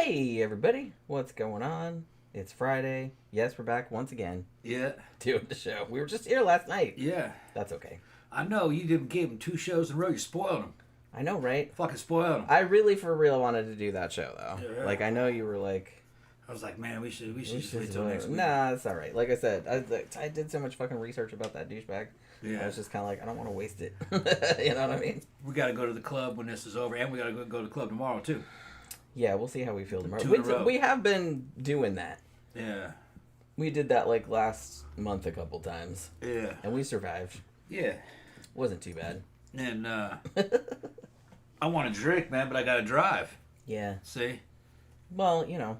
Hey everybody, what's going on? It's Friday. Yes, we're back once again Yeah. doing the show. We were just here last night. Yeah. That's okay. I know, you didn't give them 2 shows in a row. You spoiled them. I know, right? Fucking spoiled them. I really, for real, wanted to do that show though. Yeah. Like, I know you were like, I was like, man, we should just wait till next week. Nah, it's all right. Like I said, I did so much fucking research about that douchebag. Yeah. I was just kind of like, I don't want to waste it. You know what I mean? We got to go to the club when this is over, and we got to go to the club tomorrow, too. Yeah, we'll see how we feel tomorrow. 2 in a row. We have been doing that. Yeah. We did that like last month a couple times. Yeah. And we survived. Yeah. Wasn't too bad. And I want to drink, man, but I got to drive. Yeah. See? Well, you know,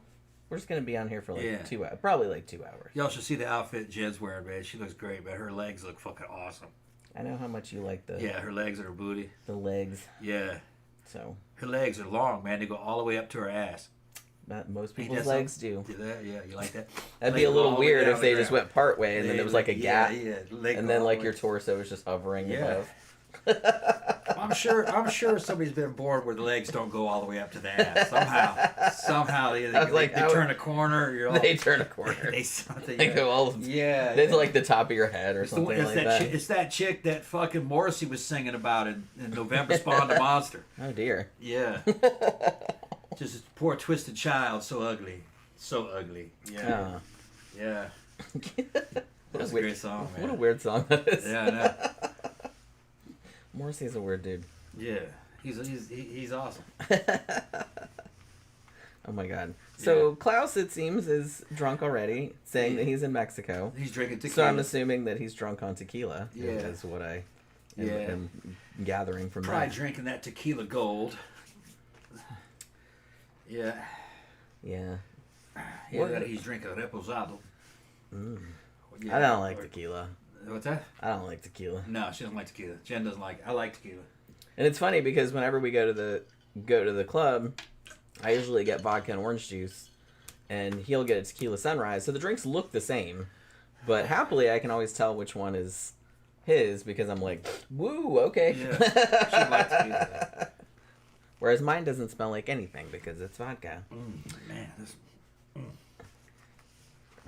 we're just going to be on here for like 2 hours. Probably like 2 hours. Y'all should see the outfit Jen's wearing, man. She looks great, man. Her legs look fucking awesome. I know how much you like the Yeah, her legs and her booty. the legs. Yeah. So Her legs are long, man. They go all the way up to her ass. most Ain't people's that legs something? do. Do that? Yeah, you like that? That'd Leg be a little all the way weird down if the they just ground. went part way and then there was like a gap. Yeah, leg And then all like the your way. torso was just hovering Yeah. above. I'm sure somebody's been born where the legs don't go all the way up to the ass. Somehow they I was like, they turn a corner. You're all, They turn a corner. They go all yeah. It's like the top of your head or It's, something it's like that that. it's that chick that fucking Morrissey was singing about in November Spawned a Monster. Oh dear. Yeah. Just a poor twisted child, so ugly. So ugly. Yeah. Yeah. That's a great song, man. What a weird song that is. Yeah, I know. Morrissey's a weird dude. Yeah. He's awesome. Oh my god. So Klaus, it seems, is drunk already, saying that he's in Mexico. He's drinking tequila. So I'm assuming that he's drunk on tequila. Yeah. Is what I am gathering from Probably that. drinking that tequila gold. Yeah. Yeah. Yeah, he's drinking reposado. Mm. Yeah. I don't like tequila. What's that? I don't like tequila. No, she doesn't like tequila. Jen doesn't like it. I like tequila. And it's funny because whenever we go to the club, I usually get vodka and orange juice, and he'll get a tequila sunrise. So the drinks look the same, but happily I can always tell which one is his because I'm like, woo, okay. Yeah, she likes tequila. Whereas mine doesn't smell like anything because it's vodka. Man, this.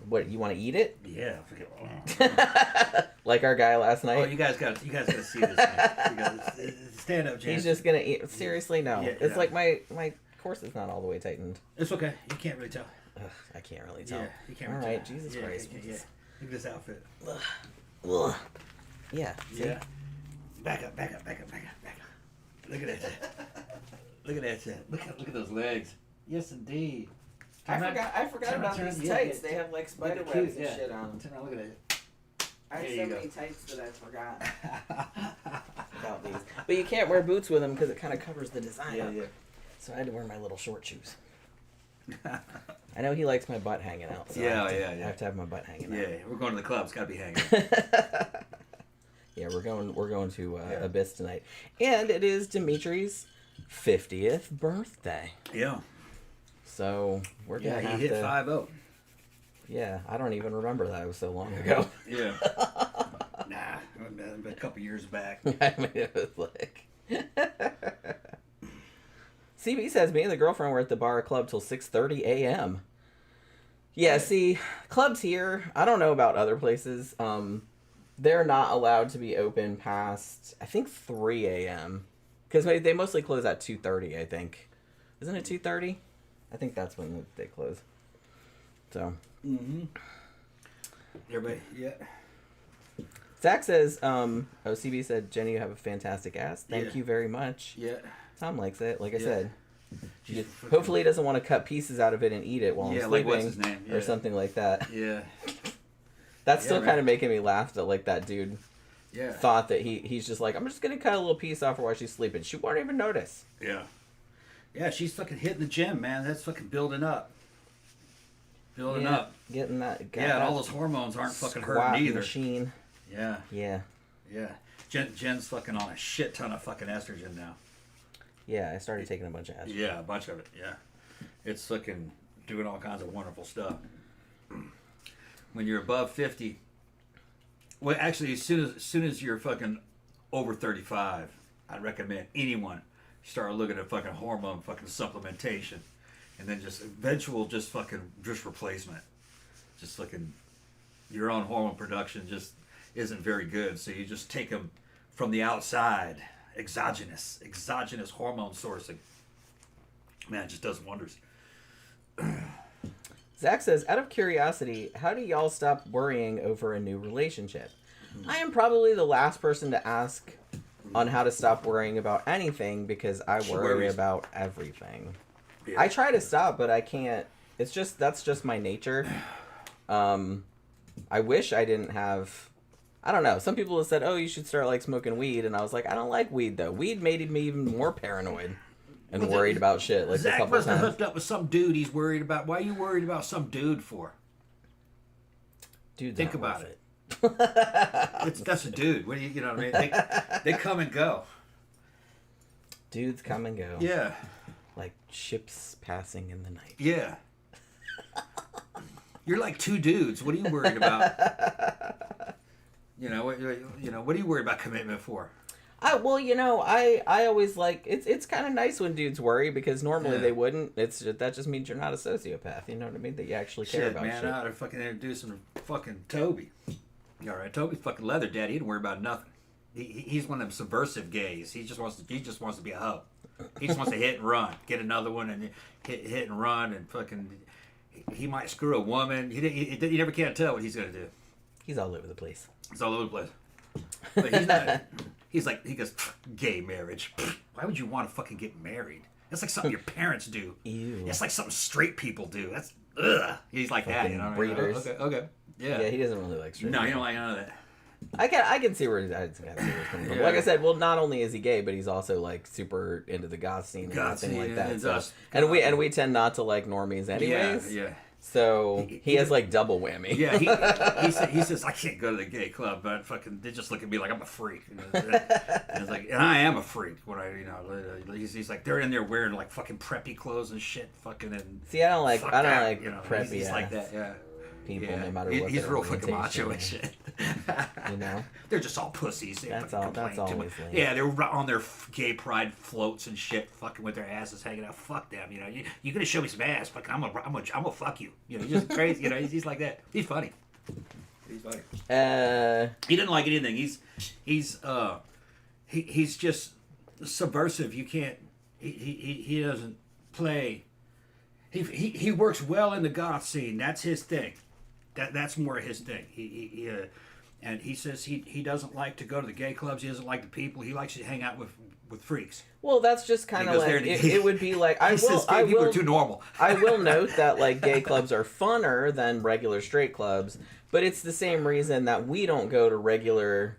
What, you want to eat it? Yeah, forget. Like our guy last night? Oh, you guys got to see this. Man. Stand up, Jen. He's just gonna eat. Seriously, no. Yeah, It's yeah. like my course is not all the way tightened. It's okay. You can't really tell. Ugh, I can't really tell. Yeah, you can't All really right, tell. Jesus Yeah, Christ. Yeah. Look at this outfit. Ugh. Yeah. See? Yeah. Back up. Look at that. Look at that. Look at those legs. Yes, indeed. I forgot about these tights. They have like spider Look at webs cute, and shit on them. Turn around, look at that. I have There so you many go. tights that I forgot about these. But you can't wear boots with them because it kind of covers the design. Yeah, up. yeah. So I had to wear my little short shoes. I know he likes my butt hanging out. So Yeah, I yeah. have to have my butt hanging out. Yeah, we're going to the club. It's got to be hanging. Yeah, we're going to Abyss tonight, and it is Dimitri's 50th birthday. Yeah. So we're gonna Yeah, have he hit to. 5-0. Yeah, I don't even remember that. It was so long ago. Yeah. Nah, a couple years back. I mean, it was like. CB says me and the girlfriend were at the bar club till 6:30 a.m. Yeah, see, clubs here, I don't know about other places. They're not allowed to be open past, I think, 3 a.m. Because they mostly close at 2:30, I think. Isn't it 2:30? I think that's when they close. So. Mm-hmm. Everybody, yeah. Zach says, OCB said, Jenny, you have a fantastic ass. Thank you very much. Yeah. Tom likes it, like I Yeah. said. She's Hopefully he doesn't want to cut pieces out of it and eat it while I'm like sleeping. what's his name? Yeah. Or something like that. Yeah. That's Yeah, still right. kind of making me laugh that like that dude Yeah. thought that he's just like, I'm just going to cut a little piece off her while she's sleeping. She won't even notice. Yeah. Yeah, she's fucking hitting the gym, man. That's fucking building up. Building Yeah, up. Getting that. Yeah, and all those hormones aren't fucking hurting squat either. machine. Yeah. Yeah. Yeah. Jen's fucking on a shit ton of fucking estrogen now. Yeah, I started taking a bunch of estrogen. Yeah, a bunch of it. Yeah. It's fucking doing all kinds of wonderful stuff. When you're above 50, well, actually, as soon as you're fucking over 35, I recommend anyone start looking at fucking hormone fucking supplementation. and then just eventual just replacement. Just fucking your own hormone production just isn't very good, so you just take them from the outside, exogenous hormone sourcing. Man, it just does wonders. Zach says, out of curiosity, how do y'all stop worrying over a new relationship? I am probably the last person to ask on how to stop worrying about anything because I worry about everything. Yeah. I try to stop, but I can't. That's just my nature. I wish I didn't have... I don't know. Some people have said, oh, you should start, like, smoking weed. And I was like, I don't like weed, though. Weed made me even more paranoid and worried about shit. Like, Zach a couple must have times. hooked up with some dude he's worried about. Why are you worried about some dude for? Dude, think about it. That's a dude. What do you know what I mean? They come and go. Dudes come and go. Yeah. Like ships passing in the night. Yeah. You're like two dudes. What are you worried about? What are you worried about commitment for? I always like it's kind of nice when dudes worry because normally they wouldn't. That just means you're not a sociopath. You know what I mean? That you actually care about shit. Man, I ought to fucking introduce him to fucking Toby. All right, Toby's fucking leather daddy. He didn't worry about nothing. He's one of them subversive gays. He just wants to be a hoe. He just wants to hit and run, get another one, and hit and run, and fucking. He might screw a woman. You never can't tell what he's gonna do. He's all over the place. He's all over the place. But he's not. He goes, gay marriage. Why would you want to fucking get married? That's like something your parents do. Ew. That's like something straight people do. That's ugh. He's like fucking that, you know. Breeders. Okay. Yeah. Yeah, he doesn't really like straight. No, you don't like none of that. I can see where he's coming from. Like I said, well, not only is he gay, but he's also like super into the goth scene and everything like that. So. And we tend not to like normies anyways. Yeah. So he has like double whammy. Yeah, he says I can't go to the gay club, but fucking they just look at me like I'm a freak. And I am a freak when he's like they're in there wearing like fucking preppy clothes and shit, fucking and. See, I don't like preppy. He's like that, yeah. People, no matter what. He's real fucking macho and shit. They're just all pussies. That's always lame. Yeah, they're on their gay pride floats and shit, fucking with their asses hanging out. Fuck them, you're gonna show me some ass, fucking I'm gonna fuck you. He's just crazy. He's like that. He's funny. He didn't like anything. He's just subversive. You can't. He doesn't play. He works well in the goth scene. That's his thing. That's more his thing. And he says he doesn't like to go to the gay clubs. He doesn't like the people. He likes to hang out with freaks. Well, that's just kind of like it would be like people are too normal. I will note that like gay clubs are funner than regular straight clubs, but it's the same reason that we don't go to regular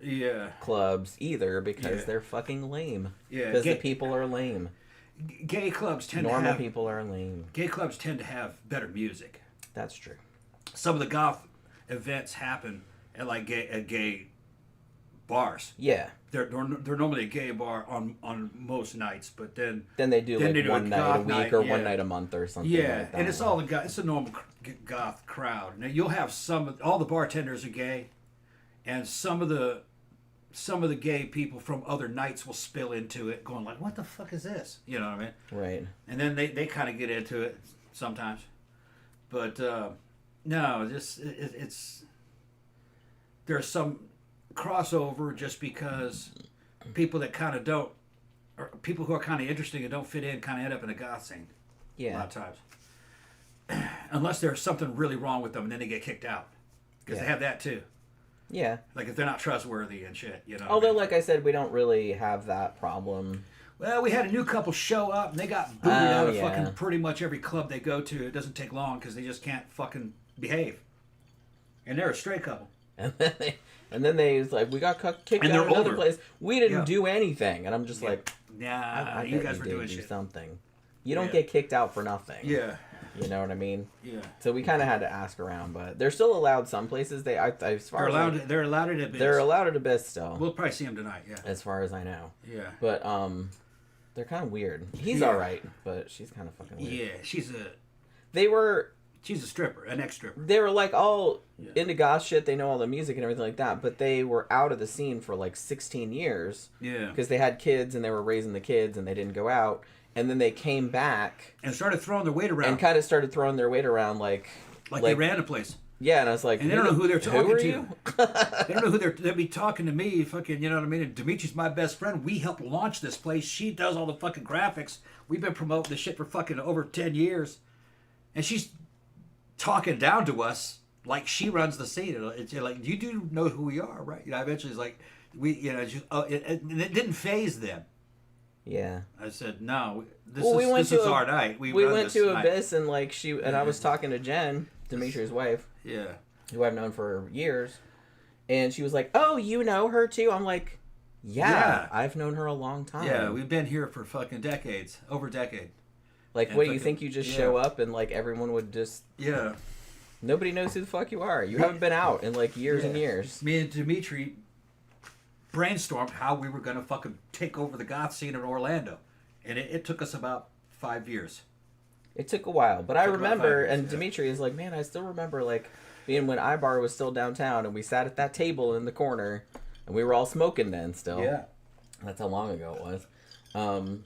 clubs either because they're fucking lame. Yeah, because the people are lame. Gay clubs tend normal people are lame. Gay clubs tend to have better music. That's true. Some of the goth events happen at like gay bars. Yeah, they're normally a gay bar on most nights, but then they do one night a week or one night a month or something. Yeah, like that. And it's it's a normal goth crowd. Now you'll have all the bartenders are gay, and some of the gay people from other nights will spill into it, going like, "What the fuck is this?" You know what I mean? Right. And then they kind of get into it sometimes, but no, it's there's some crossover just because people that kind of don't, or people who are kind of interesting and don't fit in, kind of end up in the goth scene. Yeah. A lot of times, unless there's something really wrong with them, and then they get kicked out because they have that too. Yeah. Like if they're not trustworthy and shit, Although, like I said, we don't really have that problem. Well, we had a new couple show up, and they got booted out of fucking pretty much every club they go to. It doesn't take long because they just can't fucking behave. And they're a straight couple. And then they was like, we got kicked out of another place. We didn't do anything. And I'm just like, nah, you guys were doing shit. Something. You don't get kicked out for nothing. Yeah. You know what I mean? Yeah. So we kind of had to ask around, but they're still allowed some places. They're allowed at Abyss. They're allowed at Abyss still. We'll probably see them tonight. Yeah. As far as I know. Yeah. But they're kind of weird. He's all right, but she's kind of fucking weird. Yeah, she's a stripper, an ex-stripper. They were like all into goth shit. They know all the music and everything like that, but they were out of the scene for like 16 years. Yeah. Because they had kids and they were raising the kids and they didn't go out. and then they came back and started throwing their weight around. And kind of started throwing their weight around like they ran the place. Yeah, and I was like, and they don't know who they're talking to. You? They don't know who they'll be talking to me. Fucking, you know what I mean? And Dimitri's my best friend. We helped launch this place. She does all the fucking graphics. We've been promoting this shit for fucking over 10 years. And she's talking down to us like she runs the scene. It's like, you do know who we are, right? You know, eventually it's like, it didn't faze them. Yeah. I said, no, this is our night. We went to Abyss and like I was talking to Jen, Dimitri's wife. Yeah. Who I've known for years. And she was like, oh, you know her too? I'm like, yeah. I've known her a long time. Yeah, we've been here for fucking decades. Over a decade. Like, and what do you think? You just show up and like everyone would just... Yeah. Nobody knows who the fuck you are. You haven't been out in like years and years. Me and Dimitri brainstormed how we were going to fucking take over the goth scene in Orlando. And it took us about 5 years. It took a while. But I remember, and Dimitri is like, man, I still remember like being when iBar was still downtown and we sat at that table in the corner and we were all smoking then still. Yeah. That's how long ago it was.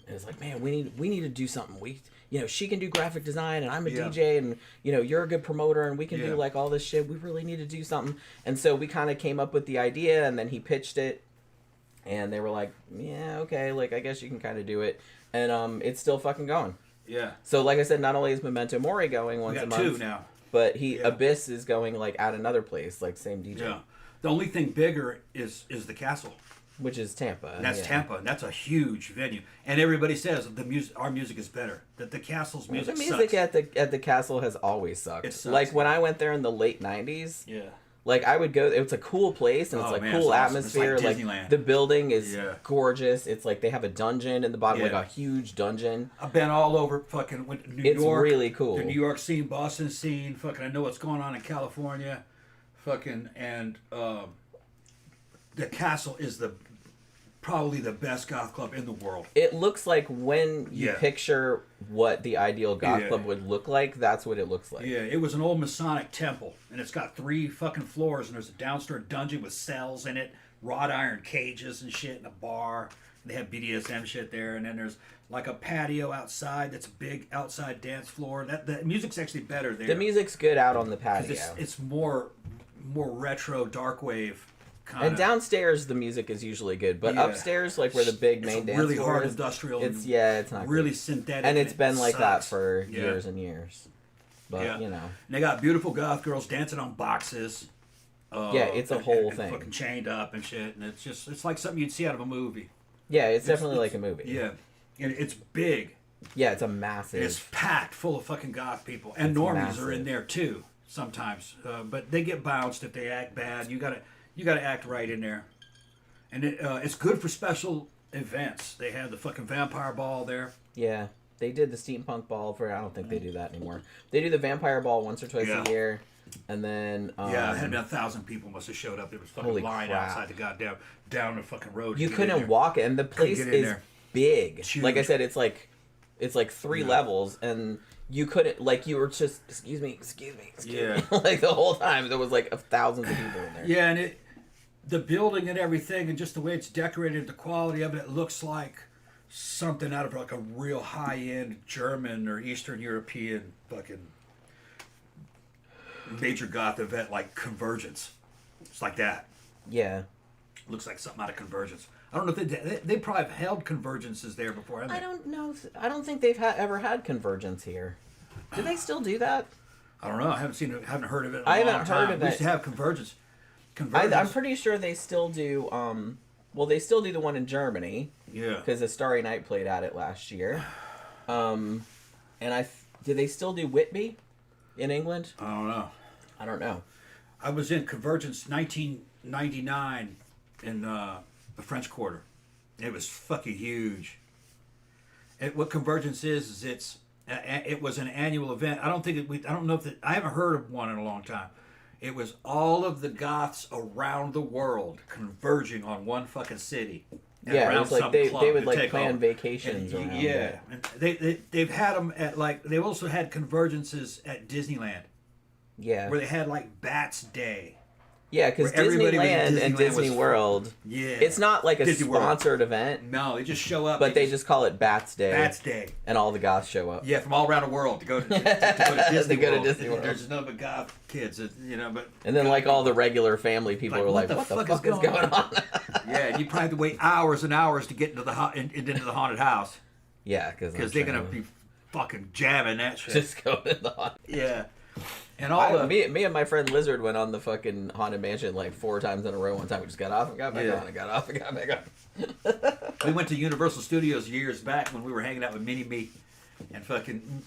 It was like, man, we need to do something. She can do graphic design and I'm a DJ and, you're a good promoter and we can do like all this shit. We really need to do something. And so we kind of came up with the idea and then he pitched it and they were like, yeah, okay, like I guess you can kind of do it. And it's still fucking going. Yeah. So like I said, not only is Memento Mori going once a month. We got 2 now. But Abyss is going like at another place, like same DJ. Yeah. The only thing bigger is the Castle. Which is Tampa. And that's Tampa, and that's a huge venue. And everybody says our music is better. That the Castle's music sucks. The music at the Castle has always sucked. It sucks, like when I went there in the late 90s. Yeah. Like I would go, it's a cool place and it's like cool atmosphere. It's like Disneyland. The building is gorgeous. It's like they have a dungeon in the bottom, like a huge dungeon. I've been all over fucking New York. It's really cool. The New York scene, Boston scene, fucking I know what's going on in California. Fucking and the Castle is probably the best goth club in the world. It looks like when you picture what the ideal goth club would look like, that's what it looks like. Yeah, it was an old Masonic temple, and it's got 3 fucking floors, and there's a downstairs dungeon with cells in it, wrought iron cages and shit, and a bar. They have BDSM shit there, and then there's like a patio outside that's a big outside dance floor. The music's actually better there. The music's good out on the patio. It's more retro, dark wave. Kinda. And downstairs the music is usually good, but upstairs, like where the big main dance really floor hard is, industrial. It's not really good. Synthetic, and it's been like that for years and years. But and they got beautiful goth girls dancing on boxes. It's a whole thing, fucking chained up and shit, and it's like something you'd see out of a movie. Yeah, it's definitely like a movie. Yeah, and it's big. Yeah, it's a massive. It's packed full of fucking goth people, and normies are in there too sometimes, but they get bounced if they act bad. You gotta act right in there. And it's good for special events. They have the fucking vampire ball there. Yeah, they did the steampunk ball I don't think they do that anymore. They do the vampire ball once or twice a year. And then... it had been 1,000 people must have showed up. There was fucking line outside the goddamn down the fucking road. You couldn't walk it. And the place is big. Like I said, it's like 3 levels. And you couldn't... Like, you were just... Excuse me. Like, the whole time, there was like thousands of people in there. Yeah, and the building and everything, and just the way it's decorated, the quality of it looks like something out of like a real high-end German or Eastern European fucking major goth event like Convergence. It's like that. Yeah. Looks like something out of Convergence. I don't know if they probably have held Convergences there before, haven't they? I don't know. I don't think they've ever had Convergence here. Do they still do that? I don't know. I haven't seen it. Haven't heard of it. I haven't heard of it. We used to have Convergence. I'm pretty sure they still do. They still do the one in Germany. Yeah. Because the Starry Night played at it last year. And do they still do Whitby in England? I don't know. I I was in Convergence 1999 in the French Quarter. It was fucking huge. What Convergence is it was an annual event. I don't know if I haven't heard of one in a long time. It was all of the goths around the world converging on one fucking city. Yeah, it was like they would like plan vacations around it. And they've had them at they've also had convergences at Disneyland. Yeah. Where they had like Bats Day. Yeah, because Where everybody was in Disneyland and Disneyland Disney was- World, Yeah. it's not like a Disney World. sponsored event, No, they just show up. but they just call it Bats Day. Bats Day. And all the goths show up. Yeah, from all around the world to go to Disney To go to World. Disney World. There's no but goth kids, but... And then, like, all the regular family people are like, what the fuck is going on? Yeah, and you probably have to wait hours and hours to get into the into the haunted house. Yeah, because they're going to be fucking jamming that shit. just go in the haunted. Yeah. And all me and my friend Lizard went on the fucking Haunted Mansion like 4 times in a row. One time we just got off and got back on and got off and got back on. We went to Universal Studios years back when we were hanging out with Mini Me, and fucking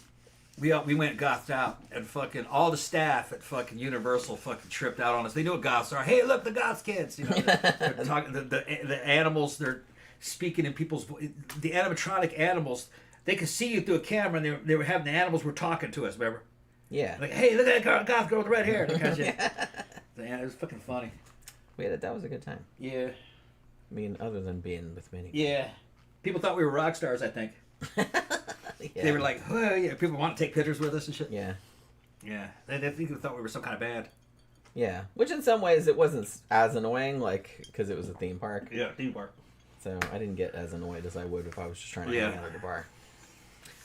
we went gothed out, and fucking all the staff at fucking Universal fucking tripped out on us. They knew what goths are. Hey, look, the goths kids. You know, they're talking the animals. They're speaking in people's the animatronic animals. They could see you through a camera, and they were having the animals were talking to us. Remember? Yeah. Like, hey, look at that goth girl with red hair. That kind of shit. Yeah, it was fucking funny. Wait, that was a good time. Yeah. I mean, other than being with Minnie. Yeah. People thought we were rock stars, I think. Yeah. They were like, oh, yeah. People want to take pictures with us and shit. Yeah. Yeah. They thought we were some kind of band. Yeah. Which in some ways it wasn't as annoying, like, because it was a theme park. Yeah, theme park. So I didn't get as annoyed as I would if I was just trying to hang out at the bar.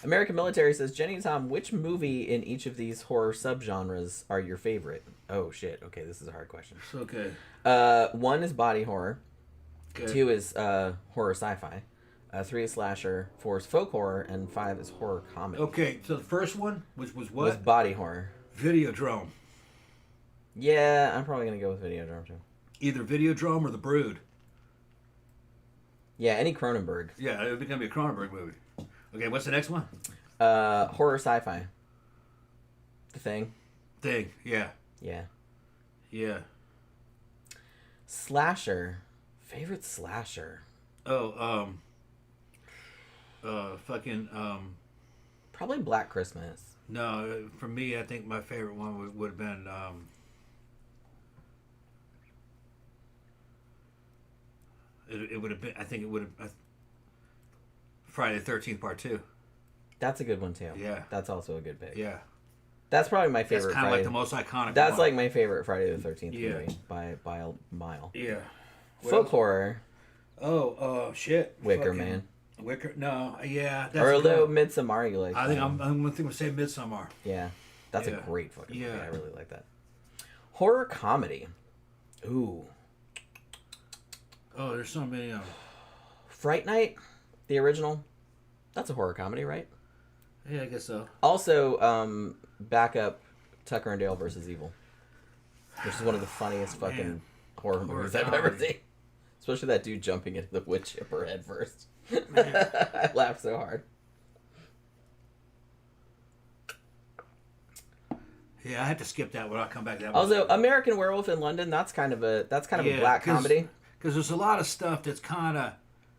American Military says, Jenny and Tom, which movie in each of these horror subgenres are your favorite? Oh, shit. Okay, this is a hard question. So good. 1 is body horror. Good. 2 is horror sci-fi. 3 is slasher. 4 is folk horror. And 5 is horror comedy. Okay, so the first one, which was what? Was body horror. Videodrome. Yeah, I'm probably going to go with Videodrome, too. Either Videodrome or The Brood. Yeah, any Cronenberg. Yeah, it was going to be a Cronenberg movie. Okay, what's the next one? Horror sci-fi. The Thing. Yeah. Yeah. Yeah. Slasher. Favorite slasher. Oh, Probably Black Christmas. No, for me, I think my favorite one would have been, it would have been, I think it would have, Friday the 13th Part 2. That's a good one, too. Yeah. That's also a good pick. Yeah. That's probably my favorite. That's kind of like the most iconic That's one. like my favorite Friday the 13th movie by a mile. Yeah. Folk horror. Oh, shit. Wicker Fucking Man. No, yeah. That's Or a little good. Midsommar you like. I think I'm going to say Midsommar. Yeah. That's a Yeah. great fucking movie. Yeah. I really like that. Horror comedy. Ooh. Oh, there's so many of them. Fright Night, the original. That's a horror comedy, right? Yeah, I guess so. Also, back up Tucker and Dale versus Evil, which is one of the funniest fucking horror movies I've ever seen. Especially that dude jumping into the wood chipper head first. I laughed so hard. Yeah, I had to skip that one. I'll come back to that one. Also, American Werewolf in London. That's kind of a black comedy. Because there's a lot of stuff that's kind of.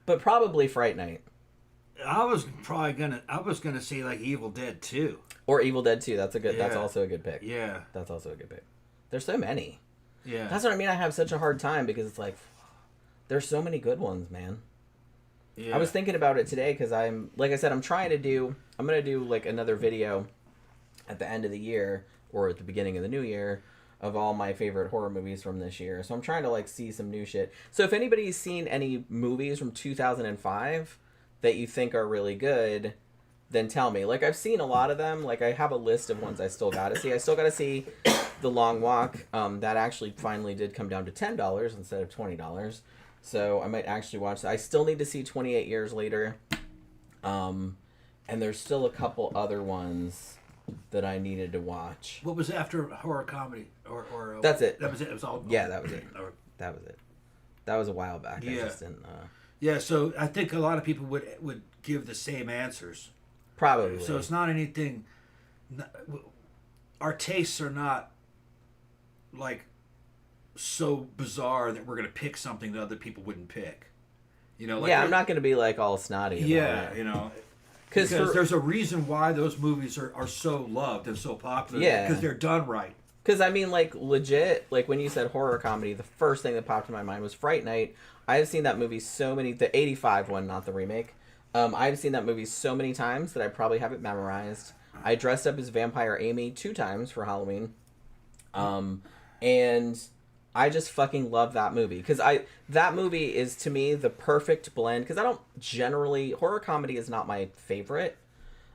But probably Fright Night. I was gonna say like Evil Dead 2. Or Evil Dead 2. That's Yeah. also a good pick. Yeah. That's also a good pick. There's so many. Yeah. That's what I mean. I have such a hard time because it's like, there's so many good ones, man. Yeah. I was thinking about it today because I'm going to do like another video at the end of the year or at the beginning of the new year of all my favorite horror movies from this year. So I'm trying to like see some new shit. So if anybody's seen any movies from 2005 that you think are really good, then tell me. Like, I've seen a lot of them. Like, I have a list of ones I still gotta see. I still gotta see The Long Walk. That actually finally did come down to $10 instead of $20. So I might actually watch that. I still need to see 28 Years Later. And there's still a couple other ones that I needed to watch. What was after horror comedy? Or That's it. That was it. It was all. Yeah, that was it. That was it. That was a while back. Yeah. I just didn't, Yeah. So I think a lot of people would give the same answers. probably. So it's not anything. Our tastes are not like so bizarre that we're gonna pick something that other people wouldn't pick. You know, like yeah, I'm not going to be like all snotty about Yeah, it. you know, Because there's a reason why those movies are so loved and so popular. Yeah. Because they're done right. Because, I mean, like, legit, like, when you said horror comedy, the first thing that popped in my mind was Fright Night. I have seen that movie so many... The 85 one, not the remake. I've seen that movie so many times that I probably have it memorized. I dressed up as Vampire Amy 2 times for Halloween. And I just fucking love that movie because that movie is to me the perfect blend because I don't generally horror comedy is not my favorite,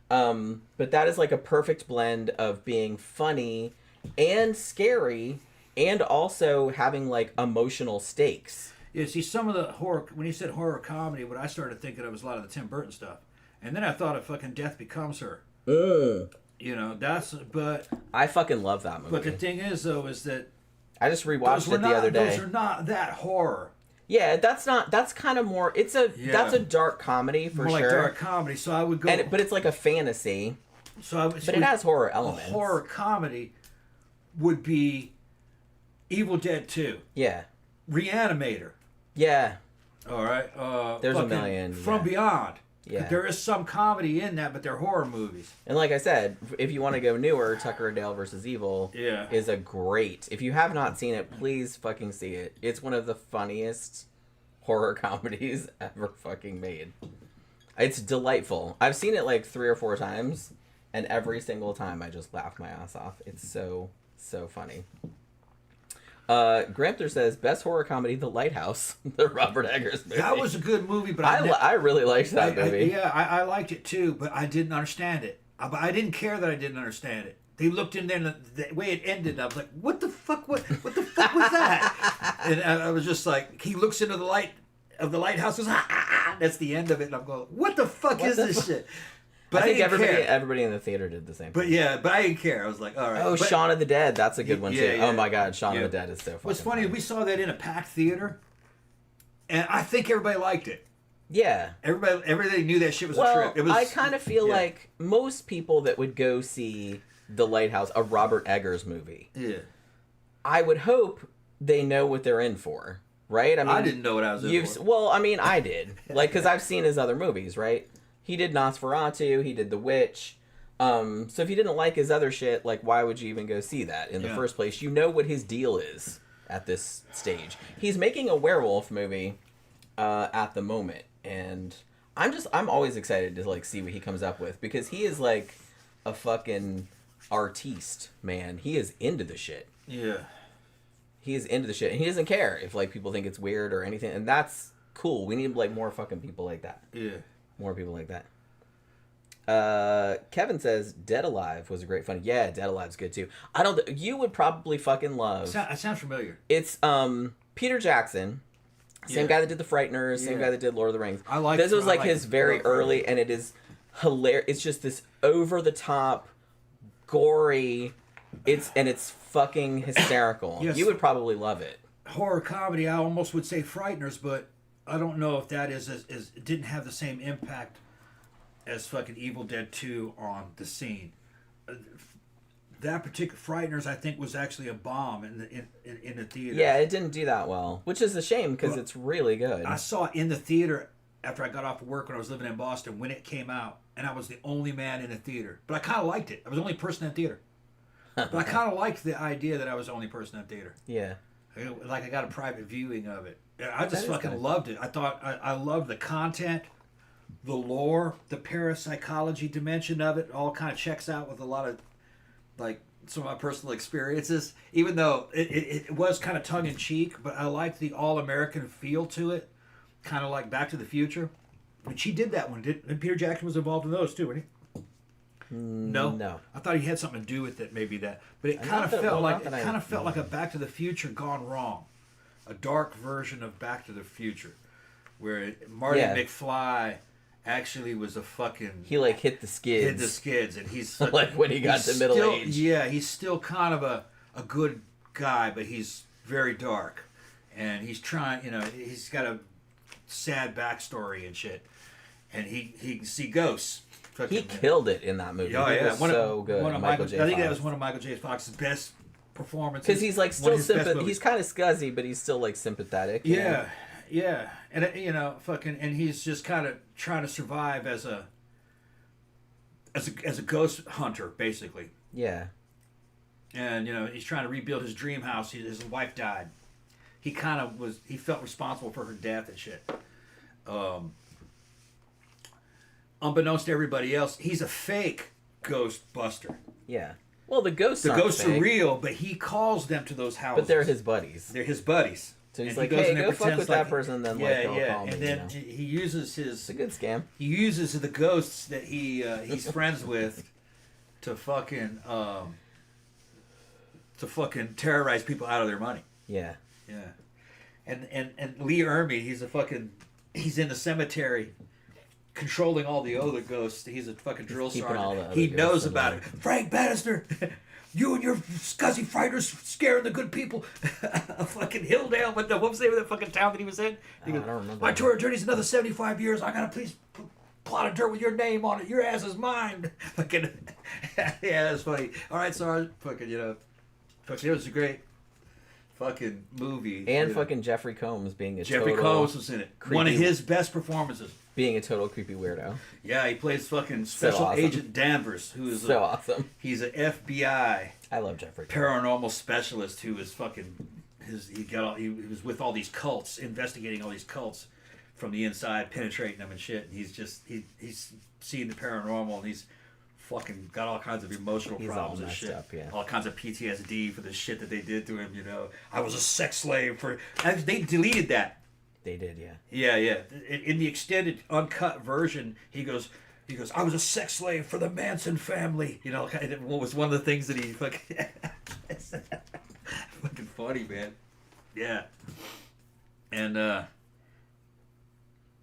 but that is like a perfect blend of being funny and scary and also having like emotional stakes. Yeah, see, some of the horror, when you said horror comedy, what I started thinking of was a lot of the Tim Burton stuff. And then I thought of fucking Death Becomes Her. You know, but... I fucking love that movie. But the thing is, though, is that... I just rewatched it the other day. Those are not that horror. Yeah, that's kind of more, that's a dark comedy for more sure. Like dark comedy, so I would go... But it's like a fantasy. But it has horror elements. A horror comedy would be Evil Dead 2. Yeah. Reanimator. Yeah. All right. There's a million. From Beyond. Yeah. There is some comedy in that, but they're horror movies. And like I said, if you want to go newer, Tucker and Dale versus Evil is a great. If you have not seen it, please fucking see it. It's one of the funniest horror comedies ever fucking made. It's delightful. I've seen it like 3 or 4 times, and every single time I just laugh my ass off. It's so funny. Grampter says, best horror comedy, The Lighthouse, the Robert Eggers movie. That was a good movie, but I really liked that movie. I liked it too, but I didn't understand it. I didn't care that I didn't understand it. They looked in there, and the way it ended, I was like, what the fuck? What the fuck was that? And I was just like, he looks into the light of the lighthouse, goes, that's the end of it, and I'm going, what the fuck is this shit? But I think everybody in the theater did the same thing. But I didn't care. I was like, all right. Oh, Shaun of the Dead. That's a good one, too. Yeah. Oh, my God. Shaun of the Dead is so fucking What's funny, we saw that in a packed theater, and I think everybody liked it. Yeah. Everybody knew that shit was a trip. I kind of feel like most people that would go see The Lighthouse, a Robert Eggers movie, I would hope they know what they're in for, right? I mean, I didn't know what I was in for. Well, I mean, I did. Like, because I've seen his other movies, right? He did Nosferatu, he did The Witch. So if you didn't like his other shit, like, why would you even go see that in the first place? You know what his deal is at this stage. He's making a werewolf movie at the moment, and I'm always excited to, like, see what he comes up with, because he is, like, a fucking artiste, man. He is into the shit. Yeah. He is into the shit, and he doesn't care if, like, people think it's weird or anything, and that's cool. We need, like, more fucking people like that. Yeah. More people like that. Kevin says Dead Alive was a great fun. Yeah, Dead Alive's good too. You would probably fucking love. It sounds familiar. It's Peter Jackson, same guy that did The Frighteners, same guy that did Lord of the Rings. This was like his very early, and it is hilarious. It's just this over the top, gory. It's fucking hysterical. Yes. You would probably love it. Horror comedy. I almost would say Frighteners, but I don't know if that didn't have the same impact as fucking Evil Dead 2 on the scene. That particular Frighteners, I think, was actually a bomb in the theater. Yeah, it didn't do that well, which is a shame because it's really good. I saw it in the theater after I got off of work when I was living in Boston when it came out, and I was the only man in the theater. But I kind of liked it. I was the only person in the theater. But I kind of liked the idea that I was the only person in the theater. Yeah. Like I got a private viewing of it. I just fucking loved it. I thought I loved the content, the lore, the parapsychology dimension of it. All kind of checks out with a lot of like some of my personal experiences. Even though it was kind of tongue in cheek, but I liked the all American feel to it, kind of like Back to the Future. And she did that one. And Peter Jackson was involved in those too, wasn't he? No. I thought he had something to do with it, maybe that. But it kind of felt like a Back to the Future gone wrong. A dark version of Back to the Future, where Marty McFly actually was a fucking... He, like, hit the skids. And he's... like, when he got to middle age. Yeah, he's still kind of a good guy, but he's very dark. And he's trying, he's got a sad backstory and shit. And he can see ghosts. He killed it in that movie. Oh, yeah. So good. I think that was one of Michael J. Fox's best performances. Because he's like still sympathetic. He's kind of scuzzy, but he's still like sympathetic. Yeah. And and he's just kind of trying to survive as a ghost hunter, basically. Yeah. And he's trying to rebuild his dream house. His wife died. He felt responsible for her death and shit. Unbeknownst to everybody else, he's a fake ghost buster. Yeah. Well, the ghosts The aren't ghosts fake, are real, but he calls them to those houses. but they're his buddies. They're his buddies. So he's And like, he goes hey, in there go and fuck with pretends that person, and then like they'll call me. And then he uses his. It's a good scam. He uses the ghosts that he's friends with to fucking terrorize people out of their money. Yeah. Yeah. And Lee Ermey, he's in the cemetery controlling all the other ghosts. He's a fucking drill sergeant. He knows about it. Frank Bannister, you and your scuzzy fighters scaring the good people. Fucking Hilldale, what was the name of that fucking town that he was in? He goes, I don't remember. my tour of journey's another 75 years. I gotta please plot of dirt with your name on it. Your ass is mine. Fucking, yeah, that's funny. All right, Sarge. Fucking, fucking, it was a great fucking movie. And fucking Jeffrey Combs being a Jeffrey Combs was in it. One of his best performances. Being a total creepy weirdo. Yeah, he plays fucking Special Agent Danvers, who is awesome. He's an FBI. I love Jeffrey Combs. Paranormal specialist who is fucking he was with all these cults, investigating all these cults from the inside, penetrating them and shit. And he's seeing the paranormal, and he's fucking got all kinds of emotional problems and shit. Up, yeah. All kinds of PTSD for the shit that they did to him. I was a sex slave for. And they deleted that. They did, yeah. Yeah. In the extended, uncut version, he goes, I was a sex slave for the Manson family. What was one of the things that he fucking... fucking funny, man. Yeah. And,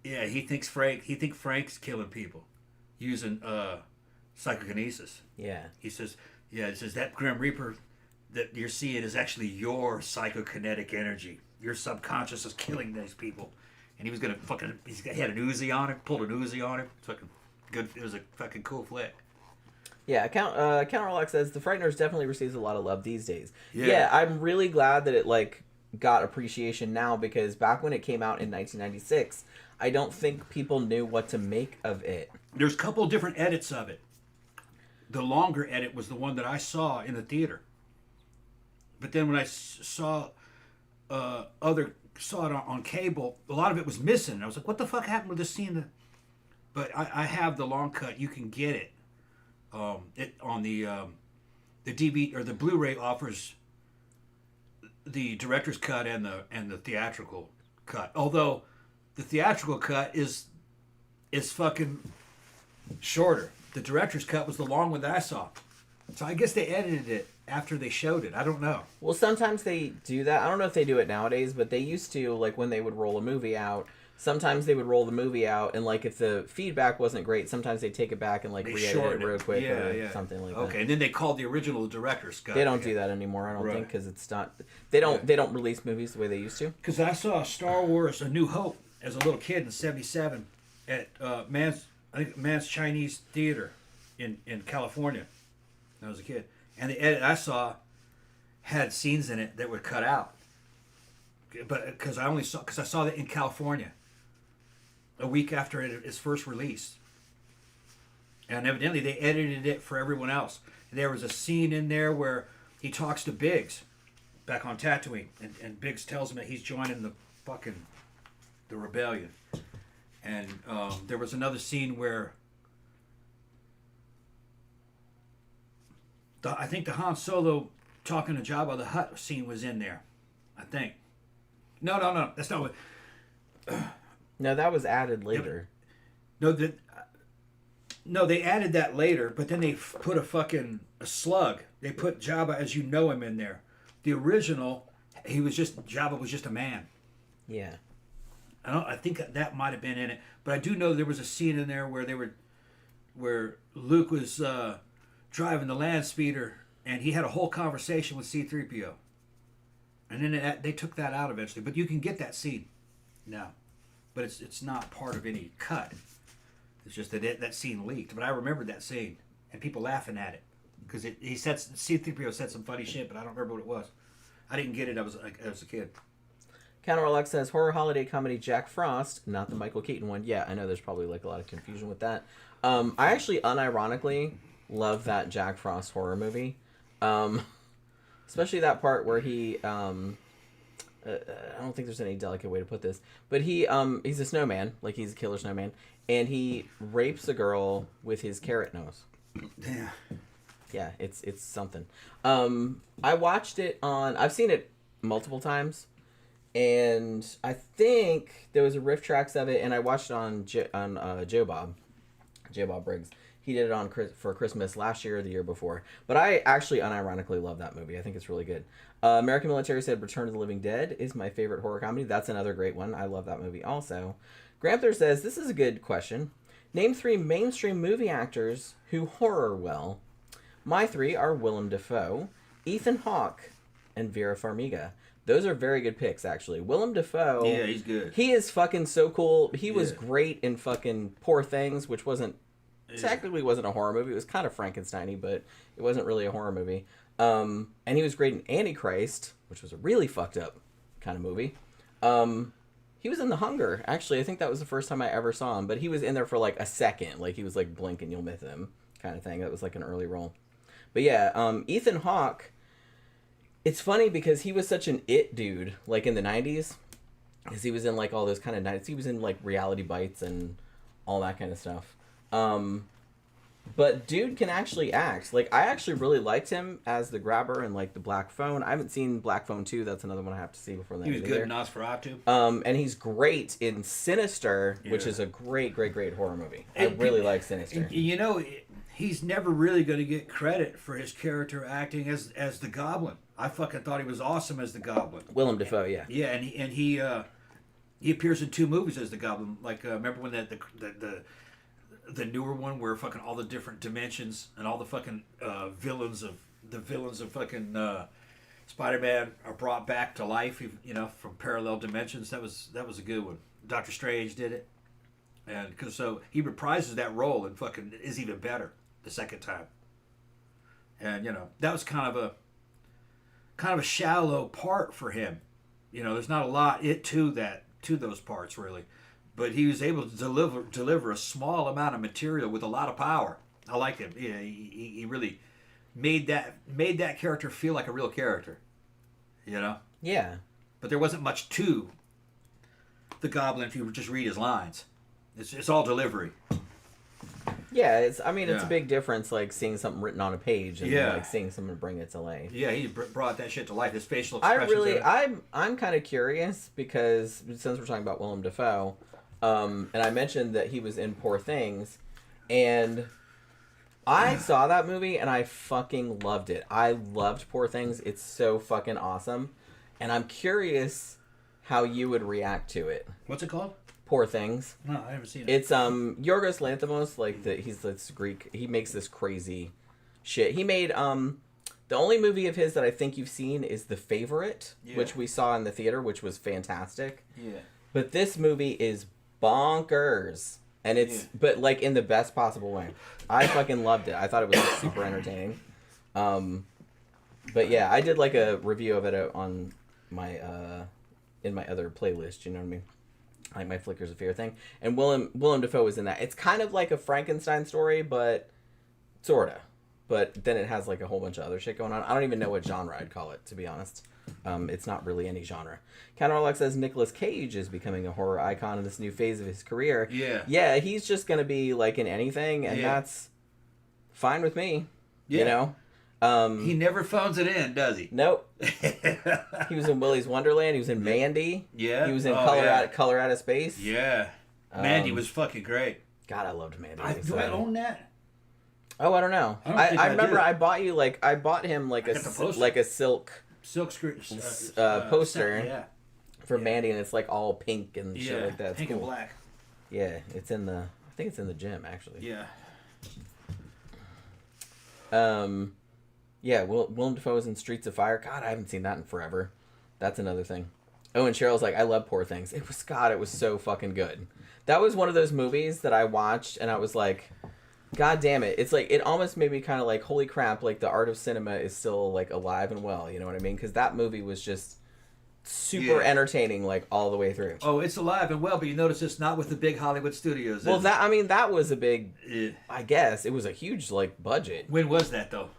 he thinks Frank's killing people using, psychokinesis. Yeah. He says, that Grim Reaper that you're seeing is actually your psychokinetic energy. Your subconscious is killing these people. And he was gonna he had an Uzi on him, pulled an Uzi on him. It's fucking good. It was a fucking cool flick. Yeah, Counterlock says the Frighteners definitely receives a lot of love these days. Yeah, I'm really glad that it got appreciation now, because back when it came out in 1996, I don't think people knew what to make of it. There's a couple different edits of it. The longer edit was the one that I saw in the theater. But then when I saw it on cable, a lot of it was missing. And I was like, what the fuck happened with this scene? But I have the long cut. You can get it. It on the DVD or the Blu-ray offers the director's cut and the theatrical cut. Although the theatrical cut is fucking shorter. The director's cut was the long one that I saw. So I guess they edited it after they showed it. I don't know. Well, sometimes they do that. I don't know if they do it nowadays, but they used to, when they would roll a movie out, sometimes they would roll the movie out, and if the feedback wasn't great, sometimes they take it back and re-edit it real quick or something like that. Okay, and then they called the original the director's cut. They don't do that anymore, I don't think, because it's not... They don't release movies the way they used to. Because I saw Star Wars A New Hope as a little kid in '77 at Mann's Chinese Theater in California. When I was a kid. And the edit I saw had scenes in it that were cut out. But because I saw that in California a week after its first release. And evidently they edited it for everyone else. There was a scene in there where he talks to Biggs back on Tatooine, and Biggs tells him that he's joining the rebellion. And there was another scene where I think the Han Solo talking to Jabba the Hutt scene was in there. I think. No. That's not what... No, that was added later. No, they added that later, but then they put a slug. They put Jabba as you know him in there. The original, Jabba was just a man. Yeah. I think that might have been in it, but I do know there was a scene in there where Luke was driving the land speeder, and he had a whole conversation with C-3PO. And then they took that out eventually, but you can get that scene now. But it's not part of any cut. It's just that scene leaked. But I remembered that scene, and people laughing at it because C-3PO said some funny shit, but I don't remember what it was. I didn't get it. I was a kid. Counterlock says horror holiday comedy Jack Frost, not the Michael Keaton one. Yeah, I know there's probably a lot of confusion with that. I actually unironically love that Jack Frost horror movie, especially that part where he. I don't think there's any delicate way to put this, but he's a snowman, he's a killer snowman, and he rapes a girl with his carrot nose. Yeah. Yeah, it's something. I watched it on. I've seen it multiple times, and I think there was a riff tracks of it, and I watched it on Joe Bob Briggs. He did it on for Christmas last year or the year before. But I actually unironically love that movie. I think it's really good. American Military said Return of the Living Dead is my favorite horror comedy. That's another great one. I love that movie also. Gramther says, this is a good question. Name 3 mainstream movie actors who horror well. My 3 are Willem Dafoe, Ethan Hawke, and Vera Farmiga. Those are very good picks, actually. Willem Dafoe... Yeah, he's good. He is fucking so cool. He was great in fucking Poor Things, which technically wasn't a horror movie. It was kind of Frankenstein-y, but it wasn't really a horror movie. And he was great in Antichrist, which was a really fucked up kind of movie. He was in The Hunger. Actually, I think that was the first time I ever saw him, but he was in there for like a second. Like, he was like, blink and you'll miss him kind of thing. That was like an early role. But yeah, Ethan Hawke, it's funny because he was such an it dude, like in the 90s, because he was in like all those kind of 90s. He was in like Reality Bites and all that kind of stuff. But dude can actually act. Like, I actually really liked him as the grabber in like the Black Phone. I haven't seen Black Phone 2. That's another one I have to see before that. He was good in Nosferatu. And he's great in Sinister, which is a great horror movie. I really like Sinister. You know, he's never really going to get credit for his character acting as the Goblin. I fucking thought he was awesome as the Goblin. Willem Dafoe, yeah. Yeah, and he appears in 2 movies as the Goblin. Like, remember when the newer one where fucking all the different dimensions and all the fucking villains of fucking Spider-Man are brought back to life, you know, from parallel dimensions. That was a good one. Doctor Strange did it, and so he reprises that role and fucking is even better the second time. And you know, that was kind of a shallow part for him. You know, there's not a lot to those parts really. But he was able to deliver a small amount of material with a lot of power. I like him. Yeah, he really made that character feel like a real character. You know? Yeah. But there wasn't much to the Goblin if you just read his lines. It's all delivery. Yeah, it's a big difference, like seeing something written on a page and like seeing someone bring it to life. Yeah, he brought that shit to life. His facial expressions. I'm kind of curious because since we're talking about Willem Dafoe. And I mentioned that he was in Poor Things, and I saw that movie and I fucking loved it. I loved Poor Things. It's so fucking awesome, and I'm curious how you would react to it. What's it called? Poor Things. No, I haven't seen it. It's Yorgos Lanthimos, like he's this Greek. He makes this crazy shit. He made the only movie of his that I think you've seen is The Favorite, which we saw in the theater, which was fantastic. Yeah. But this movie is bonkers, and but like in the best possible way. I fucking loved it. I thought it was like, super entertaining. But yeah, I did like a review of it on my in my other playlist. You know what I mean? Like my Flickers of Fear thing. And Willem Dafoe was in that. It's kind of like a Frankenstein story, but sorta. But then it has like a whole bunch of other shit going on. I don't even know what genre I'd call it, to be honest. It's not really any genre. Counterlock says Nicolas Cage is becoming a horror icon in this new phase of his career. Yeah. Yeah, he's just going to be like in anything, and that's fine with me. Yeah. You know? He never phones it in, does he? Nope. He was in Willy's Wonderland. He was in Mandy. Yeah. He was in Color Out of Space. Yeah. Mandy was fucking great. God, I loved Mandy. Do I own that? Oh, I don't know. I remember I bought him like a silk poster for Mandy, and it's like all pink and shit like that. It's pink cool. and black. Yeah, I think it's in the gym actually. Yeah. Yeah, Willem Dafoe is in Streets of Fire. God, I haven't seen that in forever. That's another thing. Oh, and Cheryl's like, I love Poor Things. It was so fucking good. That was one of those movies that I watched and I was like, God damn it. It's like, it almost made me kind of like, holy crap, like the art of cinema is still like alive and well, you know what I mean? Because that movie was just super entertaining, like all the way through. Oh, it's alive and well, but you notice it's not with the big Hollywood studios. Well, that was a big, I guess, it was a huge like budget. When was that though?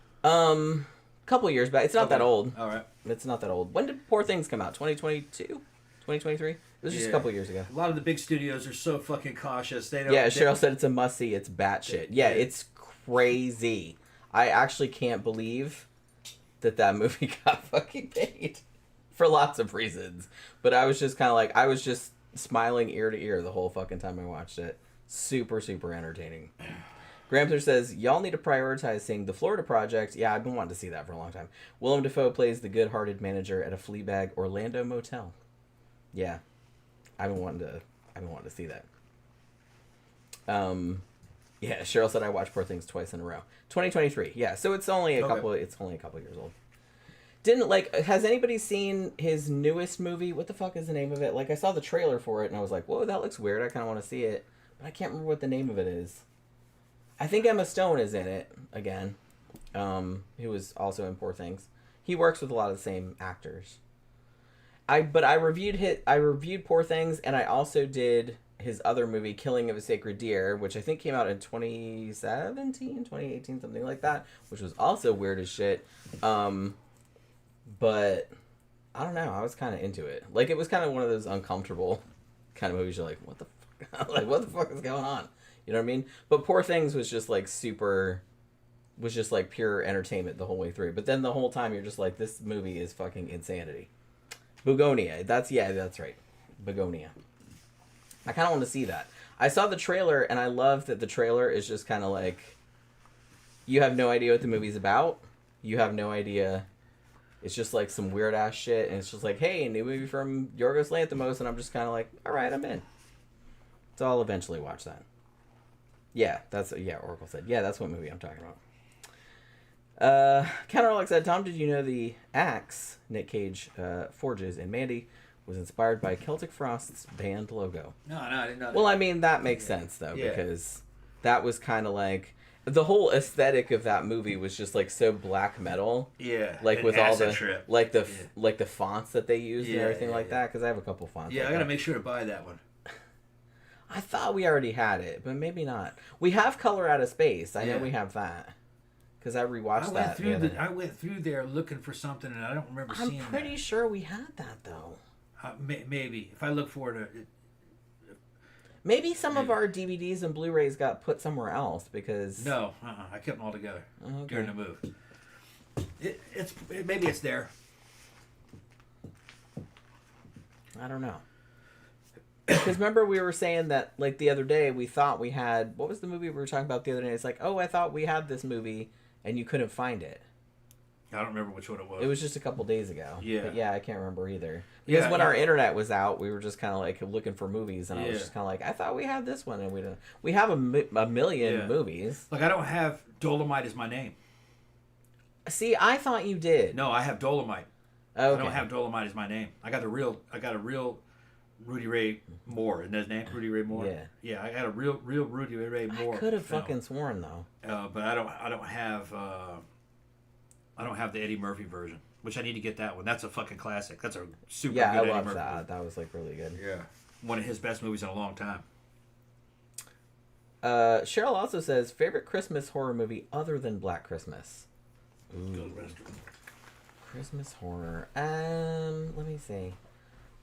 Couple years back. It's not that old. All right. It's not that old. When did Poor Things come out? 2022? 2023? It was just a couple years ago. A lot of the big studios are so fucking cautious. They don't. Yeah, Cheryl said it's a must-see. It's batshit. Yeah, it's crazy. I actually can't believe that movie got fucking made for lots of reasons. But I was just kind of like, I was just smiling ear to ear the whole fucking time I watched it. Super, super entertaining. Gramster says, y'all need to prioritize seeing The Florida Project. Yeah, I've been wanting to see that for a long time. Willem Dafoe plays the good-hearted manager at a Fleabag Orlando motel. Yeah, I've been wanting to see that. Yeah, Cheryl said I watched Poor Things twice in a row. 2023. Yeah, so it's only a couple years old. Has anybody seen his newest movie? What the fuck is the name of it? Like, I saw the trailer for it and I was like, whoa, that looks weird. I kind of want to see it, but I can't remember what the name of it is. I think Emma Stone is in it again. Who was also in Poor Things. He works with a lot of the same actors. I reviewed Poor Things, and I also did his other movie, Killing of a Sacred Deer, which I think came out in 2017, 2018, something like that, which was also weird as shit. But I don't know, I was kind of into it. Like, it was kind of one of those uncomfortable kind of movies. You're like, what the fuck? Like, what the fuck is going on? You know what I mean? But Poor Things was just like pure entertainment the whole way through. But then the whole time you're just like, this movie is fucking insanity. Begonia. That's right. Begonia. I kind of want to see that. I saw the trailer and I love that the trailer is just kind of like, you have no idea what the movie's about. You have no idea. It's just like some weird ass shit. And it's just like, hey, new movie from Yorgos Lanthimos. And I'm just kind of like, all right, I'm in. So I'll eventually watch that. Yeah, Oracle said. Yeah, that's what movie I'm talking about. Counter said, Tom, did you know the axe Nick Cage forges in Mandy was inspired by Celtic Frost's band logo? No, I didn't know that. Well, I mean, that makes sense, though, because that was kind of like... The whole aesthetic of that movie was just, like, so black metal. Yeah. Like, with all the... Trip. Like, the fonts that they used and everything like that, because I have a couple fonts. Yeah, I gotta make sure to buy that one. I thought we already had it, but maybe not. We have Color Out of Space. I know we have that. Because I rewatched that. I went through there looking for something, and I don't remember seeing that. I'm pretty sure we had that, though. Maybe. If I look for it... Maybe some of our DVDs and Blu-rays got put somewhere else, because... No, I kept them all together during the move. Maybe it's there. I don't know. Because remember we were saying that, like, the other day, we thought we had... What was the movie we were talking about the other day? It's like, oh, I thought we had this movie, and you couldn't find it. I don't remember which one it was. It was just a couple days ago. Yeah. But yeah, I can't remember either. Because when our internet was out, we were just kind of, like, looking for movies, and I was just kind of like, I thought we had this one, and we didn't. We have a million movies. Like, I don't have Dolomite as my name. See, I thought you did. No, I have Dolomite. Okay. I don't have Dolomite as my name. I got a real Rudy Ray Moore, isn't that his name? Rudy Ray Moore. Yeah. Yeah, I got a real Rudy Ray Moore. I could have fucking sworn though. But I don't have the Eddie Murphy version, which I need to get that one. That's a fucking classic. That's a super good Eddie Murphy. Yeah, I love that. Movie. That was like really good. Yeah, one of his best movies in a long time. Cheryl also says favorite Christmas horror movie other than Black Christmas. Ooh. Christmas horror. Let me see.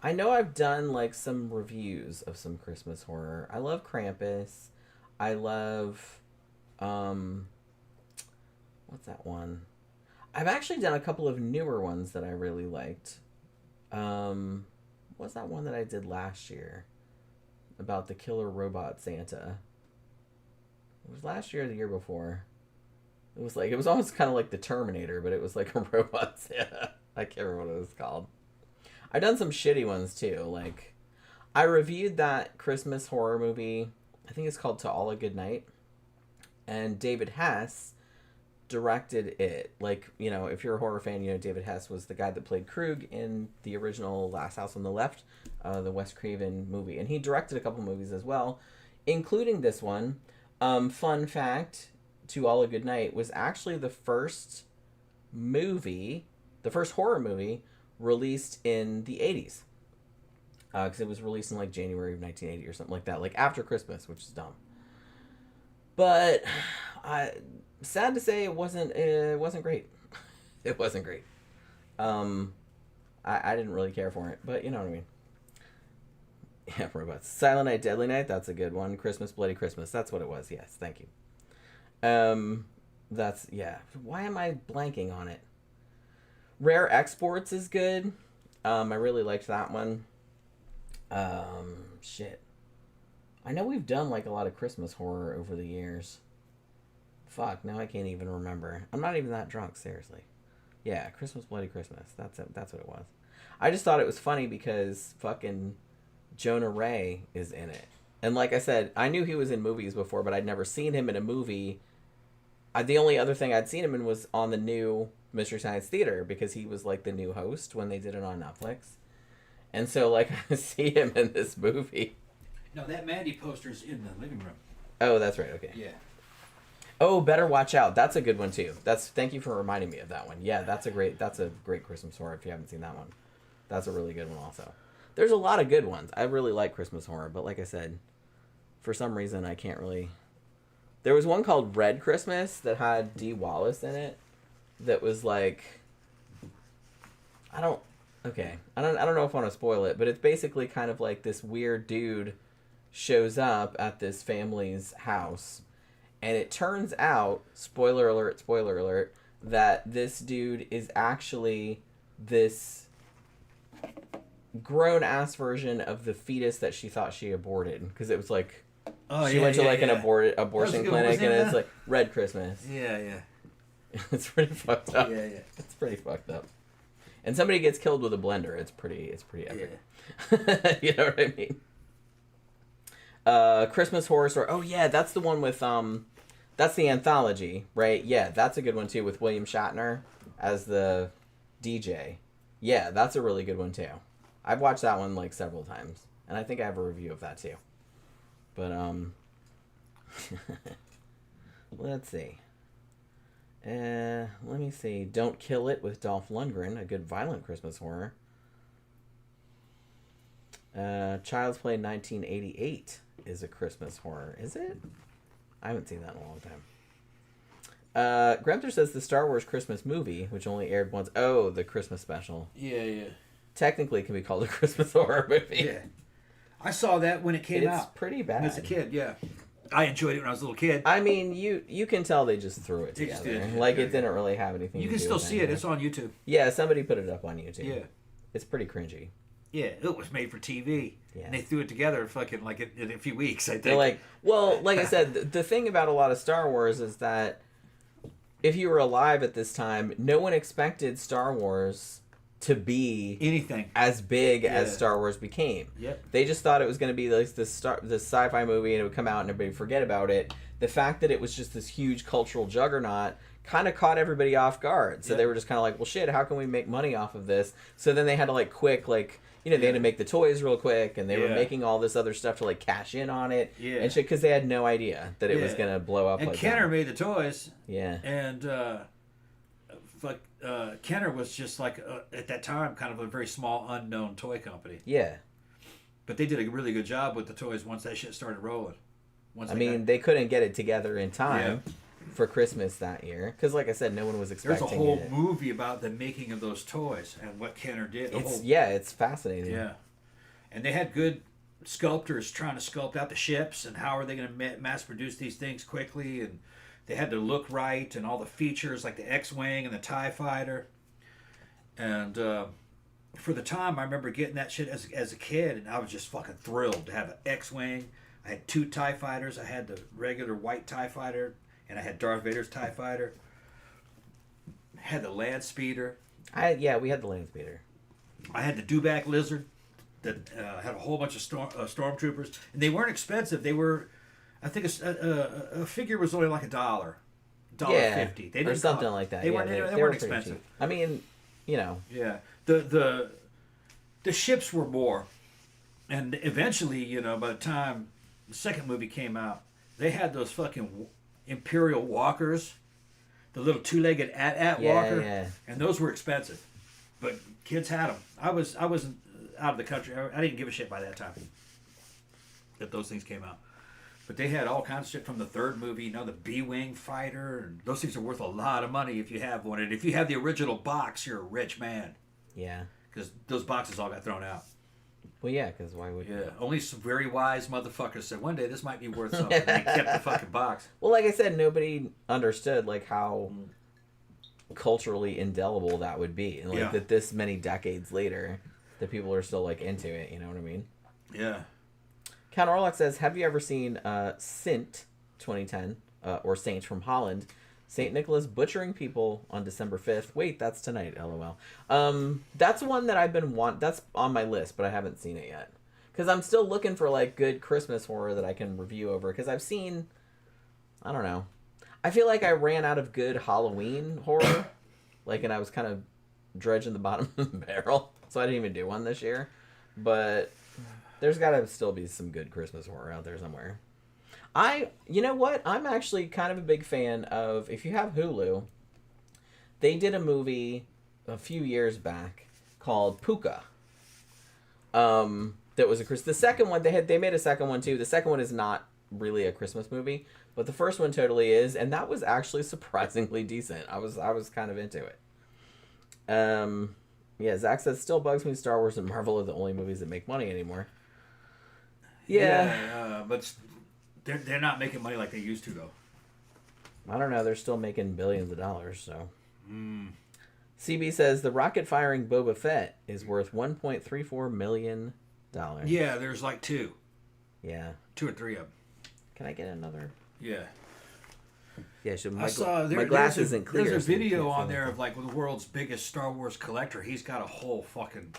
I know I've done, like, some reviews of some Christmas horror. I love Krampus. I love, what's that one? I've actually done a couple of newer ones that I really liked. What's that one that I did last year? About the killer robot Santa. It was last year or the year before. It was almost kind of like the Terminator, but it was like a robot Santa. I can't remember what it was called. I've done some shitty ones too. Like, I reviewed that Christmas horror movie. I think it's called To All a Good Night. And David Hess directed it. Like, you know, if you're a horror fan, you know David Hess was the guy that played Krug in the original Last House on the Left, the Wes Craven movie. And he directed a couple movies as well, including this one. Fun fact, To All a Good Night was actually the first horror movie released in the 80s. Because it was released in like January of 1980 or something like that. Like after Christmas, which is dumb. But sad to say it wasn't great. It wasn't great. I didn't really care for it, but you know what I mean. Yeah, robots. Silent Night, Deadly Night, that's a good one. Christmas, Bloody Christmas, that's what it was. Yes, thank you. That's, yeah. Why am I blanking on it? Rare Exports is good. I really liked that one. Shit. I know we've done like a lot of Christmas horror over the years. Fuck, now I can't even remember. I'm not even that drunk, seriously. Yeah, Christmas Bloody Christmas. That's it. That's what it was. I just thought it was funny because fucking Jonah Ray is in it. And like I said, I knew he was in movies before, but I'd never seen him in a movie. The only other thing I'd seen him in was on the new Mystery Science Theater because he was like the new host when they did it on Netflix. And so like I see him in this movie. No, that Mandy poster's in the living room. Oh, that's right. Okay. Yeah. Oh, Better Watch Out. That's a good one too. Thank you for reminding me of that one. Yeah, that's a great Christmas horror if you haven't seen that one. That's a really good one also. There's a lot of good ones. I really like Christmas horror, but like I said, for some reason I can't really. There was one called Red Christmas that had Dee Wallace in it. That was like, I don't know if I want to spoil it, but it's basically kind of like this weird dude shows up at this family's house, and it turns out, spoiler alert, that this dude is actually this grown-ass version of the fetus that she thought she aborted, because it was like, she went to like an abortion clinic, and it's like Red Christmas. Yeah. It's pretty fucked up. Yeah. It's pretty fucked up. And somebody gets killed with a blender. It's pretty epic. Yeah. You know what I mean? Christmas Horror Story. Oh yeah, that's the one with that's the anthology, right? Yeah, that's a good one too with William Shatner as the DJ. Yeah, that's a really good one too. I've watched that one like several times, and I think I have a review of that too. But let's see. Let me see. Don't Kill It with Dolph Lundgren, a good violent Christmas horror. Child's Play 1988 is a Christmas horror. Is it? I haven't seen that in a long time. Gremter says the Star Wars Christmas movie, which only aired once. Oh, the Christmas special. Yeah. Technically, it can be called a Christmas horror movie. Yeah. I saw that when it came out. It's pretty bad. As a kid, yeah. I enjoyed it when I was a little kid. I mean, you can tell they just threw it together. It didn't really have anything You to can do still with see it. It's on YouTube. Yeah, somebody put it up on YouTube. Yeah. It's pretty cringy. Yeah, it was made for TV. Yeah. And they threw it together fucking like in a few weeks, I think. They're like, well, like I said, the thing about a lot of Star Wars is that if you were alive at this time, no one expected Star Wars to be anything as big as Star Wars became. Yep. They just thought it was going to be like this sci-fi movie and it would come out and everybody would forget about it. The fact that it was just this huge cultural juggernaut kind of caught everybody off guard. So they were just kind of like, well, shit, how can we make money off of this? So then they had to they had to make the toys real quick, and they were making all this other stuff to cash in on it and shit, because they had no idea that it was going to blow up. And Kenner made the toys. Yeah. And Kenner was just at that time kind of a very small unknown toy company. Yeah. But they did a really good job with the toys once that shit started rolling. They couldn't get it together in time for Christmas that year, because like I said, no one was expecting it. There's a whole movie about the making of those toys and what Kenner did. It's fascinating. Yeah. And they had good sculptors trying to sculpt out the ships and how are they going to mass produce these things quickly, and they had to look right, and all the features like the X-Wing and the TIE Fighter. And for the time, I remember getting that shit as a kid, and I was just fucking thrilled to have an X-Wing. I had 2 TIE Fighters. I had the regular white TIE Fighter, and I had Darth Vader's TIE Fighter. I had the Land Speeder. We had the Land Speeder. I had the Dewback Lizard that had a whole bunch of stormtroopers, and they weren't expensive. They were, I think a figure was only like $1.50. They or something like that. They weren't expensive. Cheap. I mean, Yeah. The ships were more, and eventually, by the time the second movie came out, they had those fucking Imperial walkers, the little 2-legged AT-AT walker, and those were expensive, but kids had them. I wasn't out of the country. I didn't give a shit by that time that those things came out. But they had all kinds of shit from the third movie, the B-Wing fighter, and those things are worth a lot of money if you have one. And if you have the original box, you're a rich man. Yeah. Because those boxes all got thrown out. Well, yeah, because why would you? Only some very wise motherfuckers said, one day this might be worth something. And they kept the fucking box. Well, like I said, nobody understood like how culturally indelible that would be, and like that this many decades later, that people are still like into it. You know what I mean? Yeah. Count Orlock says, "Have you ever seen Sint 2010 or Saint from Holland? St. Nicholas butchering people on December 5th. Wait, that's tonight. LOL. That's one that I've been that's on my list, but I haven't seen it yet. Because I'm still looking for like good Christmas horror that I can review over. Because I've seen, I don't know. I feel like I ran out of good Halloween horror. And I was kind of dredging the bottom of the barrel. So I didn't even do one this year. But there's got to still be some good Christmas horror out there somewhere. You know what? I'm actually kind of a big fan of, if you have Hulu, they did a movie a few years back called Puka. That was the second one, they made a second one too. The second one is not really a Christmas movie, but the first one totally is, and that was actually surprisingly decent. I was kind of into it. Yeah, Zach says, still bugs me Star Wars and Marvel are the only movies that make money anymore. Yeah. But they're not making money like they used to, though. I don't know. They're still making billions of dollars, so. CB says, the rocket-firing Boba Fett is worth $1.34 million. Yeah, there's like 2. Yeah. 2 or 3 of them. Can I get another? Yeah. Yeah, so I saw my glass isn't clear. There's a video on there of like the world's biggest Star Wars collector. He's got a whole fucking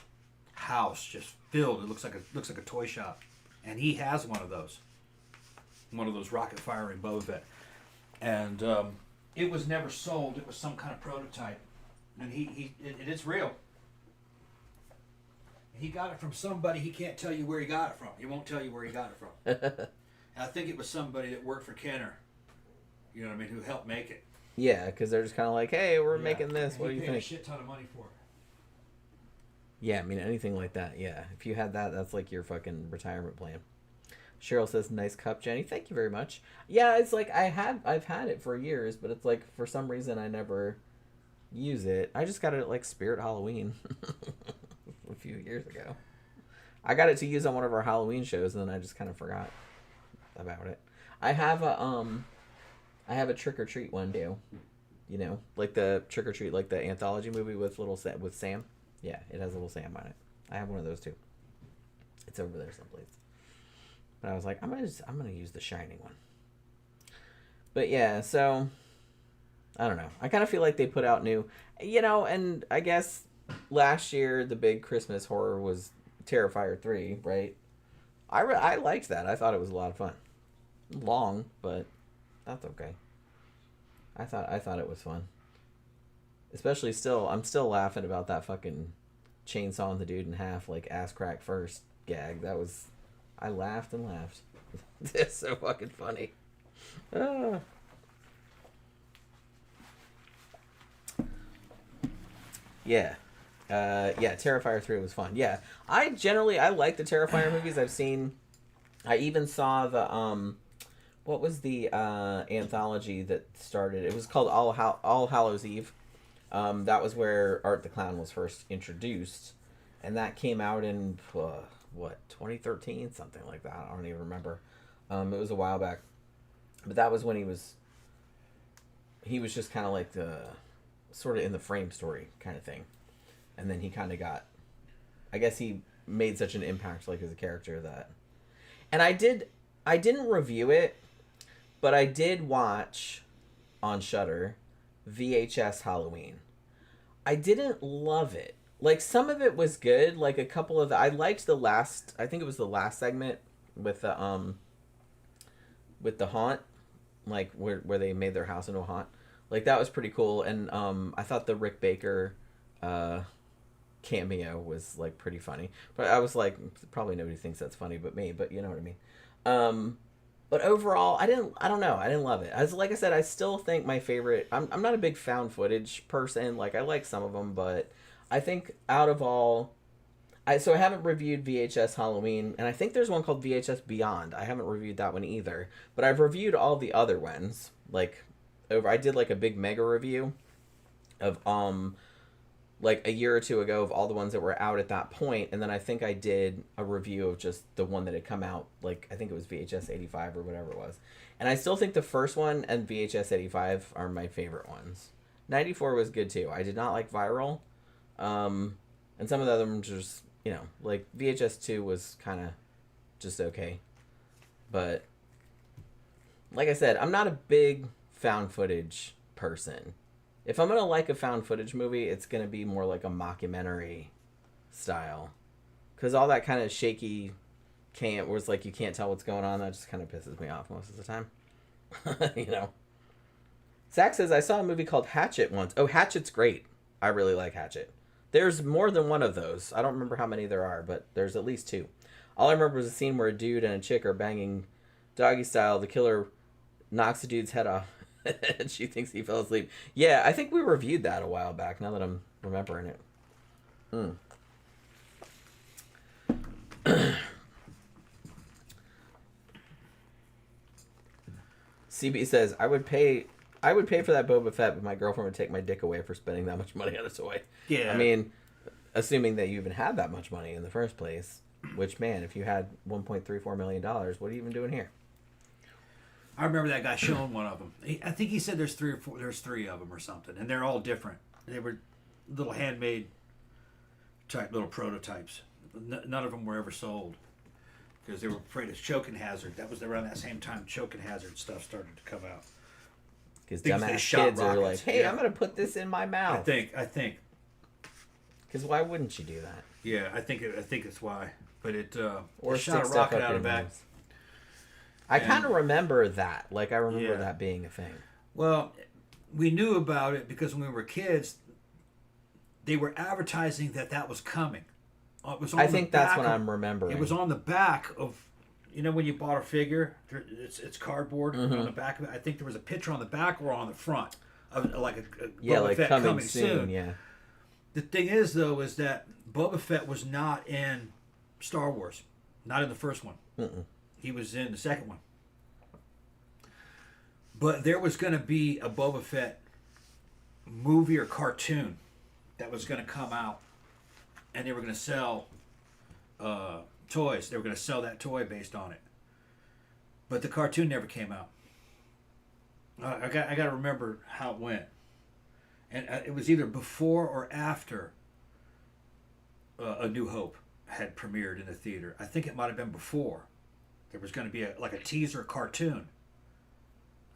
house just filled. It looks like a toy shop, and he has one of those rocket firing Boba Fett, and it was never sold. It was some kind of prototype, and it's real. He got it from somebody. He can't tell you where he got it from. He won't tell you where he got it from. I think it was somebody that worked for Kenner. You know what I mean? Who helped make it? Yeah, because they're just kind of like, hey, we're making this. What do you think? He paid a shit ton of money for it. Yeah, I mean, anything like that. Yeah, if you had that, that's like your fucking retirement plan. Cheryl says, nice cup, Jenny. Thank you very much. Yeah, it's like I've had it for years, but it's like for some reason I never use it. I just got it at like Spirit Halloween a few years ago. I got it to use on one of our Halloween shows, and then I just kind of forgot about it. I have a Trick or Treat one too. You know, like the Trick or Treat, like the anthology movie with Sam. Yeah, it has little Sam on it. I have one of those too. It's over there someplace. But I was like, I'm gonna use the Shining one. But yeah, so I don't know. I kind of feel like they put out new, and I guess last year the big Christmas horror was Terrifier 3, right? I liked that. I thought it was a lot of fun. Long, but that's okay. I thought it was fun. Especially I'm still laughing about that fucking chainsawing the dude in half like ass crack first gag. I laughed and laughed. It's so fucking funny. Yeah. Terrifier 3 was fun. Yeah. I like the Terrifier movies I've seen. I even saw the what was the anthology that started? It was called All Hallows Eve. That was where Art the Clown was first introduced, and that came out in 2013, something like that. I don't even remember. It was a while back, but that was when he was just kind of like the sort of in the frame story kind of thing, and then he kind of got, I guess he made such an impact like as a character that, and I didn't review it, but I did watch on Shudder VHS Halloween. I didn't love it. Like, some of it was good. Like, a couple of I liked the last, I think it was the last segment with the haunt, like where they made their house into a haunt. Like, that was pretty cool. And I thought the Rick Baker cameo was like pretty funny. But I was like, probably nobody thinks that's funny but me, but you know what I mean. But overall, I don't know. I didn't love it. Like I said, I still think my favorite, I'm not a big found footage person. Like, I like some of them, but I think out of all, I haven't reviewed VHS Halloween, and I think there's one called VHS Beyond. I haven't reviewed that one either, but I've reviewed all the other ones. Like, I did like a big mega review of like a year or two ago of all the ones that were out at that point, and then I think I did a review of just the one that had come out, like I think it was VHS 85 or whatever it was. And I still think the first one and VHS 85 are my favorite ones. 94 was good too. I did not like Viral. And some of the other ones just, like VHS 2 was kind of just okay. But like I said, I'm not a big found footage person. If I'm going to like a found footage movie, it's going to be more like a mockumentary style. Because all that kind of shaky where it's like you can't tell what's going on, that just kind of pisses me off most of the time. Zach says, I saw a movie called Hatchet once. Oh, Hatchet's great. I really like Hatchet. There's more than one of those. I don't remember how many there are, but there's at least 2. All I remember was a scene where a dude and a chick are banging doggy style. The killer knocks the dude's head off. And she thinks he fell asleep. Yeah, I think we reviewed that a while back, now that I'm remembering it. CB says, I would pay for that Boba Fett, but my girlfriend would take my dick away for spending that much money on a toy. Yeah. I mean, assuming that you even had that much money in the first place, which, man, if you had $1.34 million, what are you even doing here? I remember that guy showing one of them. I think he said there's 3 or 4. There's 3 of them or something, and they're all different. They were little handmade type little prototypes. None of them were ever sold because they were afraid of choking hazard. That was around that same time choking hazard stuff started to come out. Because dumbass kids are like, hey, I'm going to put this in my mouth. I think. Because why wouldn't you do that? Yeah, I think it's why. But it or shot a rocket out of back. Nose. I kind of remember that. Like, I remember that being a thing. Well, we knew about it because when we were kids, they were advertising that was coming. It was on I think that's what I'm remembering. It was on the back of, when you bought a figure, it's cardboard on the back of it. I think there was a picture on the back or on the front of like a Boba Fett coming soon. Yeah. The thing is, though, is that Boba Fett was not in Star Wars, not in the first one. He was in the second one. But there was going to be a Boba Fett movie or cartoon that was going to come out, and they were going to sell toys. They were going to sell that toy based on it. But the cartoon never came out. I got to remember how it went. And it was either before or after A New Hope had premiered in the theater. I think it might have been before. There was going to be a teaser cartoon.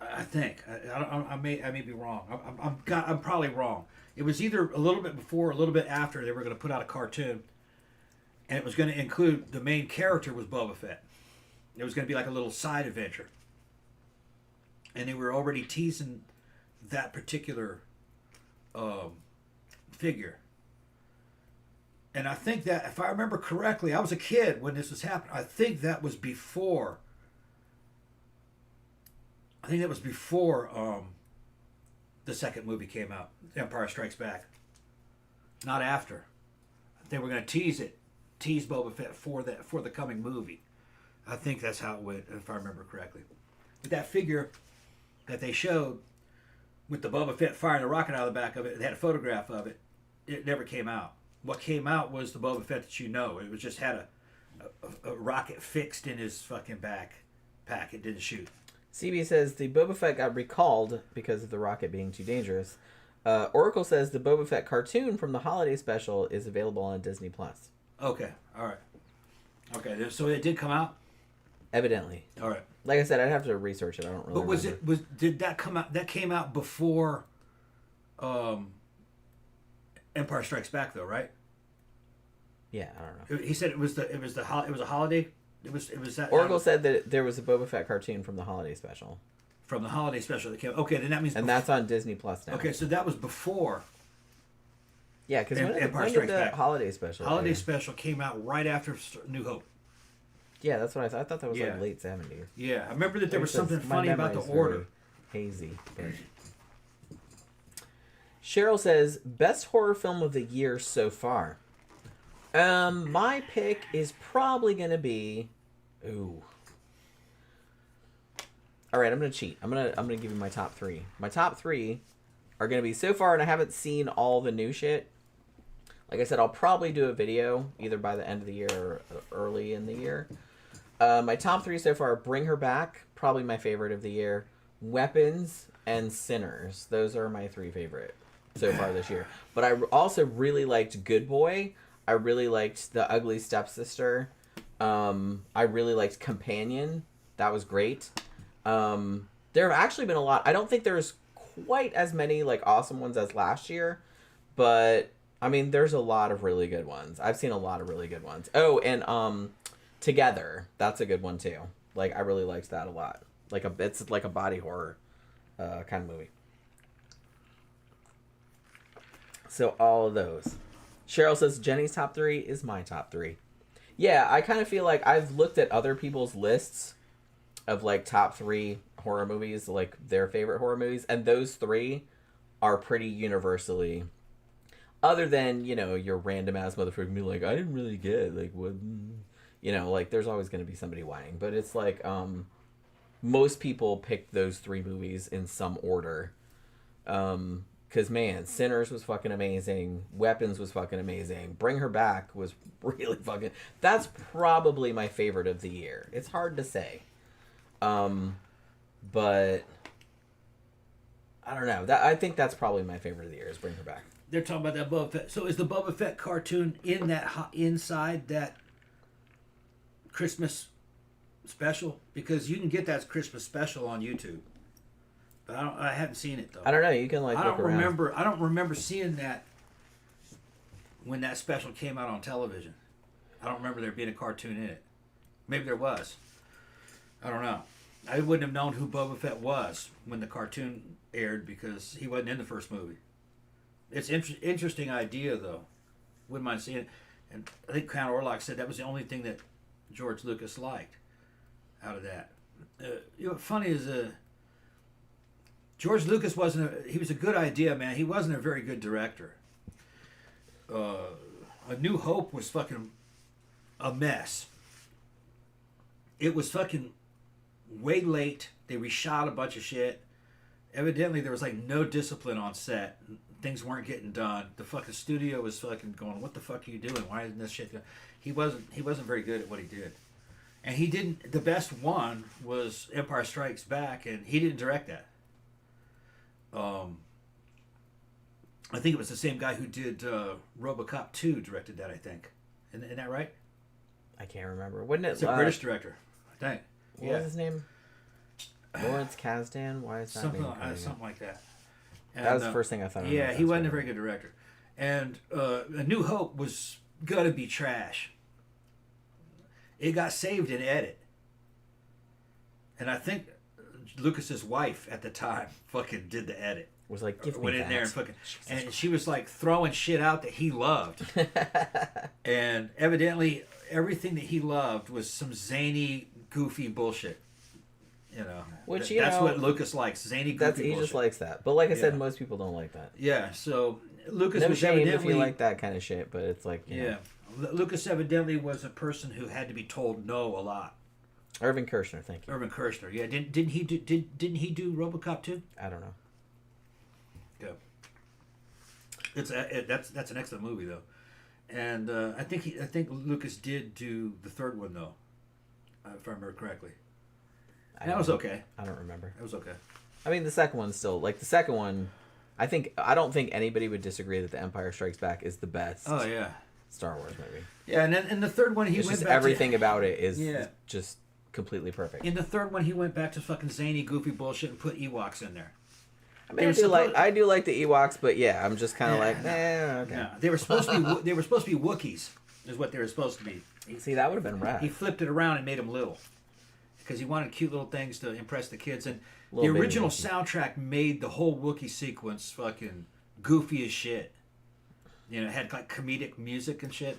I think I may be wrong. I'm probably wrong. It was either a little bit before, or a little bit after they were going to put out a cartoon, and it was going to include the main character was Boba Fett. It was going to be like a little side adventure, and they were already teasing that particular figure. And I think that, if I remember correctly, I was a kid when this was happening. I think that was before. I think that was before the second movie came out, Empire Strikes Back. Not after. They were going to tease Boba Fett for the coming movie. I think that's how it went, if I remember correctly. But that figure that they showed with the Boba Fett firing the rocket out of the back of it, they had a photograph of it. It never came out. What came out was the Boba Fett that you know. It was just had a rocket fixed in his fucking backpack. It didn't shoot. CB says the Boba Fett got recalled because of the rocket being too dangerous. Oracle says the Boba Fett cartoon from the holiday special is available on Disney+. Okay, all right. Okay, so it did come out? Evidently. All right. Like I said, I'd have to research it. I don't really remember. Did that come out? That came out before Empire Strikes Back, though, right? Yeah, I don't know. He said it was a holiday. It was that. Oracle said that there was a Boba Fett cartoon from the holiday special. From the holiday special that came. Okay, then that means. And that's on Disney Plus now. Okay, so that was before. Yeah, because when did the holiday special? Holiday special came out right after New Hope. Yeah, that's what I thought. I thought that was like late 70s. Yeah, I remember that there was something funny about the order. Hazy. But... Cheryl says, best horror film of the year so far. My pick is probably going to be... Ooh. Alright, I'm going to cheat. I'm gonna give you my top 3. My top 3 are going to be so far, and I haven't seen all the new shit, Like I said, I'll probably do a video either by the end of the year or early in the year. My top 3 so far: Bring Her Back, probably my favorite of the year. Weapons and Sinners. Those are my 3 favorite so far this year. But I also really liked Good Boy. I really liked The Ugly Stepsister. I really liked Companion. That was great. There have actually been a lot. I don't think there's quite as many like awesome ones as last year, but I mean, there's a lot of really good ones. I've seen a lot of really good ones. Oh, and Together. That's a good one too. Like I really liked that a lot. It's like a body horror kind of movie. So all of those. Cheryl says Jenny's top 3 is my top 3. Yeah, I kind of feel like I've looked at other people's lists of like top 3 horror movies, like their favorite horror movies, and those 3 are pretty universally, other than, you know, your random ass motherfucker be like, I didn't really get like what, you know, like there's always going to be somebody whining, but it's like most people pick those 3 movies in some order. Because, man, Sinners was fucking amazing. Weapons was fucking amazing. Bring Her Back was really fucking... That's probably my favorite of the year. It's hard to say. But... I don't know. I think that's probably my favorite of the year, is Bring Her Back. They're talking about that Boba Fett. So is the Boba Fett cartoon inside that Christmas special? Because you can get that Christmas special on YouTube. But I haven't seen it though. I don't know. You can like. I don't remember seeing that when that special came out on television. I don't remember there being a cartoon in it. Maybe there was. I don't know. I wouldn't have known who Boba Fett was when the cartoon aired because he wasn't in the first movie. It's interesting idea though. Wouldn't mind seeing it. And I think Count Orlok said that was the only thing that George Lucas liked out of that. You know, funny is George Lucas he was a good idea, man. He wasn't a very good director. A New Hope was fucking a mess. It was fucking way late. They reshot a bunch of shit. Evidently, there was like no discipline on set. Things weren't getting done. The fucking studio was fucking going, what the fuck are you doing? Why isn't this shit done? He wasn't very good at what he did. And he didn't, the best one was Empire Strikes Back, and he didn't direct that. I think it was the same guy who did RoboCop 2 directed that, I think. Isn't that right? I can't remember. Wouldn't it? It's a British director, I think. What was his name? Lawrence Kasdan? Why is that something like that. And, that was the first thing I thought of. Yeah, he wasn't a very good director. And A New Hope was gonna be trash. It got saved in edit. And I think Lucas's wife at the time fucking did the edit. Was like, give me went that. in there and fucking, and she was like throwing shit out that he loved. And evidently everything that he loved was some zany, goofy bullshit. You know, that's what Lucas likes. Zany, goofy he bullshit. Just likes that. But like I said, most people don't like that. Yeah, so Lucas was shame evidently if you like that kind of shit, but it's like, you know. Lucas evidently was a person who had to be told no a lot. Irvin Kershner, thank you. Irvin Kershner, yeah. Didn't he do RoboCop 2? I don't know. Yeah. That's an excellent movie though, and I think Lucas did do the third one though, if I remember correctly. That was okay. I don't remember. It was okay. I mean, the second one's still like the second one. I don't think anybody would disagree that The Empire Strikes Back is the best. Oh yeah. Star Wars movie. Yeah, and then in the third one he went back everything about it is just completely perfect. In the third one he went back to fucking zany, goofy bullshit and put Ewoks in there. I mean, I do like the Ewoks, but yeah, I'm just kind of okay. No. They were supposed to be Wookiees, is what they were supposed to be. See, that would have been rad. He flipped it around and made them little, because he wanted cute little things to impress the kids. And the original soundtrack made the whole Wookiee sequence fucking goofy as shit. You know, it had like comedic music and shit.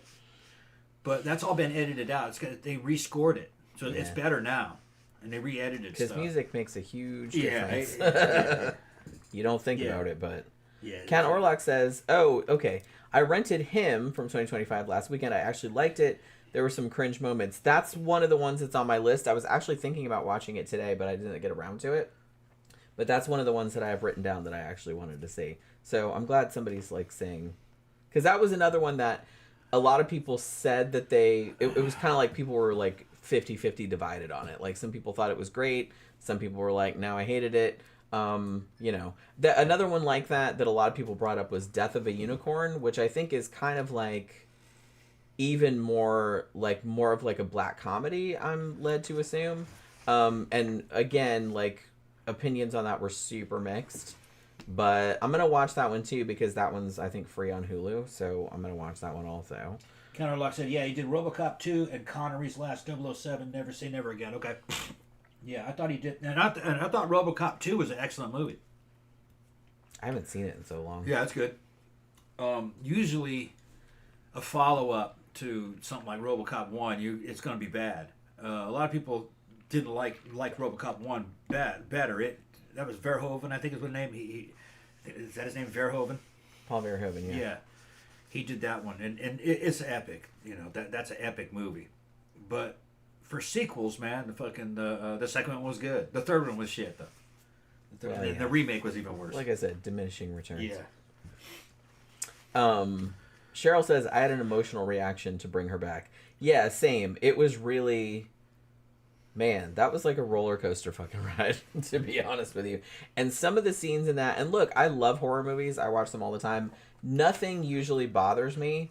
But that's all been edited out. They rescored it, so it's better now, and they re-edited stuff. Because music makes a huge difference. Yeah. You don't think about it, but... Yeah. Count Orlok says, oh, okay. I rented Him from 2025 last weekend. I actually liked it. There were some cringe moments. That's one of the ones that's on my list. I was actually thinking about watching it today, but I didn't get around to it. But that's one of the ones that I have written down that I actually wanted to see. So I'm glad somebody's like saying Because that was another one that a lot of people said that it was kind of like people were like 50-50 divided on it. Like some people thought it was great. Some people were like, no, I hated it. You know, another one like that a lot of people brought up was Death of a Unicorn, which I think is kind of like even more of like a black comedy, I'm led to assume. And again, like opinions on that were super mixed. But I'm going to watch that one too because that one's, I think, free on Hulu. So I'm going to watch that one also. Counterlock said, yeah, he did RoboCop 2 and Connery's last 007, Never Say Never Again. Okay. Yeah, I thought he did. And I thought RoboCop 2 was an excellent movie. I haven't seen it in so long. Yeah, that's good. Usually a follow-up to something like RoboCop 1, it's going to be bad. A lot of people didn't like RoboCop 1 better. That was Verhoeven, I think is what name. Is that his name, Verhoeven? Paul Verhoeven, yeah. Yeah, he did that one, and it's epic. You know, that's an epic movie. But for sequels, man, the second one was good. The third one was shit though. The remake was even worse. Like I said, diminishing returns. Yeah. Cheryl says, I had an emotional reaction to bring her back. Yeah, same. It was really... Man, that was like a roller coaster fucking ride, to be honest with you. And some of the scenes in that... And look, I love horror movies. I watch them all the time. Nothing usually bothers me.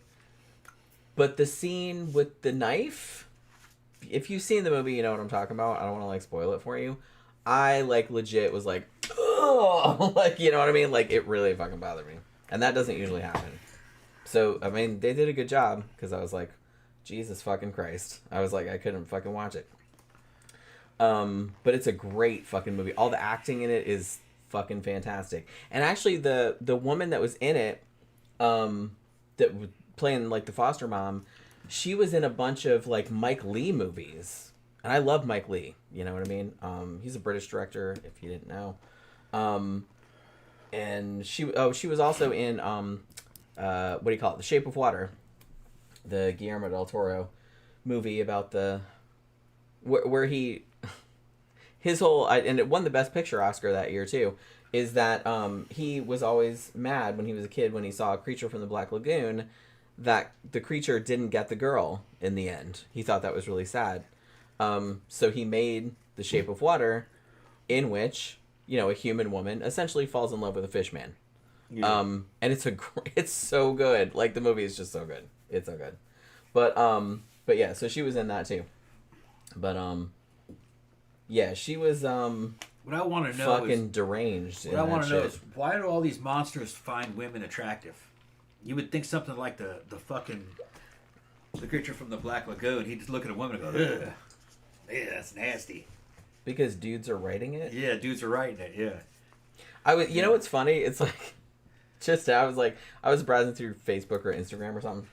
But the scene with the knife... If you've seen the movie, you know what I'm talking about. I don't want to, like, spoil it for you. I, like, legit was like... Oh! Like, you know what I mean? Like, it really fucking bothered me. And that doesn't usually happen. So, I mean, they did a good job. Because I was like, Jesus fucking Christ. I was like, I couldn't fucking watch it. But it's a great fucking movie. All the acting in it is fucking fantastic. And actually, the woman that was in it, that was playing like the foster mom, she was in a bunch of like Mike Leigh movies, and I love Mike Leigh. You know what I mean? He's a British director, if you didn't know. And she was also in what do you call it? The Shape of Water, the Guillermo del Toro movie about where he. His whole, and it won the Best Picture Oscar that year too, is that he was always mad when he was a kid when he saw a creature from the Black Lagoon that the creature didn't get the girl in the end. He thought that was really sad. So he made The Shape of Water, in which, you know, a human woman essentially falls in love with a fish man. Yeah. And it's so good. Like, the movie is just so good. It's so good. But yeah, so she was in that too. But, yeah, she was what I want to know fucking deranged. What I want to know is, why do all these monsters find women attractive? You would think something like the creature from the Black Lagoon, he'd just look at a woman and go, ugh, yeah, that's nasty. Because dudes are writing it? Yeah, dudes are writing it, yeah. You know what's funny? It's like, I was browsing through Facebook or Instagram or something,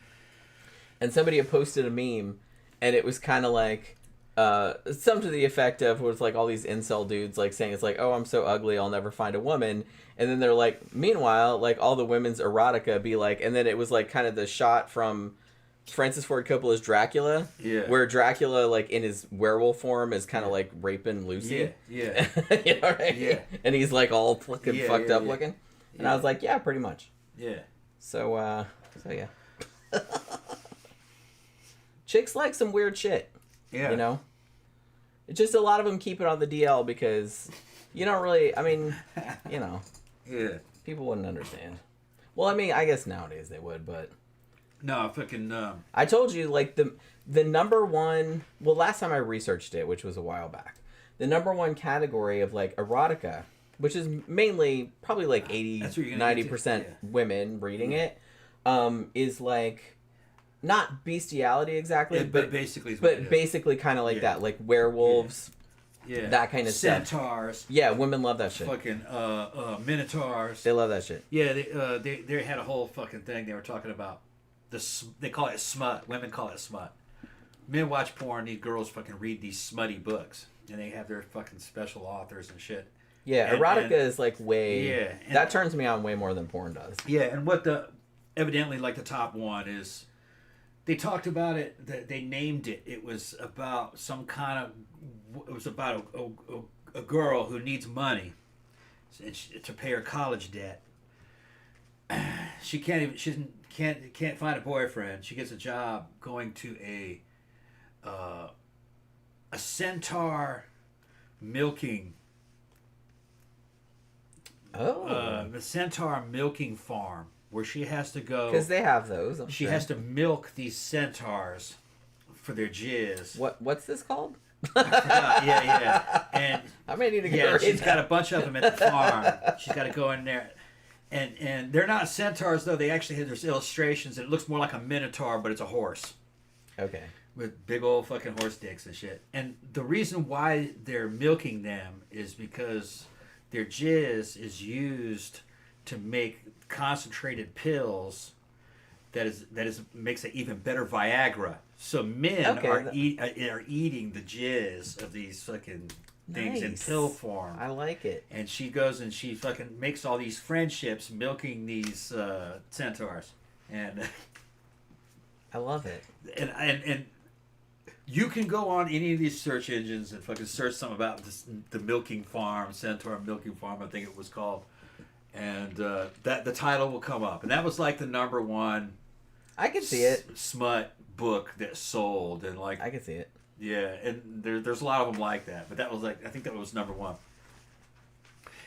and somebody had posted a meme, and it was kind of like, some to the effect of was like all these incel dudes like saying it's like, oh, I'm so ugly, I'll never find a woman. And then they're like, meanwhile, like all the women's erotica be like, and then it was like kind of the shot from Francis Ford Coppola's Dracula, where Dracula like in his werewolf form is kind of like raping Lucy. Yeah. You know, right? Yeah. And he's like all fucking fucked up looking. And I was like, yeah, pretty much. Yeah. So yeah. Chicks like some weird shit. Yeah. You know? It's just a lot of them keep it on the DL because you don't really, I mean, you know. Yeah. People wouldn't understand. Well, I mean, I guess nowadays they would, but. No, fucking. I told you, like, the number one, well, last time I researched it, which was a while back, the number one category of, like, erotica, which is mainly probably like 90% women reading it, is like. Not bestiality exactly, but basically kind of like that, like werewolves, that kind of Centaurs. stuff. Centaurs. Yeah, women love that shit. Fucking minotaurs. They love that shit. Yeah, they had a whole fucking thing they were talking about. They call it smut. Women call it smut. Men watch porn. These girls fucking read these smutty books, and they have their fucking special authors and shit. Yeah, erotica is like way. Yeah, that turns me on way more than porn does. Yeah, and what evidently like the top one is. They talked about it. They named it. It was about some kind of. It was about a girl who needs money to pay her college debt, she can't find a boyfriend. She gets a job going to a centaur milking. The centaur milking farm where she has to go because they have those. She has to milk these centaurs for their jizz. What's this called? Yeah. And I may need to go. She's got a bunch of them at the farm. She's got to go in there. And they're not centaurs, though. They actually have, there's illustrations. It looks more like a minotaur, but it's a horse. Okay. With big old fucking horse dicks and shit. And the reason why they're milking them is because their jizz is used to make concentrated pills that is makes an even better Viagra. So men are eating the jizz of these fucking things in pill form. I like it. And she goes and she fucking makes all these friendships milking these centaurs. And I love it. And you can go on any of these search engines and fucking search something about the milking farm, centaur milking farm, I think it was called. And that the title will come up. And that was like the number one I can see it. Smut book that sold. And like I can see it. Yeah, and there's a lot of them like that. But that was like, I think that was number one.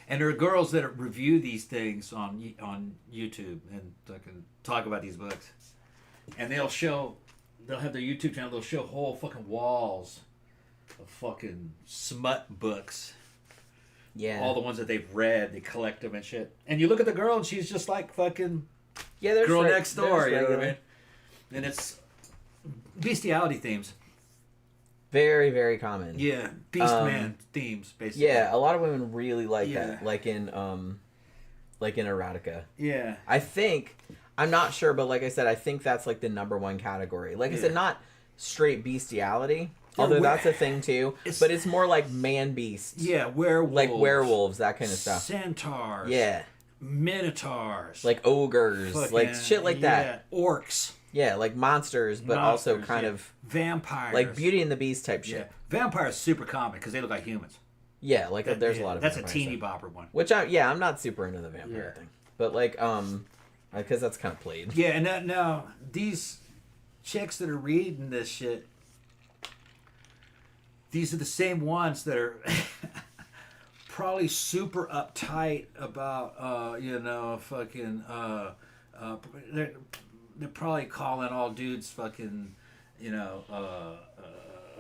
And there are girls that review these things on YouTube and can talk about these books. And they'll have their YouTube channel, they'll show whole fucking walls of fucking smut books. Yeah. All the ones that they've read, they collect them and shit. And you look at the girl and she's just like fucking girl next door, you know what I mean? And it's bestiality themes. Very, very common. Yeah, beast man themes, basically. Yeah, a lot of women really like that, like in erotica. Yeah. I think, I'm not sure, but like I said, I think that's like the number one category. Like I said, not straight bestiality, although that's a thing too, but it's more like man beasts. Yeah, werewolves. Like werewolves, that kind of stuff. Centaurs. Yeah. Minotaurs. Like ogres, fucking, like shit like that. Orcs. Yeah, like monsters, but also kind of vampires, like Beauty and the Beast type shit. Yeah. Vampires super common because they look like humans. Yeah, like there's a lot of. That's a teeny bopper one. Which I'm not super into the vampire thing, but like because that's kind of played. Yeah, and now these chicks that are reading this shit, these are the same ones that are probably super uptight about they're probably calling all dudes fucking,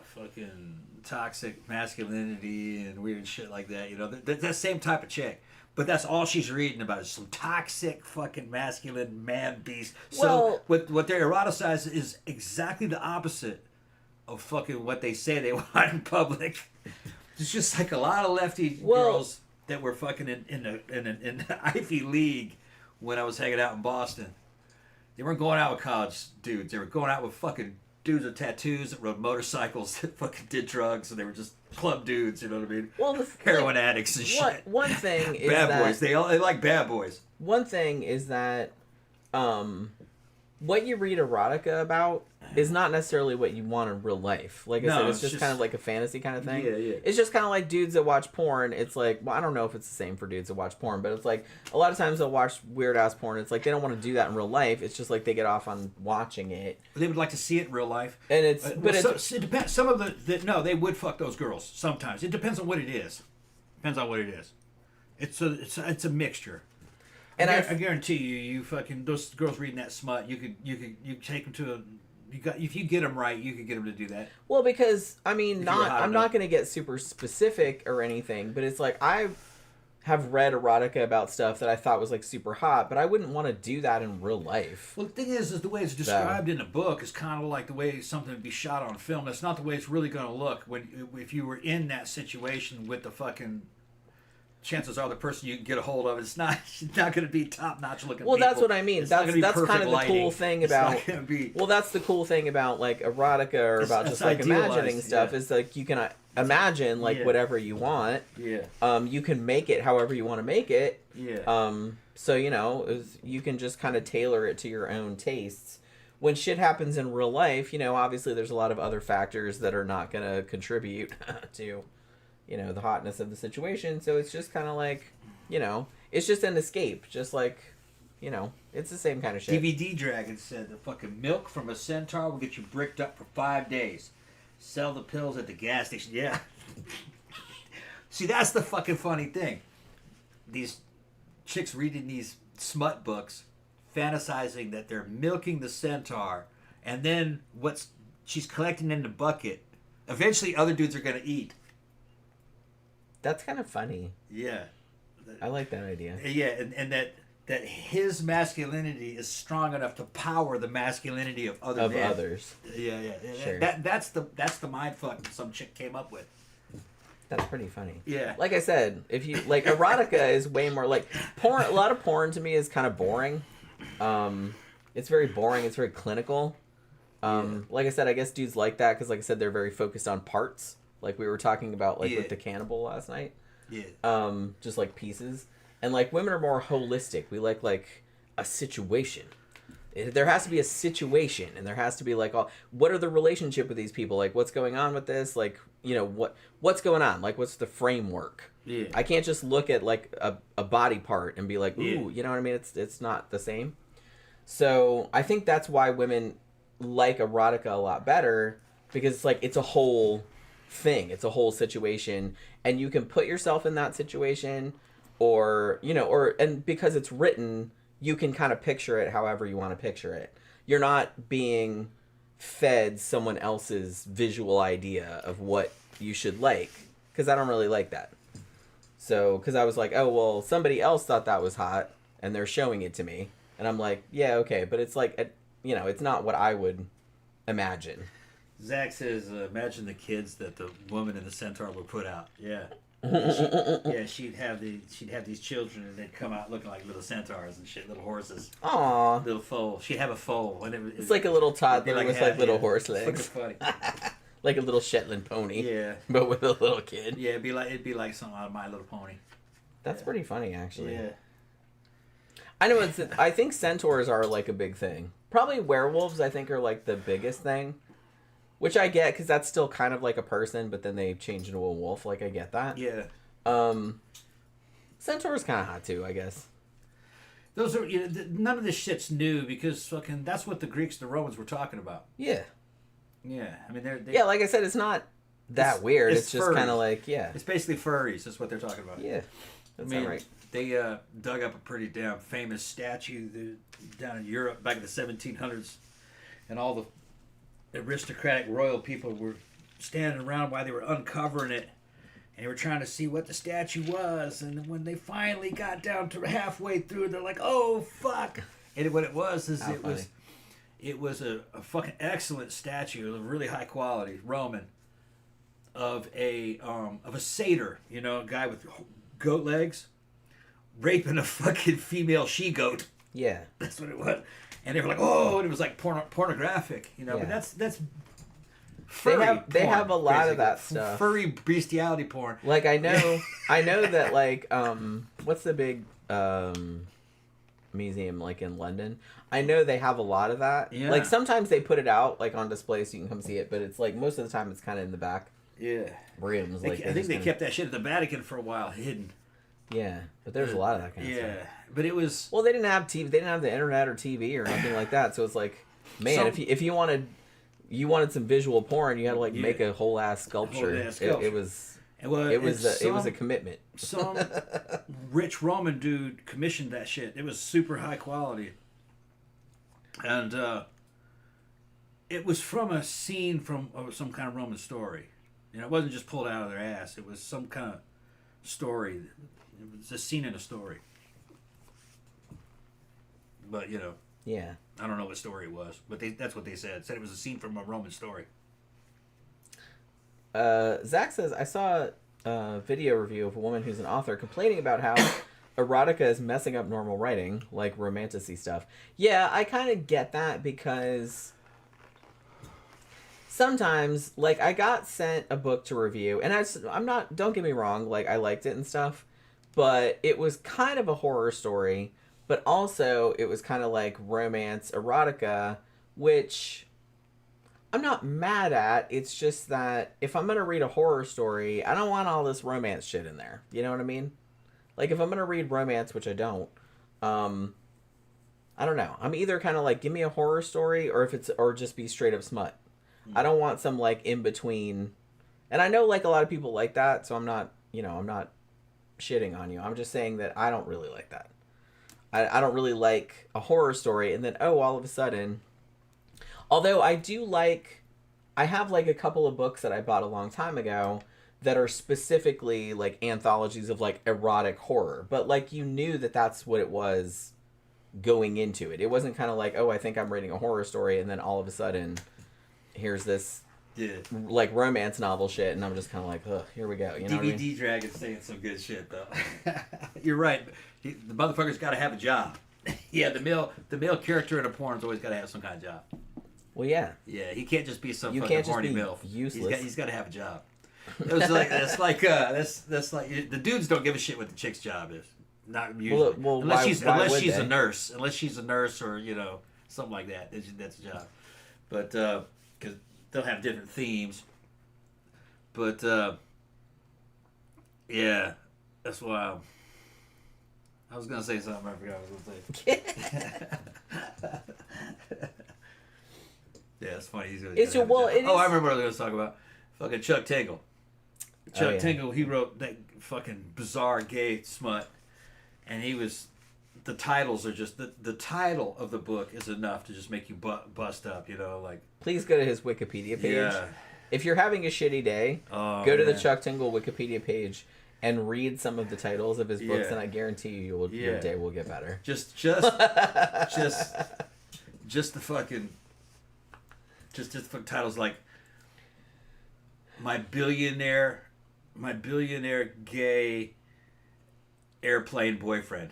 fucking toxic masculinity and weird shit like that. You know, that same type of chick. But that's all she's reading about is some toxic fucking masculine man beast. So what they eroticize is exactly the opposite of fucking what they say they want in public. It's just like a lot of lefty girls that were fucking in the Ivy League when I was hanging out in Boston. They weren't going out with college dudes. They were going out with fucking dudes with tattoos that rode motorcycles that fucking did drugs, and they were just club dudes, you know what I mean? Well, heroin addicts and shit. One thing is bad boys. They like bad boys. One thing is that what you read erotica about is not necessarily what you want in real life. Like I said, it's just kind of like a fantasy kind of thing. Yeah, yeah. It's just kind of like dudes that watch porn. It's like, well, I don't know if it's the same for dudes that watch porn, but it's like a lot of times they'll watch weird ass porn. It's like they don't want to do that in real life. It's just like they get off on watching it. They would like to see it in real life. And it's it depends. Some of no, they would fuck those girls sometimes. It depends on what it is. Depends on what it is. It's a mixture. And I guarantee you fucking those girls reading that smut. You take them to a. If you get them right, you could get them to do that. Well, because I'm not going to get super specific or anything, but it's like I have read erotica about stuff that I thought was like super hot, but I wouldn't want to do that in real life. Well, the thing is the way it's described in a book is kind of like the way something would be shot on film. That's not the way it's really going to look if you were in that situation with the fucking. Chances are the person you can get a hold of it's not going to be top notch looking. Well, people. That's what I mean. That's kind of the cool thing about. Well, that's the cool thing about like erotica or about just like imagining stuff is like you can imagine like whatever you want. Yeah. You can make it however you want to make it. Yeah. So you can just kind of tailor it to your own tastes. When shit happens in real life, obviously there's a lot of other factors that are not going to contribute to. The hotness of the situation. So it's just kind of like, it's just an escape. Just like, you know, it's the same kind of shit. DVD Dragon said the fucking milk from a centaur will get you bricked up for 5 days. Sell the pills at the gas station. Yeah. See, that's the fucking funny thing. These chicks reading these smut books, fantasizing that they're milking the centaur, and then she's collecting in the bucket. Eventually, other dudes are gonna eat. That's kind of funny. Yeah. I like that idea. Yeah, and that his masculinity is strong enough to power the masculinity of other men. Others. Yeah. Sure. That's the mind fuck some chick came up with. That's pretty funny. Yeah. Like I said, if you like, erotica is way more like porn. A lot of porn to me is kind of boring. It's very boring. It's very clinical. Like I said, I guess dudes like that because, like I said, they're very focused on parts. Like we were talking about, like with the cannibal last night. Yeah. Just like pieces. And like women are more holistic. We like a situation. There has to be a situation, and there has to be like, what are the relationship with these people? Like, what's going on with this? Like, you know, what's going on? Like, what's the framework? Yeah. I can't just look at like a body part and be like, ooh, you know what I mean? It's not the same. So I think that's why women like erotica a lot better, because it's like it's a whole thing. It's a whole situation, and you can put yourself in that situation. Or, you know, and because it's written, you can kind of picture it however you want to picture it. You're not being fed someone else's visual idea of what you should like, because I don't really like that. So, because I was like, oh, well, somebody else thought that was hot, and they're showing it to me. And I'm like, yeah, okay, but it's like, you know, it's not what I would imagine. Zach says, imagine the kids that the woman in the centaur would put out. Yeah. She'd have these children, and they'd come out looking like little centaurs and shit, little horses. Aww. Little foal. She'd have a foal, and it's like a little toddler with like little horse legs. It's fucking funny. Like a little Shetland pony. Yeah. But with a little kid. Yeah, it'd be like something out of My Little Pony. That's pretty funny, actually. Yeah. I know I think centaurs are like a big thing. Probably werewolves, I think, are like the biggest thing. Which I get, because that's still kind of like a person, but then they change into a wolf. Like, I get that. Yeah. Centaur's kind of hot, too, I guess. Those are, you know, none of this shit's new, because fucking, that's what the Greeks and the Romans were talking about. Yeah. Yeah. I mean, they're yeah, like I said, it's not that weird. It's just kind of like, yeah. It's basically furries, is what they're talking about. Yeah. That's right. They dug up a pretty damn famous statue down in Europe back in the 1700s, and all the aristocratic royal people were standing around while they were uncovering it, and they were trying to see what the statue was. And when they finally got down to halfway through, they're like, "Oh fuck!" And what it was is it was a fucking excellent statue of really high quality Roman of a satyr, you know, a guy with goat legs raping a fucking female she goat. Yeah, that's what it was. And they were like, "Oh," and it was like pornographic, you know. Yeah. But that's furry. They have a lot of that stuff. Furry bestiality porn. Like I know that like what's the big museum like in London? I know they have a lot of that. Yeah. Like sometimes they put it out like on display so you can come see it, but it's like most of the time it's kind of in the back. Yeah. Rooms. Like I think they kept that shit at the Vatican for a while hidden. Yeah, but there's a lot of that kind of stuff. Yeah, but it was... Well, they didn't have TV. They didn't have the internet or TV or anything like that. So it's like, man, if you wanted some visual porn, you had to like make a whole ass sculpture. It was a commitment. Some rich Roman dude commissioned that shit. It was super high quality, and it was from a scene from some kind of Roman story. You know, it wasn't just pulled out of their ass. It was some kind of story. It was a scene in a story. But, you know. Yeah. I don't know what story it was, but that's what they said. Said it was a scene from a Roman story. Zach says, I saw a video review of a woman who's an author complaining about how erotica is messing up normal writing, like romanticy stuff. Yeah, I kind of get that because sometimes, like, I got sent a book to review, and I'm not, don't get me wrong, like, I liked it and stuff, but it was kind of a horror story, but also it was kind of like romance erotica, which I'm not mad at. It's just that if I'm going to read a horror story, I don't want all this romance shit in there. You know what I mean? Like, if I'm going to read romance, which I don't, I don't know. I'm either kind of like, give me a horror story, or just be straight up smut. I don't want some like in between. And I know like a lot of people like that, so I'm not shitting on you. I'm just saying that I don't really like that. I don't really like a horror story and then all of a sudden, although I have like a couple of books that I bought a long time ago that are specifically like anthologies of like erotic horror, but like you knew that that's what it was going into it. It wasn't kind of like, I think I'm reading a horror story and then all of a sudden here's this like romance novel shit, and I'm just kind of like, ugh, here we go. You know DVD what I mean? Dragon's saying some good shit though. You're right. The motherfucker's got to have a job. Yeah, the male character in a porn's always got to have some kind of job. Well, yeah. Yeah, he can't just be some you fucking horny MILF. Useless. He's got to have a job. It was like that's like the dudes don't give a shit what the chick's job is. Not usually. Well, unless why she's they? A nurse. Unless she's a nurse or something like that. That's a job. But because they'll have different themes. But yeah, that's why I was gonna say something. I forgot what I was gonna say. Yeah, it's funny. He's I remember what I was talking about. Fucking Chuck Tingle. Tingle, he wrote that fucking bizarre gay smut, and the titles are just the title of the book is enough to just make you bust up. Like. Please go to his Wikipedia page. Yeah. If you're having a shitty day, go to the Chuck Tingle Wikipedia page and read some of the titles of his books, and I guarantee you, your day will get better. Just the fucking. Just titles like my billionaire gay airplane boyfriend,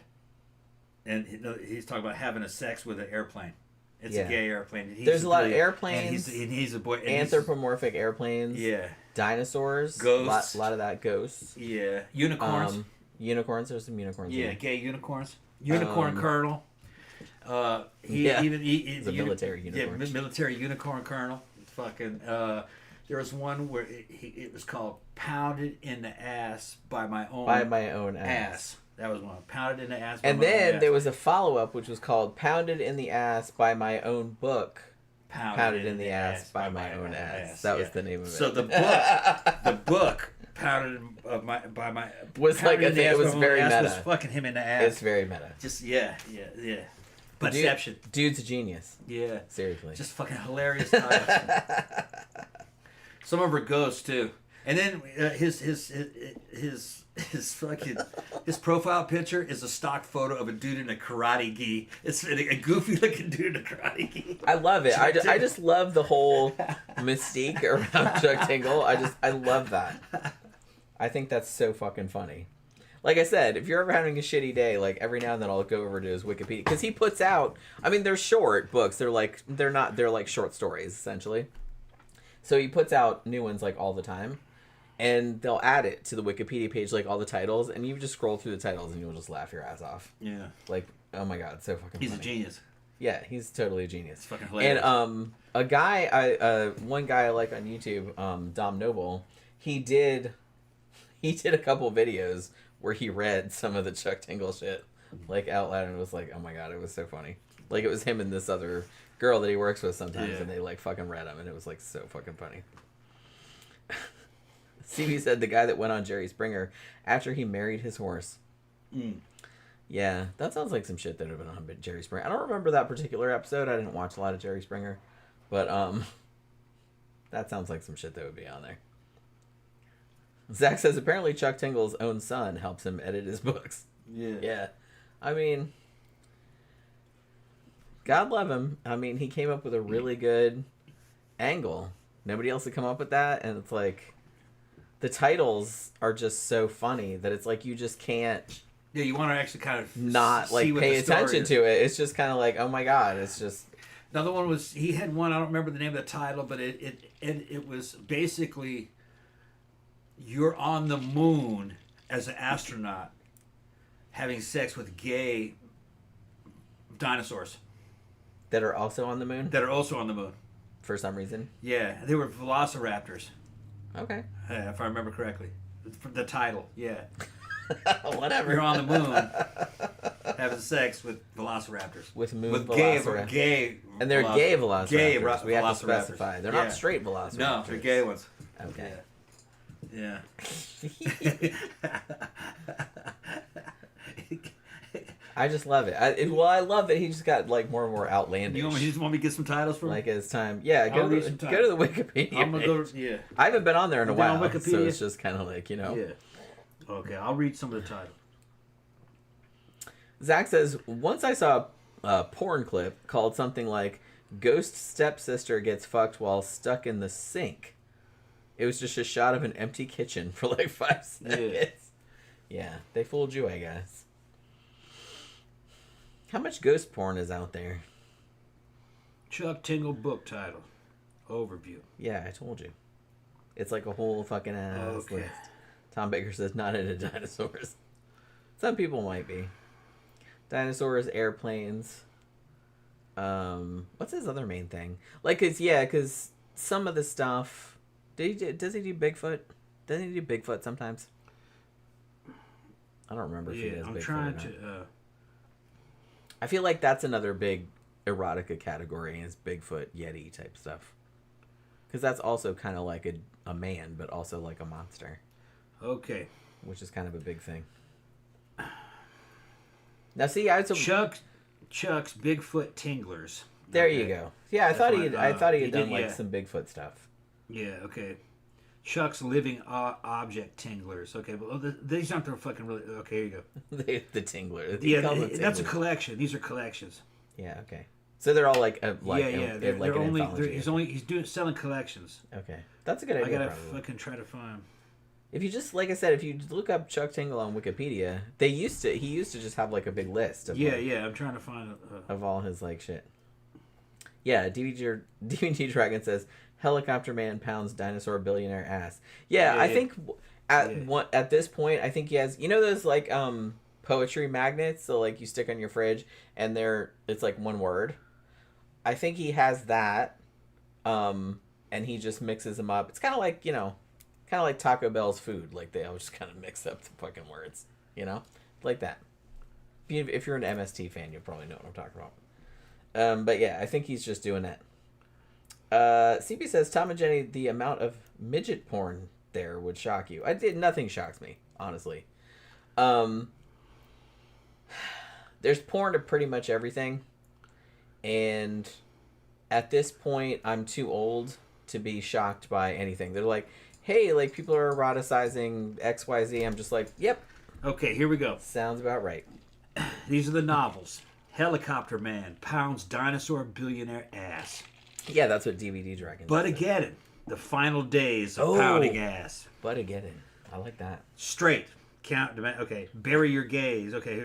and he's talking about having a sex with an airplane. It's a gay airplane. There's a lot of airplanes. And he's a boy. Anthropomorphic airplanes. Yeah. Dinosaurs. Ghosts. A lot of that. Ghosts. Yeah. Unicorns. Unicorns. There's some unicorns. Yeah. Gay unicorns. Unicorn colonel. He's a military unicorn. Yeah, military unicorn colonel. Fucking. There was one where it was called "Pounded in the Ass by My Own Ass." That was one. Pounded in the Ass. And then there was a follow-up which was called "Pounded in the Ass by My Own Book." Pounded in the Ass by My Own Ass. That was the name of it. So the book. Pounded by my was like a thing. It was very meta. Was fucking him in the ass. It's very meta. Just yeah. Perception. Dude's a genius. Yeah. Seriously. Just fucking hilarious titles. Some of her ghosts too, and then his profile picture is a stock photo of a dude in a karate gi. It's a goofy looking dude in a karate gi. I love it. I just love the whole mystique around Chuck Tingle. I love that. I think that's so fucking funny. Like I said, if you're ever having a shitty day, like every now and then I'll go over to his Wikipedia because he puts out. I mean, they're short books. They're like short stories essentially. So he puts out new ones like all the time, and they'll add it to the Wikipedia page like all the titles, and you just scroll through the titles and you'll just laugh your ass off. Yeah. Like, oh my god, it's so fucking. He's funny. A genius. Yeah, he's totally a genius. It's fucking hilarious. And one guy I like on YouTube, Dom Noble, he did a couple videos where he read some of the Chuck Tingle shit like out loud, and it was like, oh my god, it was so funny. Like it was him and this other girl that he works with sometimes, and they like fucking read him, and it was like so fucking funny. CB said the guy that went on Jerry Springer after he married his horse. Yeah, that sounds like some shit that would have been on Jerry Springer. I don't remember that particular episode. I didn't watch a lot of Jerry Springer, but that sounds like some shit that would be on there. Zach says apparently Chuck Tingle's own son helps him edit his books. Yeah. I mean, God love him. I mean, he came up with a really good angle. Nobody else had come up with that, and it's like the titles are just so funny that it's like you just can't. Yeah, you want to actually kind of not like pay attention to it. It's just kind of like, oh my god, it's just. Another one was he had one. I don't remember the name of the title, but it was basically you're on the moon as an astronaut having sex with gay dinosaurs that are also on the moon. For some reason. Yeah, they were velociraptors. Okay. If I remember correctly, the title. Yeah. Whatever. You're on the moon. having sex with velociraptors. With velociraptors. Gay. And they're gay velociraptors. Gay we have to velociraptors. specify. They're not straight velociraptors. No, they're gay ones. Okay. Yeah. I just love it. I love that he just got like more and more outlandish. You just want me to get some titles for him? Like as time. Yeah, go to the Wikipedia. I'm gonna go. Yeah. I haven't been on there in a while, on so it's just kind of like, you know. Yeah. Okay, I'll read some of the titles. Zach says, once I saw a porn clip called something like "Ghost Stepsister Gets Fucked While Stuck in the Sink." It was just a shot of an empty kitchen for like 5 seconds. Yeah, they fooled you, I guess. How much ghost porn is out there? Chuck Tingle book title. Overview. Yeah, I told you. It's like a whole fucking ass list. Tom Baker says, not into dinosaurs. Some people might be. Dinosaurs, airplanes. What's his other main thing? Like, because some of the stuff... Does he do Bigfoot? Doesn't he do Bigfoot sometimes? I don't remember if he does Bigfoot. I'm trying to... I feel like that's another big erotica category is Bigfoot, Yeti type stuff. Because that's also kind of like a man, but also like a monster. Okay. Which is kind of a big thing. Now, see, I Chuck's Bigfoot Tinglers. There you go. Yeah, I thought he had done like some Bigfoot stuff. Yeah. Okay. Chuck's Living Object Tinglers. Okay, but these aren't the fucking really. Okay, here you go. the Tingler. That's a collection. These are collections. Yeah. Okay. So they're all like He's selling collections. Okay, that's a good idea. I gotta fucking try to find. If you just, like I said, if you look up Chuck Tingle on Wikipedia, he used to just have like a big list of I'm trying to find of all his like shit. Yeah, DVD Dragon says helicopter man pounds dinosaur billionaire ass. I think at this point I think he has, you know, those like poetry magnets, so like you stick on your fridge and it's like one word. I think he has that, and he just mixes them up. It's kind of like, you know, kind of like Taco Bell's food. Like they all just kind of mix up the fucking words, you know, like that. If you're an MST fan, you'll probably know what I'm talking about. But yeah, I think he's just doing that. CP says, Tom and Jenny, the amount of midget porn there would shock you. Nothing shocks me, honestly. There's porn to pretty much everything. And at this point, I'm too old to be shocked by anything. They're like, hey, like people are eroticizing XYZ. I'm just like, yep. Okay, here we go. Sounds about right. These are the novels. Helicopter Man pounds dinosaur billionaire ass. Yeah, that's what DVD Dragon But again, the final days of pounding ass. But again, I like that. Straight. Okay, bury your gaze. Okay,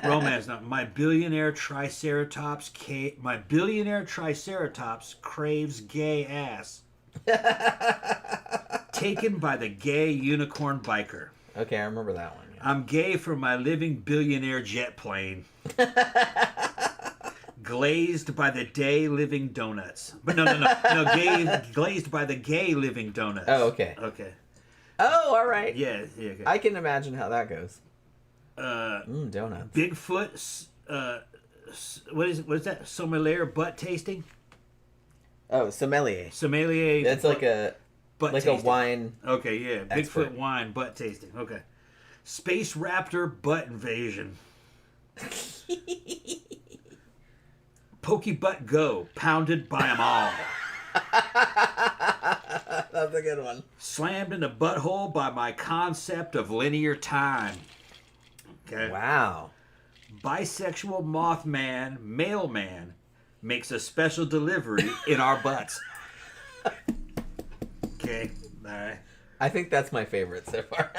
romance. Now, my billionaire triceratops craves gay ass. Taken by the gay unicorn biker. Okay, I remember that one. Yeah. I'm gay for my living billionaire jet plane. Glazed by the day living donuts. But no. Glazed by the gay living donuts. Oh, okay. Okay. Oh, all right. Yeah. Okay. I can imagine how that goes. Donuts. Bigfoot. What is that? Sommelier butt tasting. Oh, sommelier. Sommelier. That's like a butt tasting. A wine. Okay, yeah. Expert. Bigfoot wine butt tasting. Okay. Space raptor butt invasion. Pokey butt go pounded by 'em all. That's a good one. Slammed in the butthole by my concept of linear time. Okay. Wow. Bisexual Mothman, mailman, makes a special delivery in our butts. Okay. All right. I think that's my favorite so far.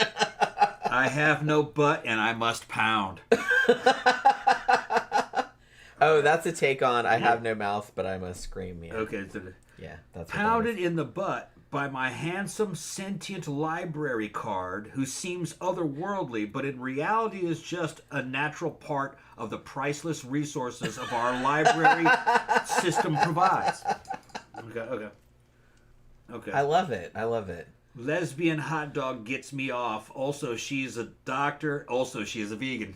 I have no butt and I must pound. Oh, that's a take on I have no mouth, but I must scream. Yeah. Okay. Yeah, that's pounded in the butt by my handsome sentient library card who seems otherworldly, but in reality is just a natural part of the priceless resources of our library system provides. Okay. I love it. Lesbian hot dog gets me off. Also, she's a doctor. Also, she is a vegan.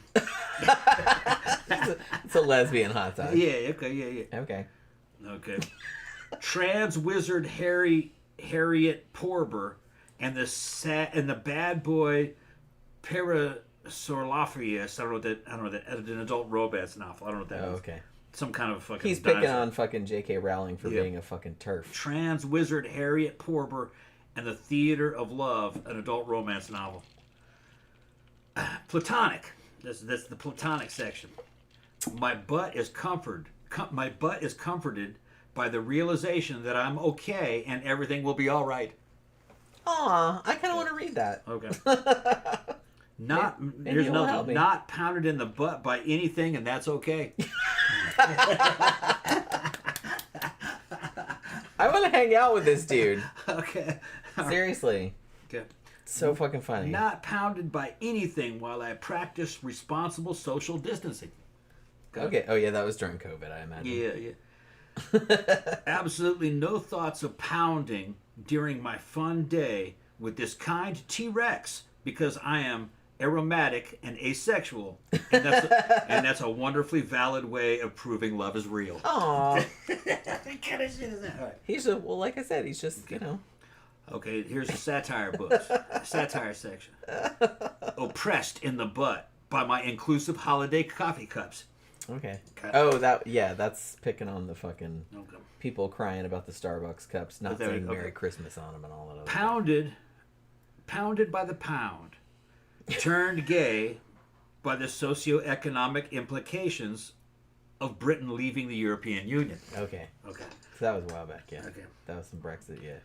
It's a lesbian hot dog. Yeah, okay, yeah. Okay. Trans wizard Harriet Porber and the bad boy Parasorlaphrius. I don't know that. An adult romance novel. I don't know what that is. Okay. Some kind of fucking. He's picking on fucking J.K. Rowling for being a fucking turf. Trans wizard Harriet Porber and the Theater of Love, an adult romance novel. Platonic. That's the platonic section. My butt is comforted by the realization that I'm okay and everything will be all right. Aw, I kind of want to read that. Okay. Maybe it will help me. Not pounded in the butt by anything, and that's okay. I want to hang out with this dude. Okay. Seriously. Okay. So fucking funny. Not pounded by anything while I practice responsible social distancing. Okay. Oh yeah, that was during COVID, I imagine. Yeah. Absolutely no thoughts of pounding during my fun day with this kind T-Rex because I am aromatic and asexual, and that's a wonderfully valid way of proving love is real. Aww. What kind of shit is that? All right. He's like I said, he's just Okay, here's the satire books. Satire section. Oppressed in the butt by my inclusive holiday coffee cups. Okay. Oh, that's picking on the fucking Okay. people crying about the Starbucks cups, not saying Merry Christmas on them and all that. Pounded by the pound. Turned gay by the socioeconomic implications of Britain leaving the European Union. Okay. Okay. So that was a while back, yeah. Okay. That was some Brexit, yeah.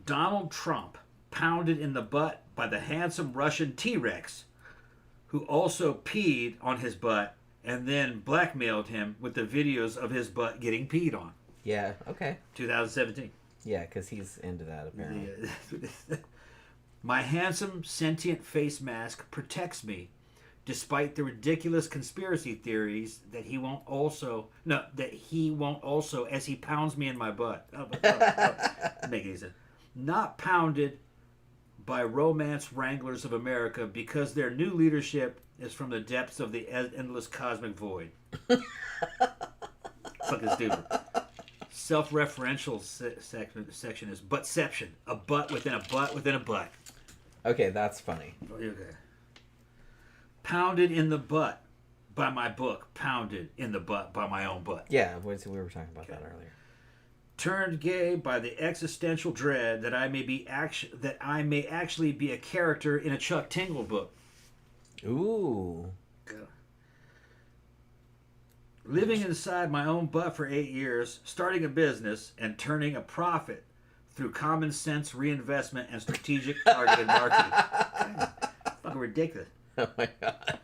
Donald Trump pounded in the butt by the handsome Russian T-Rex, who also peed on his butt and then blackmailed him with the videos of his butt getting peed on. Yeah, okay. 2017. Yeah, because he's into that, apparently. Yeah. My handsome sentient face mask protects me, despite the ridiculous conspiracy theories that he won't also as he pounds me in my butt. Make it sense. Not pounded by romance wranglers of America because their new leadership is from the depths of the endless cosmic void. Fucking stupid. Self-referential section is buttception. A butt within a butt within a butt. Okay, that's funny. Okay. Pounded in the butt by my book. Pounded in the butt by my own butt. Yeah, we were talking about that earlier. Turned gay by the existential dread that I may actually be a character in a Chuck Tingle book. Ooh. Living inside my own butt for 8 years, starting a business, and turning a profit through common sense reinvestment and strategic targeted marketing. Fucking ridiculous. Oh my god.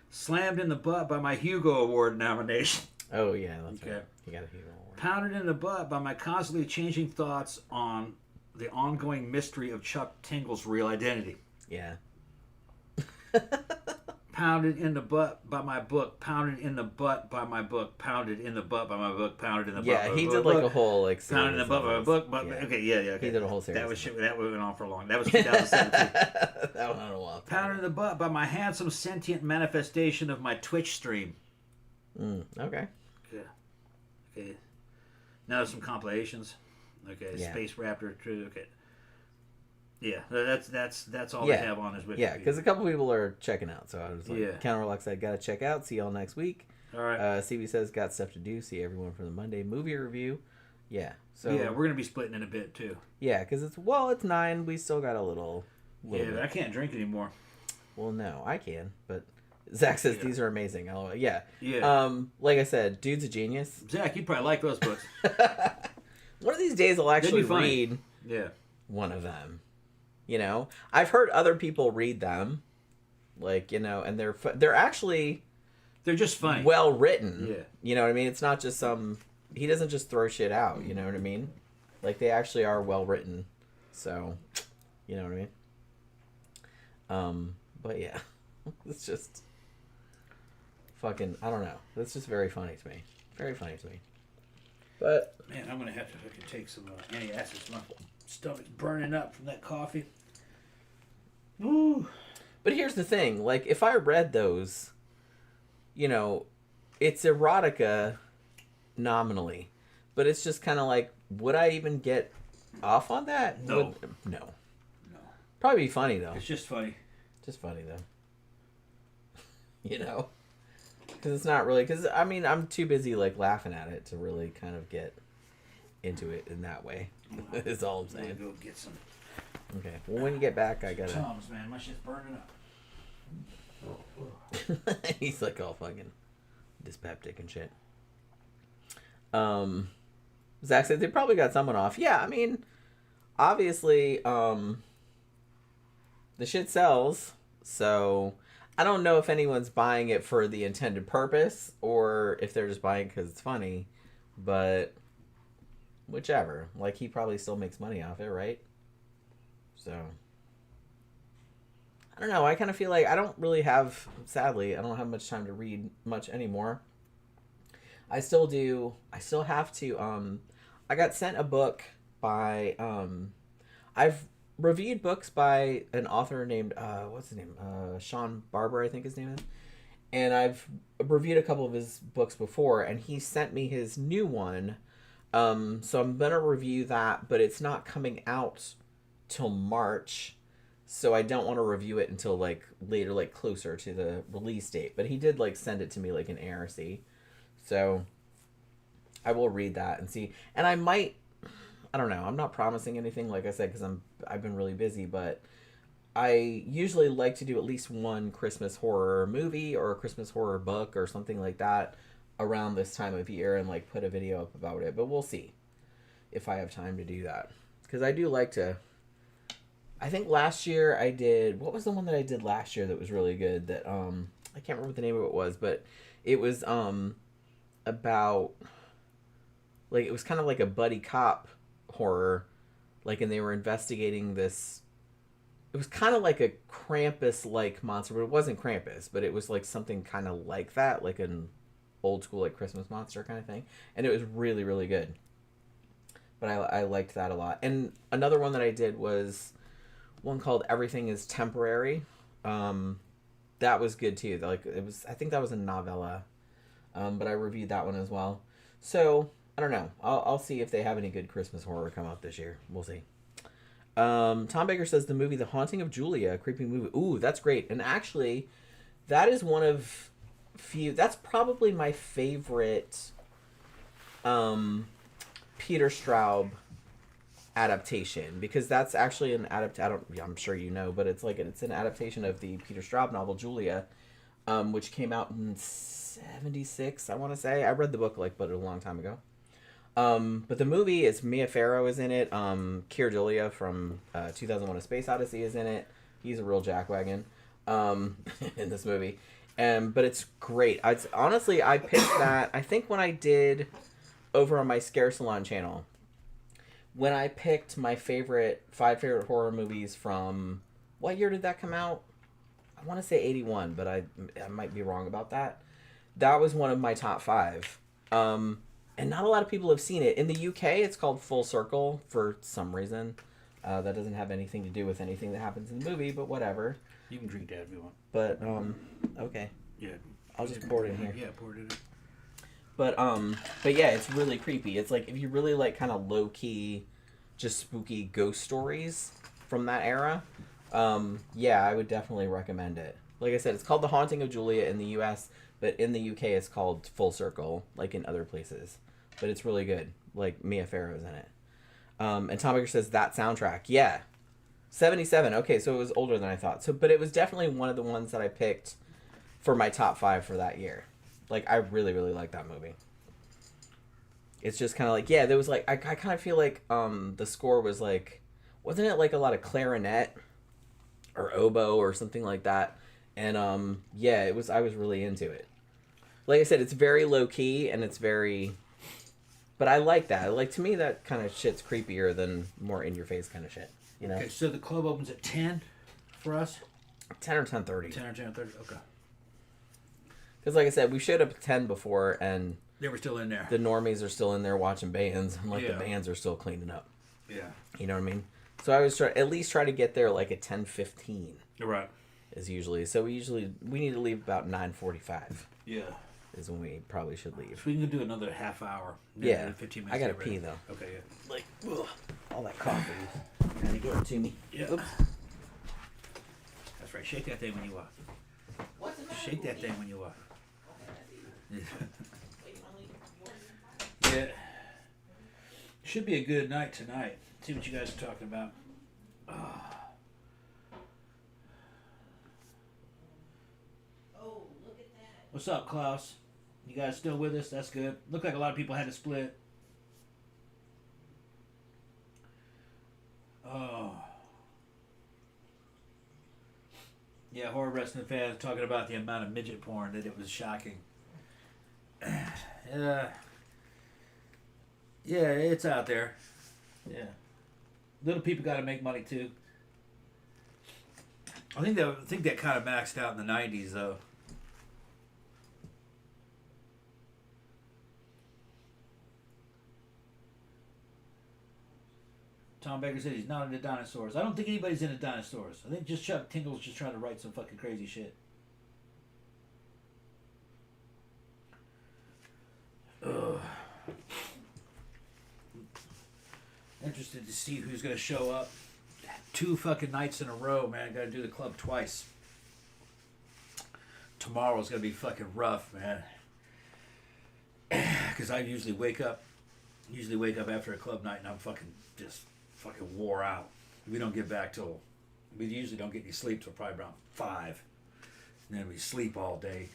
Slammed in the butt by my Hugo Award nomination. Oh yeah, that's right. You got a Hugo Award. Pounded in the butt by my constantly changing thoughts on the ongoing mystery of Chuck Tingle's real identity. Yeah. Pounded in the butt by my book. Pounded in the butt by my book. Pounded in the butt by my book. Pounded in the butt by my book. Yeah, he did like a whole like. Pounded in the butt by my book. But yeah. Okay, yeah, okay. He did a whole series. That was shit. That went on for long. That was 2017. That went on a while. Pounded in the butt by my handsome sentient manifestation of my Twitch stream. Okay. Okay. Now there's some compilations. Okay, Yeah. Space Raptor. Okay. Yeah, that's all they have on his Wikipedia. Yeah, because a couple people are checking out, so I was like, Yeah. Counterlock said, gotta check out. See y'all next week. All right. CB says, got stuff to do. See everyone for the Monday movie review. Yeah. So yeah, we're gonna be splitting in a bit too. Yeah, because it's 9. We still got a little Yeah, bit. but I can't drink anymore. Well, no, I can, but Zach says these are amazing. Yeah. Yeah. Like I said, dude's a genius. Zach, you'd probably like those books. One of these days, I'll actually read one of them. You know, I've heard other people read them, like, you know, and they're actually just funny, well written. Yeah, you know what I mean. It's not just he doesn't just throw shit out. You know what I mean? Like they actually are well written. So, you know what I mean. But yeah, it's just fucking. I don't know. It's just very funny to me. Very funny to me. But man, I'm gonna have to fucking take some antacids. Stomach's burning up from that coffee. Ooh. But here's the thing. Like, if I read those, you know, it's erotica nominally. But it's just kind of like, would I even get off on that? No. No. Probably be funny, though. It's just funny. Just funny, though. You know? Because it's not really... Because, I mean, I'm too busy, like, laughing at it to really kind of get into it in that way. Is all I'm saying. Go get some... Okay. Well, when you get back, I gotta... Tom's, man. My shit's burning up. He's, like, all fucking dyspeptic and shit. Zach said they probably got someone off. Yeah, I mean, obviously, the shit sells, so I don't know if anyone's buying it for the intended purpose or if they're just buying it because it's funny, but whichever. Like, he probably still makes money off it, right? So, I don't know. I kind of feel like I don't really have, sadly, I don't have much time to read much anymore. I still do. I still have to. I got sent a book by. I've reviewed books by an author named what's his name? Sean Barber, I think his name is. And I've reviewed a couple of his books before, and he sent me his new one. So I'm gonna review that, but it's not coming out till March, so I don't want to review it until like later, like closer to the release date. But he did like send it to me like in ARC. So I will read that and see. And I might, I don't know. I'm not promising anything, like I said, because I've been really busy. But I usually like to do at least one Christmas horror movie or a Christmas horror book or something like that around this time of year and like put a video up about it. But we'll see if I have time to do that, because I do like to. I think last year I did. What was the one that I did last year that was really good? That I can't remember what the name of it was, but it was about, like, it was kind of like a buddy cop horror, like, and they were investigating this. It was kind of like a Krampus-like monster, but it wasn't Krampus, but it was like something kind of like that, like an old school like Christmas monster kind of thing, and it was really, really good. But I liked that a lot. And another one that I did was one called Everything is Temporary. That was good too. Like, it was, I think that was a novella. But I reviewed that one as well. So, I don't know. I'll see if they have any good Christmas horror come out this year. We'll see. Tom Baker says the movie The Haunting of Julia, a creepy movie. Ooh, that's great. And actually, that is one of few... That's probably my favorite Peter Straub adaptation, because that's actually an I'm sure you know, but it's an adaptation of the Peter Straub novel Julia, which came out in 1976, I want to say. I read the book but a long time ago. But the movie is Mia Farrow is in it. Keir Dullea from 2001: A Space Odyssey is in it. He's a real jackwagon in this movie. But it's great. Honestly, I picked that, I think when I did over on my Scare Salon channel, when I picked my five favorite horror movies from, what year did that come out? I want to say 81, but I might be wrong about that. That was one of my top 5. And not a lot of people have seen it. In the UK, it's called Full Circle for some reason. That doesn't have anything to do with anything that happens in the movie, but whatever. You can drink that if you want. But, okay. Yeah. I'll just pour it in here. Yeah, pour it in. But yeah, it's really creepy. It's like, if you really like kind of low-key, just spooky ghost stories from that era, yeah, I would definitely recommend it. Like I said, it's called The Haunting of Julia in the US, but in the UK it's called Full Circle, like in other places. But it's really good. Like, Mia Farrow's in it. And Tom Baker says, that soundtrack. Yeah. 77. Okay, so it was older than I thought. But it was definitely one of the ones that I picked for my top 5 for that year. Like, I really, really like that movie. It's just kind of like, yeah, there was like, I kind of feel like the score was like, wasn't it like a lot of clarinet or oboe or something like that? And yeah, it was, I was really into it. Like I said, it's very low key and it's very, but I like that. Like, to me, that kind of shit's creepier than more in your face kind of shit, you know? Okay, so the club opens at 10 for us? 10 or 10:30. 10 or 10:30, okay. Because like I said, we showed up at 10 before, and they were still in there. The normies are still in there watching bands, and like Yeah. the bands are still cleaning up. Yeah. You know what I mean? So I was at least try to get there like at 10:15. Right. Is usually so we need to leave about 9:45. Yeah. Is when we probably should leave. So we can do another half hour. Yeah. 15 minutes. I gotta pee though. Okay. Yeah. Like ugh, all that coffee. Gotta give it to me. Yeah. Oops. That's right. Shake that thing when you walk. What's the matter? Shake that thing when you walk. Okay, Yeah. Should be a good night tonight. See what you guys are talking about. Oh, look at that. What's up, Klaus? You guys still with us? That's good. Looked like a lot of people had to split. Oh. Yeah, horror wrestling fans talking about the amount of midget porn, that it was shocking. Yeah, it's out there. Yeah. Little people got to make money too. I think that kind of maxed out in the 90s though. Tom Baker said he's not into dinosaurs. I don't think anybody's into dinosaurs. I think just Chuck Tingle's just trying to write some fucking crazy shit. Ugh. Interested to see who's going to show up. 2 fucking nights in a row, man. Got to do the club twice. Tomorrow's going to be fucking rough, man. Because I usually wake up after a club night and I'm fucking wore out. We don't get back till, we usually don't get any sleep till probably around 5. And then we sleep all day.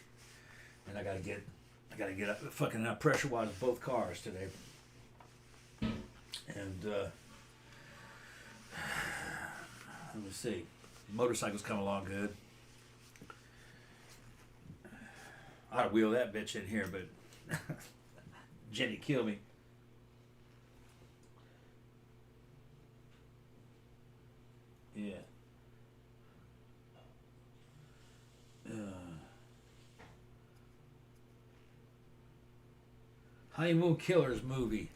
And I gotta get up, fucking pressure wash both cars today. And let me see. Motorcycles come along good. I ought to wheel that bitch in here, but Jenny killed me. Yeah. Honeymoon Killers movie.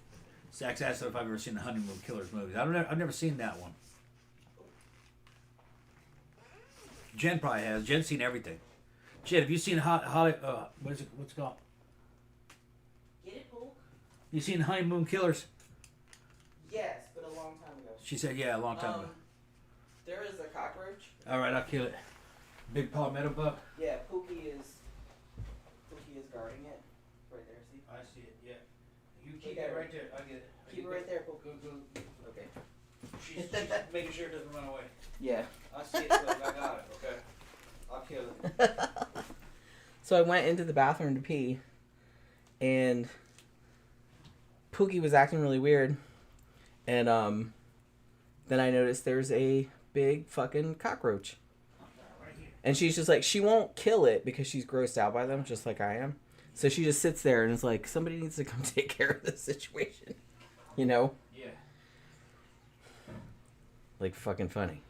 Zach's asked if I've ever seen the Honeymoon Killers movie. I've never seen that one. Jen probably has. Jen's seen everything. Jen, have you seen what's it called? Get it, Paul? You seen Honeymoon Killers? Yes, but a long time ago. She said, yeah, a long time ago. There is a cockroach. All right, I'll kill it. Big palmetto bug? Yeah, Pookie is guarding it. Right there, see? I see it, yeah. You keep keep it it right right there. I get it. Keep it right there, Pookie. Go. Okay. She's making sure it doesn't run away. Yeah. I see it, look, I got it, okay? I'll kill it. So I went into the bathroom to pee, and Pookie was acting really weird, and then I noticed there's a big fucking cockroach. And she's just like, she won't kill it because she's grossed out by them, just like I am. So she just sits there and is like, somebody needs to come take care of this situation. You know? Yeah. Like, fucking funny.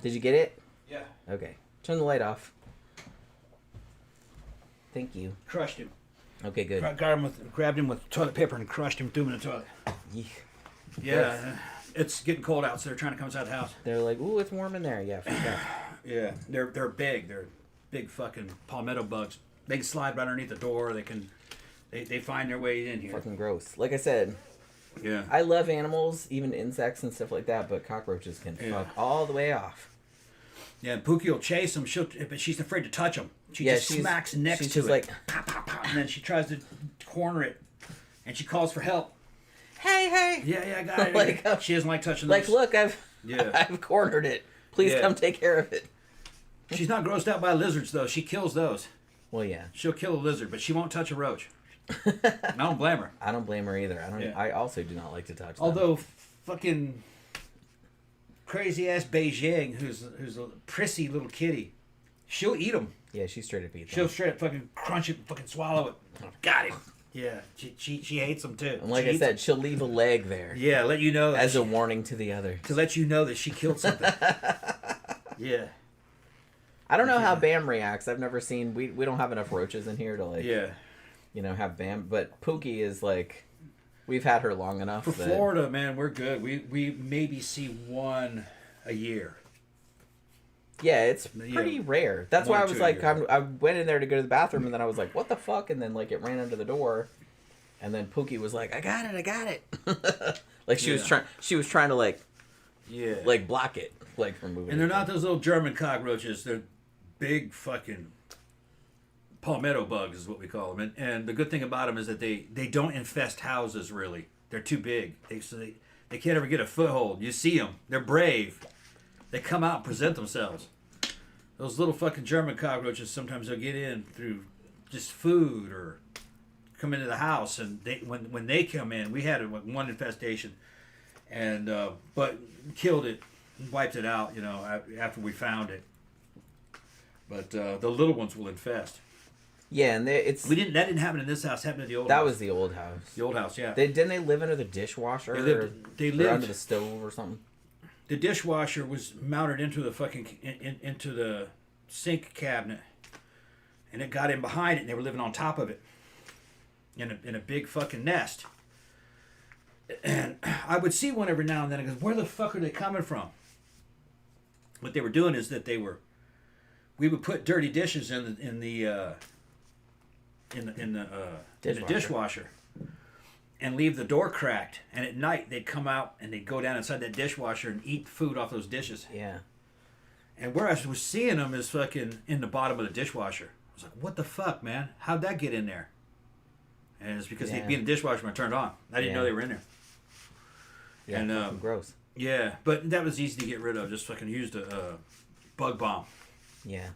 Did you get it? Yeah. Okay. Turn the light off. Thank you. Crushed him. Okay, good. Grabbed him with toilet paper and crushed him, threw him in the toilet. Yeah. It's getting cold out, so they're trying to come inside the house. They're like, ooh, it's warm in there. Yeah, freak out. Yeah. They're big. They're big fucking palmetto bugs. They can slide right underneath the door. They find their way in here. Fucking gross. Like I said, Yeah. I love animals, even insects and stuff like that, but cockroaches can fuck all the way off. Yeah, and Pookie will chase them, but she's afraid to touch them. She just smacks next to it. Like, pow, pow, pow, and then she tries to corner it, and she calls for help. hey. Yeah, I got it. Like, she doesn't like touching like, those. look, I've cornered it. Please come take care of it. She's not grossed out by lizards, though. She kills those. Well, yeah. She'll kill a lizard, but she won't touch a roach. I don't blame her. I don't blame her either. I also do not like to touch them. Although, fucking crazy ass Beijing, who's a prissy little kitty, she'll eat them. Yeah, she straight up eats them. She'll straight up fucking crunch it, and fucking swallow it. Got him. Yeah, she hates them too. And like I said, she'll leave a leg there. Yeah, let you know as a warning to the other. To let you know that she killed something. Yeah. I don't know how Bam reacts. I've never seen. We don't have enough roaches in here to have Bam. But Pookie is like, We've had her long enough. For Florida, man, we're good. We maybe see one a year. Yeah, it's pretty rare. That's why I was like, I went in there to go to the bathroom, and then I was like, what the fuck? And then, like, it ran under the door, and then Pookie was like, I got it. Like, she was trying to, like, like, block it, like, from moving. And they're not those little German cockroaches. They're big fucking palmetto bugs is what we call them. And the good thing about them is that they don't infest houses, really. They're too big. They can't ever get a foothold. You see them. They're brave. They come out and present themselves. Those little fucking German cockroaches, sometimes they'll get in through just food or come into the house. And when they come in, we had one infestation, and but killed it, wiped it out, after we found it. But the little ones will infest. Yeah, and that didn't happen in this house. It happened at the old house. That was the old house. The old house, yeah. Didn't they live under the dishwasher? They lived under the stove or something. The dishwasher was mounted into the into the sink cabinet, and it got in behind it, and they were living on top of it in a big fucking nest. And I would see one every now and then. I goes, where the fuck are they coming from? What they were doing is that we would put dirty dishes in the dishwasher. And leave the door cracked, and at night they'd come out and they'd go down inside that dishwasher and eat food off those dishes. Yeah. And where I was seeing them is fucking in the bottom of the dishwasher. I was like, what the fuck, man? How'd that get in there? And it's because they'd be in the dishwasher when I turned on. I didn't know they were in there. Yeah, and gross. Yeah, but that was easy to get rid of. Just fucking used a bug bomb. Yeah.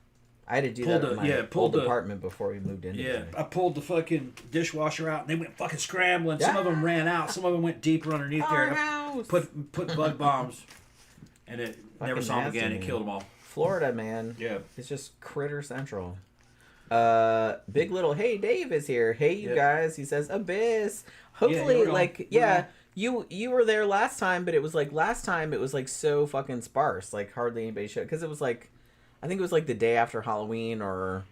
I had to do that in my old apartment before we moved in. Yeah, I pulled the fucking dishwasher out, and they went fucking scrambling. Some of them ran out. Some of them went deeper underneath there. House. Put bug bombs, and it fucking never saw them again. It killed them all. Florida, man. Yeah. It's just critter central. Big Little Hey Dave is here. Hey, you guys. He says Abyss. Hopefully, you were there last time, but it was like last time it was like so fucking sparse. Like hardly anybody showed, because it was like, I think it was like the day after Halloween or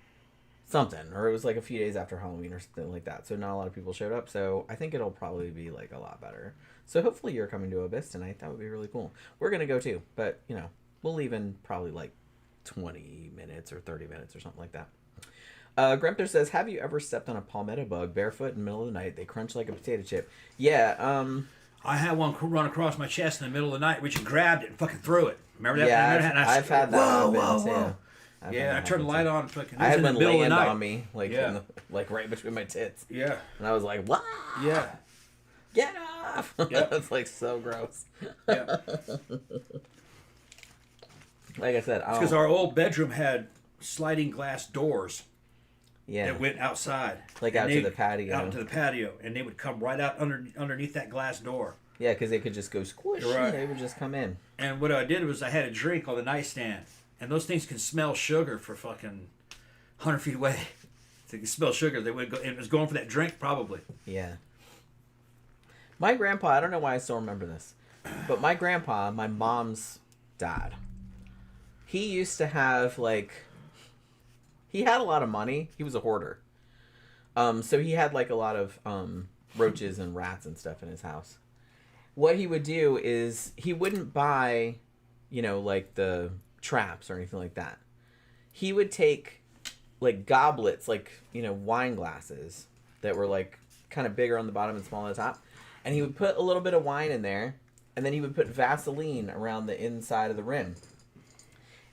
something, or it was like a few days after Halloween or something like that. So not a lot of people showed up. So I think it'll probably be like a lot better. So hopefully you're coming to Abyss tonight. That would be really cool. We're going to go too, but we'll leave in probably like 20 minutes or 30 minutes or something like that. Grempter says, have you ever stepped on a palmetto bug barefoot in the middle of the night? They crunch like a potato chip. Yeah. I had one run across my chest in the middle of the night, which grabbed it and fucking threw it. Remember that? Yeah, I've had that. Whoa. Yeah, I turned the light on. Fucking, I had one land on me, like right between my tits. Yeah. And I was like, what? Yeah. Get off! Yep. That's like so gross. Yeah. Like I said, it's because our old bedroom had sliding glass doors. Yeah. That went outside. Like out to the patio. Out to the patio, and they would come right out underneath that glass door. Yeah, because they could just go squish. Right. They would just come in. And what I did was I had a drink on the nightstand, and those things can smell sugar for fucking 100 feet away. They can smell sugar. They would go, and it was going for that drink probably. Yeah. My grandpa, I don't know why I still remember this, but my grandpa, my mom's dad, he used to have he had a lot of money. He was a hoarder. So he had like a lot of roaches and rats and stuff in his house. What he would do is he wouldn't buy, like the traps or anything like that. He would take like goblets, like, wine glasses that were like kind of bigger on the bottom and smaller on the top. And he would put a little bit of wine in there, and then he would put Vaseline around the inside of the rim.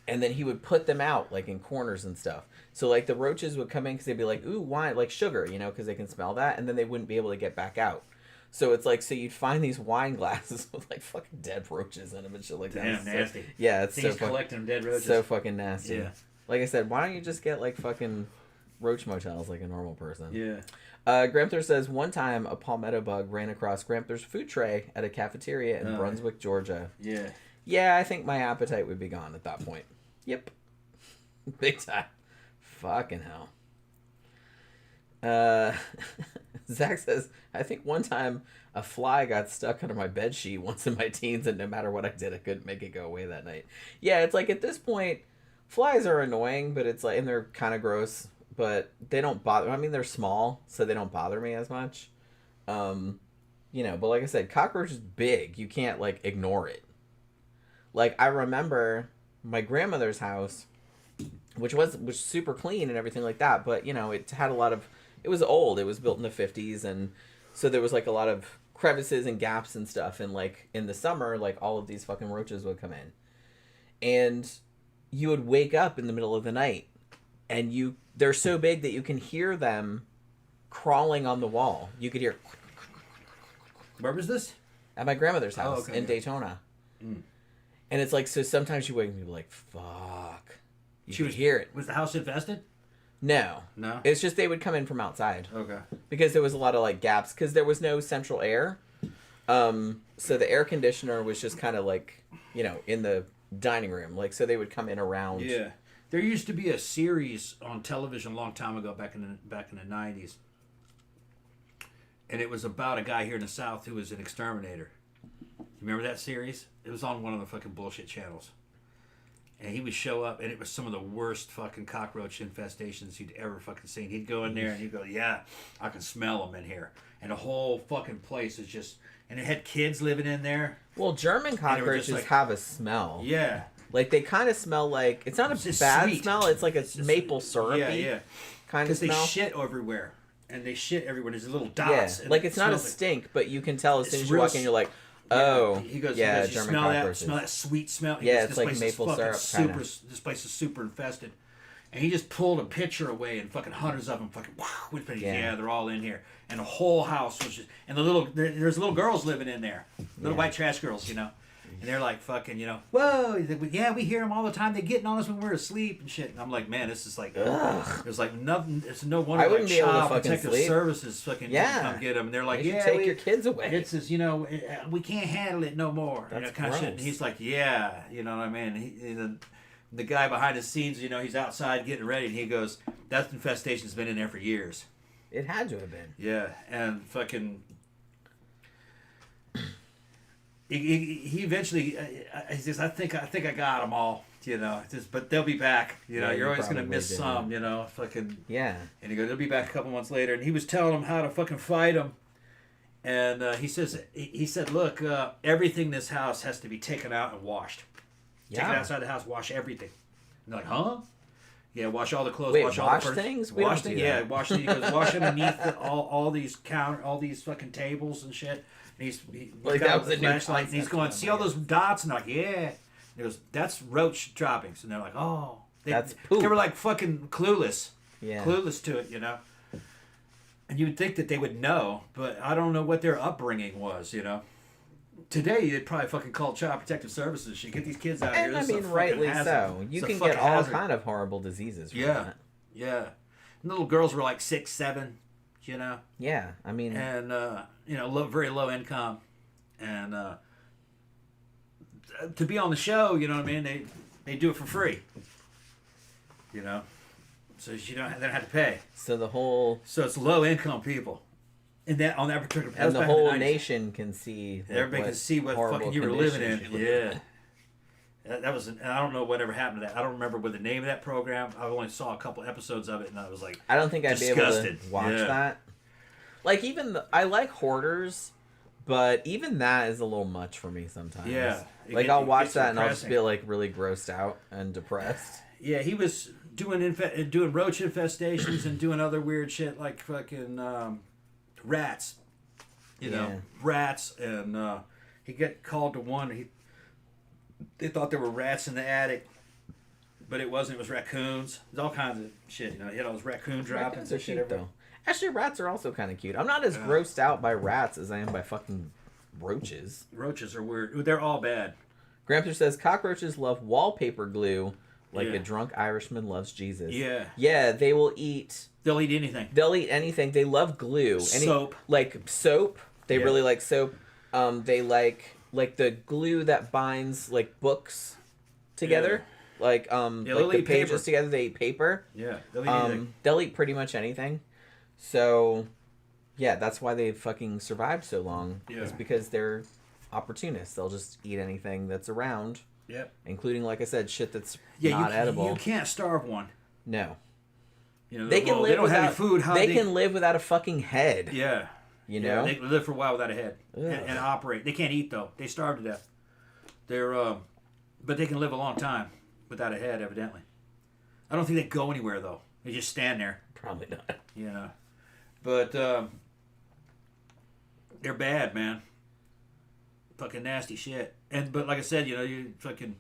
And then he would put them out like in corners and stuff. So like the roaches would come in because they'd be like, ooh, wine, like sugar, because they can smell that. And then they wouldn't be able to get back out. So it's like, so you'd find these wine glasses with like fucking dead roaches in them and shit like that. Damn, nasty. Yeah, it's so collecting dead roaches. So fucking nasty. Yeah. Like I said, why don't you just get like fucking roach motels like a normal person? Yeah. Gramther says, one time a palmetto bug ran across Gramther's food tray at a cafeteria in Brunswick, Georgia. Yeah. Yeah, I think my appetite would be gone at that point. Yep. Big time. Fucking hell. Zach says, I think one time a fly got stuck under my bed sheet once in my teens, and no matter what I did, I couldn't make it go away that night. Yeah, it's like at this point, flies are annoying, but it's like, and they're kind of gross, but they don't bother. I mean, they're small, so they don't bother me as much. you know, but like I said, cockroach is big. You can't, like, ignore it. Like, I remember my grandmother's house, which was super clean and everything like that, but, you know, it had a lot of, it was old. It was built in the 50s, and so there was, like, a lot of crevices and gaps and stuff, and, like, in the summer, like, all of these fucking roaches would come in. And you would wake up in the middle of the night, and they're so big that you can hear them crawling on the wall. You could hear... Where was this? At my grandmother's house in Daytona. Mm. And it's like, so sometimes you wake up and you're like, fuck. You could hear it. Was the house infested? No. No? It's just they would come in from outside. Okay. Because there was a lot of, like, gaps. Because there was no central air. So the air conditioner was just kind of, like, you know, in the dining room. Like, so they would come in around. Yeah. There used to be a series on television a long time ago, back in the 90s. And it was about a guy here in the South who was an exterminator. You remember that series? It was on one of the fucking bullshit channels. And he would show up, and it was some of the worst fucking cockroach infestations you'd ever fucking seen. He'd go in there, and he'd go, yeah, I can smell them in here. And the whole fucking place is just... And it had kids living in there. Well, German cockroaches like, have a smell. Yeah. Like, they kind of smell like... It's not a bad sweet. Smell. It's like a maple syrupy kind of smell. Because they shit everywhere. And they shit everywhere. There's little dots. Yeah, and like it's not a stink, but you can tell as soon as you walk in, you're like, oh, yeah, he goes, German cockroaches. Smell that sweet smell. Yeah, it's like maple syrup. This place is super infested. And he just pulled a picture away, and fucking hundreds of them fucking, yeah, they're all in here. And the whole house was just, and there's little girls living in there. Little white trash girls, you know. And they're like fucking, you know, whoa, yeah, we hear them all the time. They're getting on us when we're asleep and shit. And I'm like, man, this is like, there's like nothing. It's no wonder like Child Protective Services fucking come get them. And they're like, yeah, take your kids away. It says, you know, we can't handle it no more. That's that kind of shit. And he's like, yeah, you know what I mean. The guy behind the scenes, you know, he's outside getting ready, and he goes, that infestation's been in there for years. It had to have been. Yeah, and fucking. He eventually, he says, I think I got them all, you know. But they'll be back, you know. You're always gonna miss some, you know. Fucking yeah. And he goes, they'll be back a couple months later, and he was telling him how to fucking fight them. And he said, look, everything in this house has to be taken out and washed. Yeah. Take it outside the house, wash everything. And they're like, huh? Yeah, wash all the clothes, wash all the things. Wash things. Yeah, wash. He goes, wash underneath all these fucking tables and shit. And he's got the flashlight, and he's going, see all those dots? And I'm like, yeah. He goes, that's roach droppings. And they're like, oh, that's poop. They were like fucking clueless, yeah, clueless to it, you know. And you would think that they would know, but I don't know what their upbringing was, you know. Today, they'd probably fucking call Child Protective Services. You get these kids out and here. I mean, rightly so. You can get all kind of horrible diseases from that. Yeah. And little girls were like 6, 7, you know. Yeah, I mean, and you know, very low income, and to be on the show, you know what I mean. They do it for free, you know, so you don't have to pay. So it's low income people. On that particular, and the whole nation can see. Everybody can see what fucking you were living in. Yeah, that was. I don't know whatever happened to that. I don't remember what the name of that program. I only saw a couple episodes of it, and I was like, I don't think I'd disgusted. Be able to watch that. Like I like Hoarders, but even that is a little much for me sometimes. Yeah, like I'll watch that and I'll just feel like really grossed out and depressed. Yeah, he was doing roach infestations and doing other weird shit like fucking. Rats, you know, rats, and he got called to one. They thought there were rats in the attic, but it wasn't. It was raccoons. There's all kinds of shit. You know, he had all those raccoon droppings and shit everywhere. Actually, rats are also kind of cute. I'm not as grossed out by rats as I am by fucking roaches. Roaches are weird. They're all bad. Grandpa says cockroaches love wallpaper glue like a drunk Irishman loves Jesus. Yeah. Yeah, they will eat. They'll eat anything. They'll eat anything. They love glue. Soap. Like soap. They really like soap. They like the glue that binds like books together. Yeah. Like the pages paper. Together. They eat paper. Yeah. They'll eat anything. They'll eat pretty much anything. So, yeah, that's why they've fucking survived so long. Yeah. Is because they're opportunists. They'll just eat anything that's around. Yep. Including, like I said, shit that's not edible. You can't starve one. No. You know, they can live they don't without have food. They can live without a fucking head. Yeah. You know, they live for a while without a head and operate. They can't eat though. They starve to death. They're but they can live a long time without a head, evidently. I don't think they go anywhere though. They just stand there. Probably not. You know, but they're bad, man. Fucking nasty shit. But like I said, you know, you fucking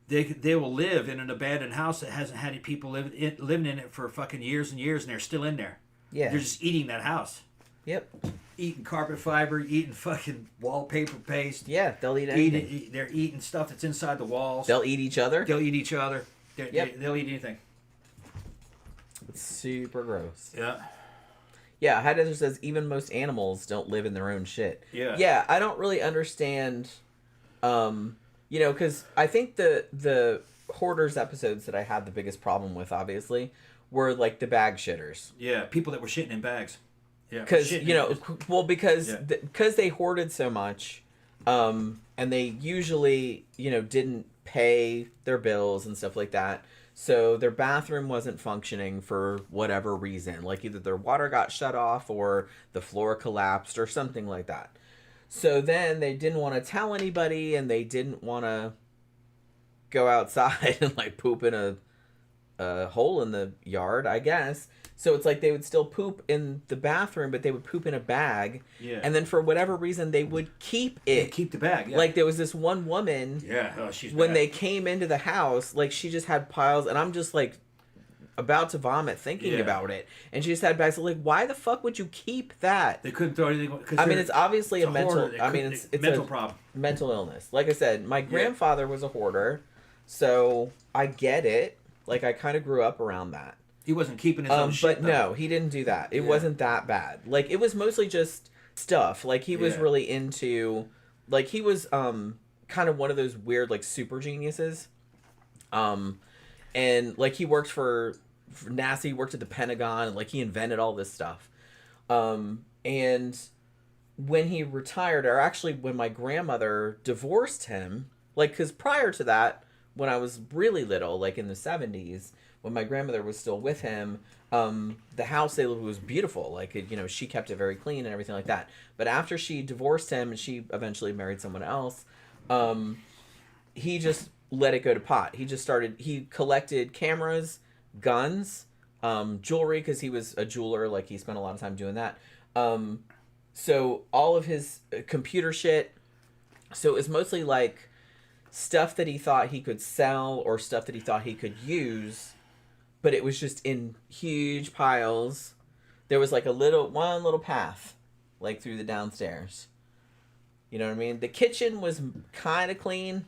they will live in an abandoned house that hasn't had any people living in it for fucking years and years, and they're still in there. Yeah, they're just eating that house. Yep. Eating carpet fiber, eating fucking wallpaper paste. Yeah, they'll eat anything. They're eating stuff that's inside the walls. They'll eat each other. They'll eat each other. They'll eat anything. It's super gross. Yeah. Yeah, Heidegger says even most animals don't live in their own shit. Yeah. Yeah, I don't really understand, you know, because I think the Hoarders episodes that I had the biggest problem with, obviously, were like the bag shitters. Yeah, people that were shitting in bags. Yeah. Because, you know, because they hoarded so much, and they usually, you know, didn't pay their bills and stuff like that. So their bathroom wasn't functioning for whatever reason. Like either their water got shut off or the floor collapsed or something like that. So then they didn't want to tell anybody and they didn't want to go outside and like poop in a hole in the yard, I guess. So it's like they would still poop in the bathroom, but they would poop in a bag. Yeah. And then for whatever reason, they would keep it. Keep the bag, yeah. Like there was this one woman. Yeah, oh, she's when bad. they came into the house, like she just had piles, and I'm just like about to vomit thinking about it. And she just had bags. Like, why the fuck would you keep that? They couldn't throw anything. I mean, it's obviously it's a mental. I mean, it's mental a problem. Mental illness. Like I said, my grandfather was a hoarder, so I get it. Like I kind of grew up around that. He wasn't keeping his own shit, but no, he didn't do that. It wasn't that bad. Like, it was mostly just stuff. Like, he was really into... Like, he was kind of one of those weird, like, super geniuses. And, like, he worked for NASA. He worked at the Pentagon. And, like, he invented all this stuff. And when he retired, or actually when my grandmother divorced him... Like, because prior to that, when I was really little, like, in the 70s... When my grandmother was still with him, the house they lived in was beautiful. Like, you know, she kept it very clean and everything like that. But after she divorced him and she eventually married someone else, he just let it go to pot. He collected cameras, guns, jewelry, because he was a jeweler. Like, he spent a lot of time doing that. So all of his computer shit. So it was mostly like stuff that he thought he could sell or stuff that he thought he could use. But it was just in huge piles. There was like one little path, like through the downstairs. You know what I mean? The kitchen was kind of clean.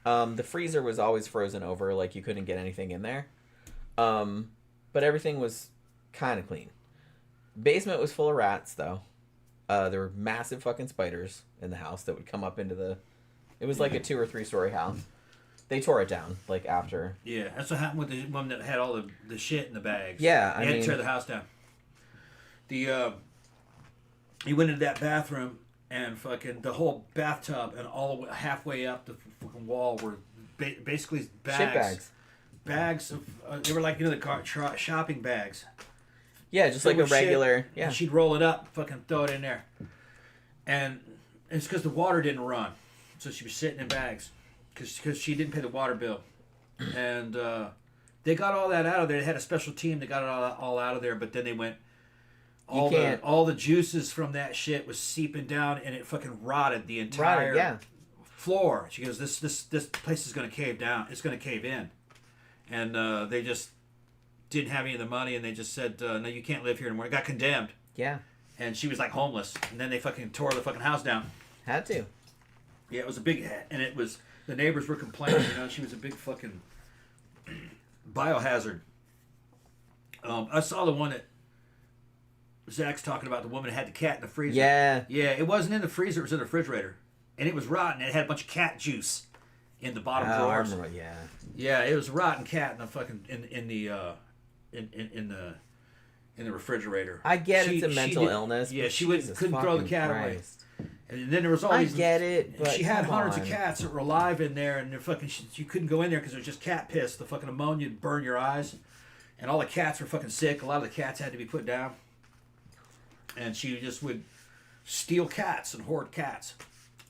The freezer was always frozen over, like you couldn't get anything in there. But everything was kind of clean. Basement was full of rats, though. There were massive fucking spiders in the house that would come up into the... It was like a 2 or 3 story house. They tore it down, like, after. Yeah, that's what happened with the one that had all the shit in the bags. Yeah, they had to tear the house down. He went into that bathroom, and fucking the whole bathtub and all halfway up the fucking wall were basically bags. Shit bags. Bags of... they were like, you know, the shopping bags. Yeah, just like a regular... Shit, yeah. And she'd roll it up, fucking throw it in there. And it's because the water didn't run. So she was sitting in bags. Because she didn't pay the water bill. And they got all that out of there. They had a special team that got it all out of there, but then they went... All the juices from that shit was seeping down, and it fucking rotted the entire floor. She goes, this place is going to cave down. It's going to cave in. And they just didn't have any of the money, and they just said, no, you can't live here anymore. It got condemned. Yeah. And she was like homeless. And then they fucking tore the fucking house down. Had to. Yeah, it was a big... And it was... The neighbors were complaining, you know, she was a big fucking biohazard. I saw the one that Zach's talking about, the woman that had the cat in the freezer. Yeah. Yeah, it wasn't in the freezer, it was in the refrigerator. And it was rotten. It had a bunch of cat juice in the bottom drawers. I remember, yeah. Yeah, it was rotten cat in the fucking in the refrigerator. I get it's a mental illness. Yeah, she couldn't throw the cat away. And then there was all these... I get it, but she had hundreds of cats that were alive in there, and they're fucking... You couldn't go in there because there was just cat piss. The fucking ammonia would burn your eyes. And all the cats were fucking sick. A lot of the cats had to be put down. and she just would steal cats and hoard cats.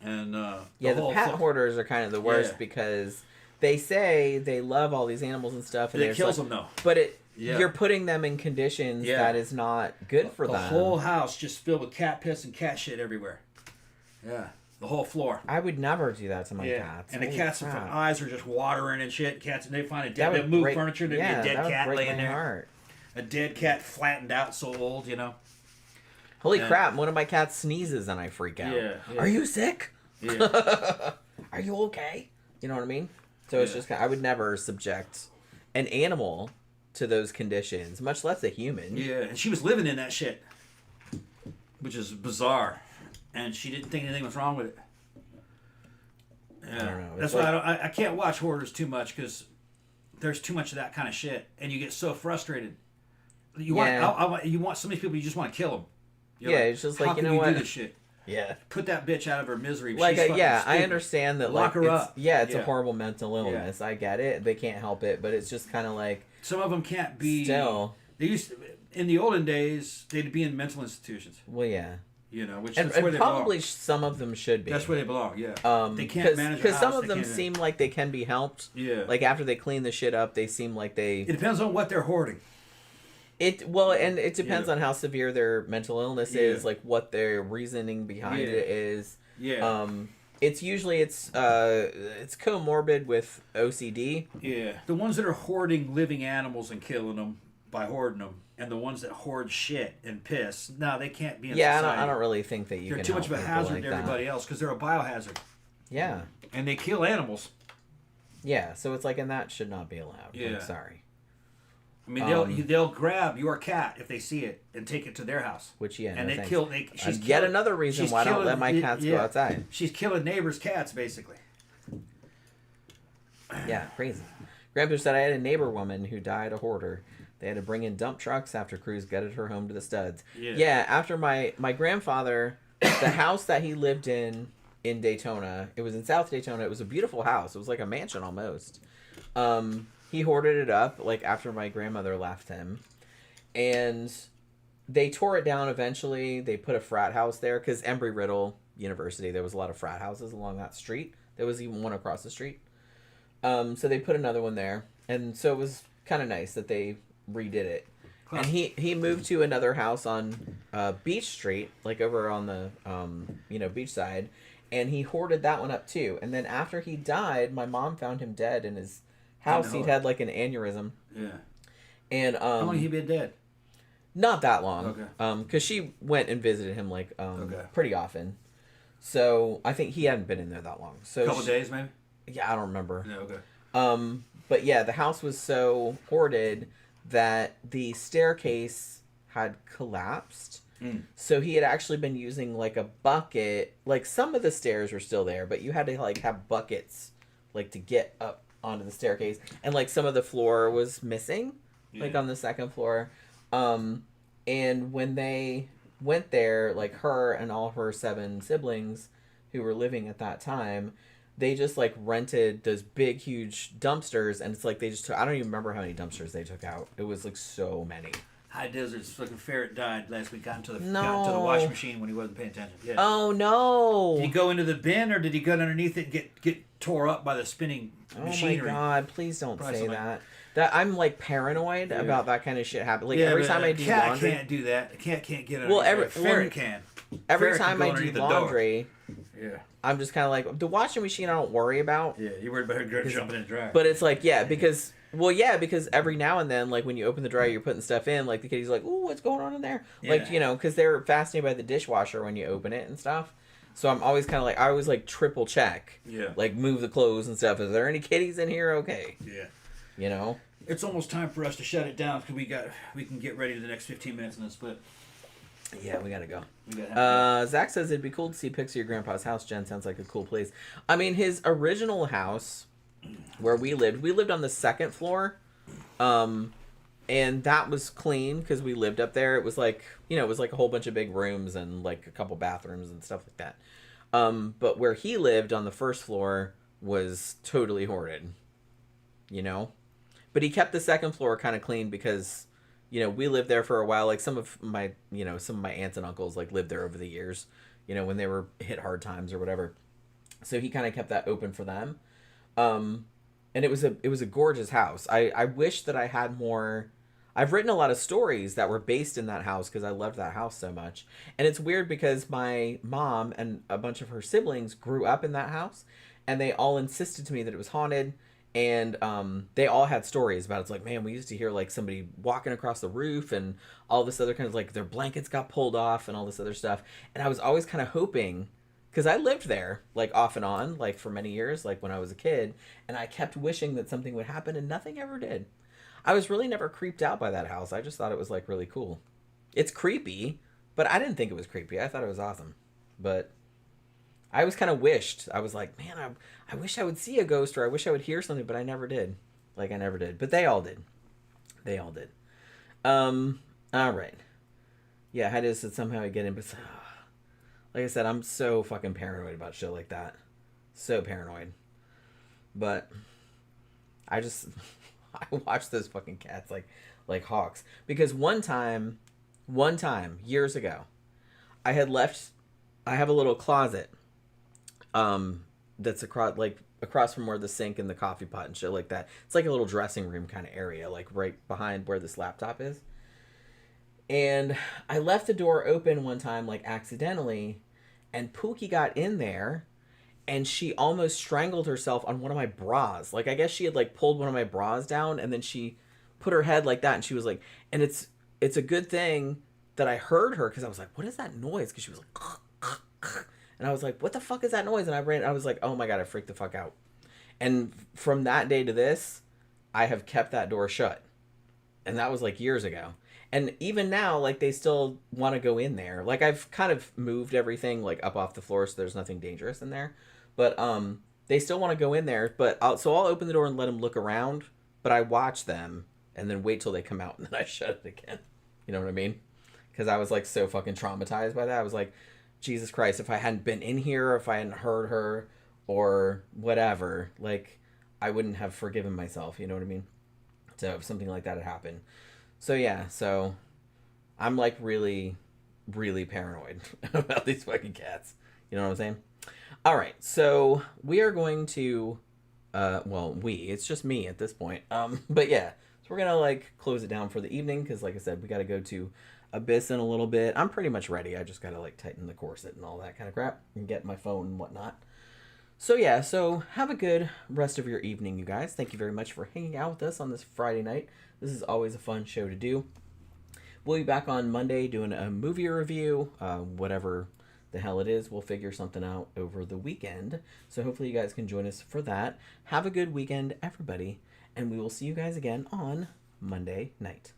And the pet hoarders are kind of the worst because they say they love all these animals and stuff, and it kills them though. But you're putting them in conditions that is not good for them. The whole house just filled with cat piss and cat shit everywhere. Yeah, the whole floor. I would never do that to my cats. And the cats' eyes are just watering and shit. Cats, and they find a dead, they move furniture, and there'd be a dead cat laying there. Heart. A dead cat, flattened out, so old, you know. Holy crap! One of my cats sneezes and I freak out. Yeah. Are you sick? Yeah. Are you okay? You know what I mean? So it's just I would never subject an animal to those conditions, much less a human. Yeah, and she was living in that shit, which is bizarre, and she didn't think anything was wrong with it. Yeah, I don't know. That's why I can't watch hoarders too much because there's too much of that kind of shit, and you get so frustrated. You want some of these people, you just want to kill them. It's just like, you know what? How can you do this shit? Yeah. Put that bitch out of her misery. Like, I understand that. Lock her up. Yeah, it's a horrible mental illness. I get it. They can't help it, but it's just kind of like. Some of them can't be. Still. They used to, in the olden days, they'd be in mental institutions. Well, yeah. You know, which and where they probably belong. Some of them should be. That's where they belong. Yeah. They can't manage because some of them seem like they can be helped. Yeah. Like after they clean the shit up, they seem like they. It depends on what they're hoarding. And it depends on how severe their mental illness is, like what their reasoning behind it is. Yeah. It's usually it's comorbid with OCD. Yeah. The ones that are hoarding living animals and killing them by hoarding them, and the ones that hoard shit and piss, no, they can't be in society. I don't really think that you they're can too much of a hazard like to everybody else because they're a biohazard. Yeah. And they kill animals. Yeah, so it's like, and that should not be allowed. Yeah. I'm sorry. I mean, they'll grab your cat if they see it and take it to their house. Which and no they kill. She's yet another reason why I don't let my cats go outside. She's killing neighbors' cats, basically. Yeah, crazy. Grandpa said I had a neighbor woman who died a hoarder. They had to bring in dump trucks after crews gutted her home to the studs. Yeah, after my grandfather, the house that he lived in Daytona, it was in South Daytona. It was a beautiful house. It was like a mansion almost. He hoarded it up, like, after my grandmother left him. And they tore it down eventually. They put a frat house there, because Embry-Riddle University, there was a lot of frat houses along that street. There was even one across the street. So they put another one there. And so it was kind of nice that they redid it. Huh. And he moved to another house on Beach Street, like over on the, beach side. And he hoarded that one up, too. And then after he died, my mom found him dead in his house. He'd had like an aneurysm. Yeah. And how long he been dead? Not that long. Okay. Because she went and visited him like pretty often. So I think he hadn't been in there that long. So a couple days maybe. Yeah, I don't remember. Yeah. Okay. But yeah, the house was so hoarded that the staircase had collapsed. So he had actually been using like a bucket. Like some of the stairs were still there, but you had to like have buckets like to get up onto the staircase, and like some of the floor was missing, like on the second floor. And when they went there, like her and all her 7 siblings who were living at that time, they just like rented those big huge dumpsters, and it's like they just took, I don't even remember how many dumpsters they took out. It was like so many. High Desert's fucking ferret died last week. Got into the washing machine when he wasn't paying attention. Yeah. Oh no! Did he go into the bin, or did he go underneath it and get tore up by the spinning machinery? Oh my god! Please don't say that. That I'm like paranoid about that kind of shit happening. Like every time I do laundry, can't do that. A cat can't get under. Well, ferret can. Every time I do laundry, yeah, I'm just kind of like, the washing machine I don't worry about. Yeah, you worry about her jumping in the dryer. But it's like, because every now and then, like when you open the dryer, you're putting stuff in, like the kitty's like, ooh, what's going on in there? Yeah. Like, because they're fascinated by the dishwasher when you open it and stuff. So I'm always kind of like, I always like triple check. Yeah. Like move the clothes and stuff. Is there any kitties in here? Okay. Yeah. It's almost time for us to shut it down because we can get ready to the next 15 minutes in the split. Yeah, we gotta go. Zach says it'd be cool to see pics of your grandpa's house. Jen, sounds like a cool place. I mean, his original house where we lived on the 2nd floor. And that was clean because we lived up there. It was like, it was like a whole bunch of big rooms and like a couple bathrooms and stuff like that. But where he lived on the 1st floor was totally hoarded, But he kept the 2nd floor kind of clean because we lived there for a while. Like some of my aunts and uncles like lived there over the years, when they were hit hard times or whatever. So he kind of kept that open for them. And it was a gorgeous house. I wish that I had more. I've written a lot of stories that were based in that house because I loved that house so much. And it's weird because my mom and a bunch of her siblings grew up in that house, and they all insisted to me that it was haunted. And they all had stories about it. It's like, man, we used to hear like somebody walking across the roof and all this other kind of like their blankets got pulled off and all this other stuff. And I was always kind of hoping, because I lived there like off and on like for many years, like when I was a kid, and I kept wishing that something would happen, and nothing ever did. I was really never creeped out by that house. I just thought it was like really cool. It's creepy, but I didn't think it was creepy. I thought it was awesome. But I always kind of wished, I was like, man, I wish I would see a ghost, or I wish I would hear something, but I never did. Like I never did. But they all did. They all did. All right. Yeah, I had to somehow get in, but like I said, I'm so fucking paranoid about shit like that. So paranoid. But I just I watch those fucking cats like hawks. Because one time years ago, I have a little closet that's across from where the sink and the coffee pot and shit like that. It's like a little dressing room kind of area, like right behind where this laptop is. And I left the door open one time, like accidentally, and Pookie got in there, and she almost strangled herself on one of my bras. Like, I guess she had like pulled one of my bras down, and then she put her head like that, and she was like, and it's a good thing that I heard her, because I was like, what is that noise? Because she was like, and I was like, what the fuck is that noise? And I was like, oh my God, I freaked the fuck out. And from that day to this, I have kept that door shut. And that was like years ago. And even now, like, they still want to go in there. Like, I've kind of moved everything, like, up off the floor, so there's nothing dangerous in there. But they still want to go in there. But I'll open the door and let them look around. But I watch them and then wait till they come out, and then I shut it again. You know what I mean? Because I was, like, so fucking traumatized by that. I was like, Jesus Christ, if I hadn't been in here, or if I hadn't heard her, or whatever, like, I wouldn't have forgiven myself. You know what I mean? So if something like that had happened. So yeah, so I'm like really, really paranoid about these fucking cats. You know what I'm saying? All right, so we are going to, it's just me at this point. But yeah, so we're gonna like close it down for the evening because, like I said, we got to go to Abyss in a little bit. I'm pretty much ready. I just gotta like tighten the corset and all that kind of crap and get my phone and whatnot. So yeah, so have a good rest of your evening, you guys. Thank you very much for hanging out with us on this Friday night. This is always a fun show to do. We'll be back on Monday doing a movie review, whatever the hell it is. We'll figure something out over the weekend. So hopefully you guys can join us for that. Have a good weekend, everybody, and we will see you guys again on Monday night.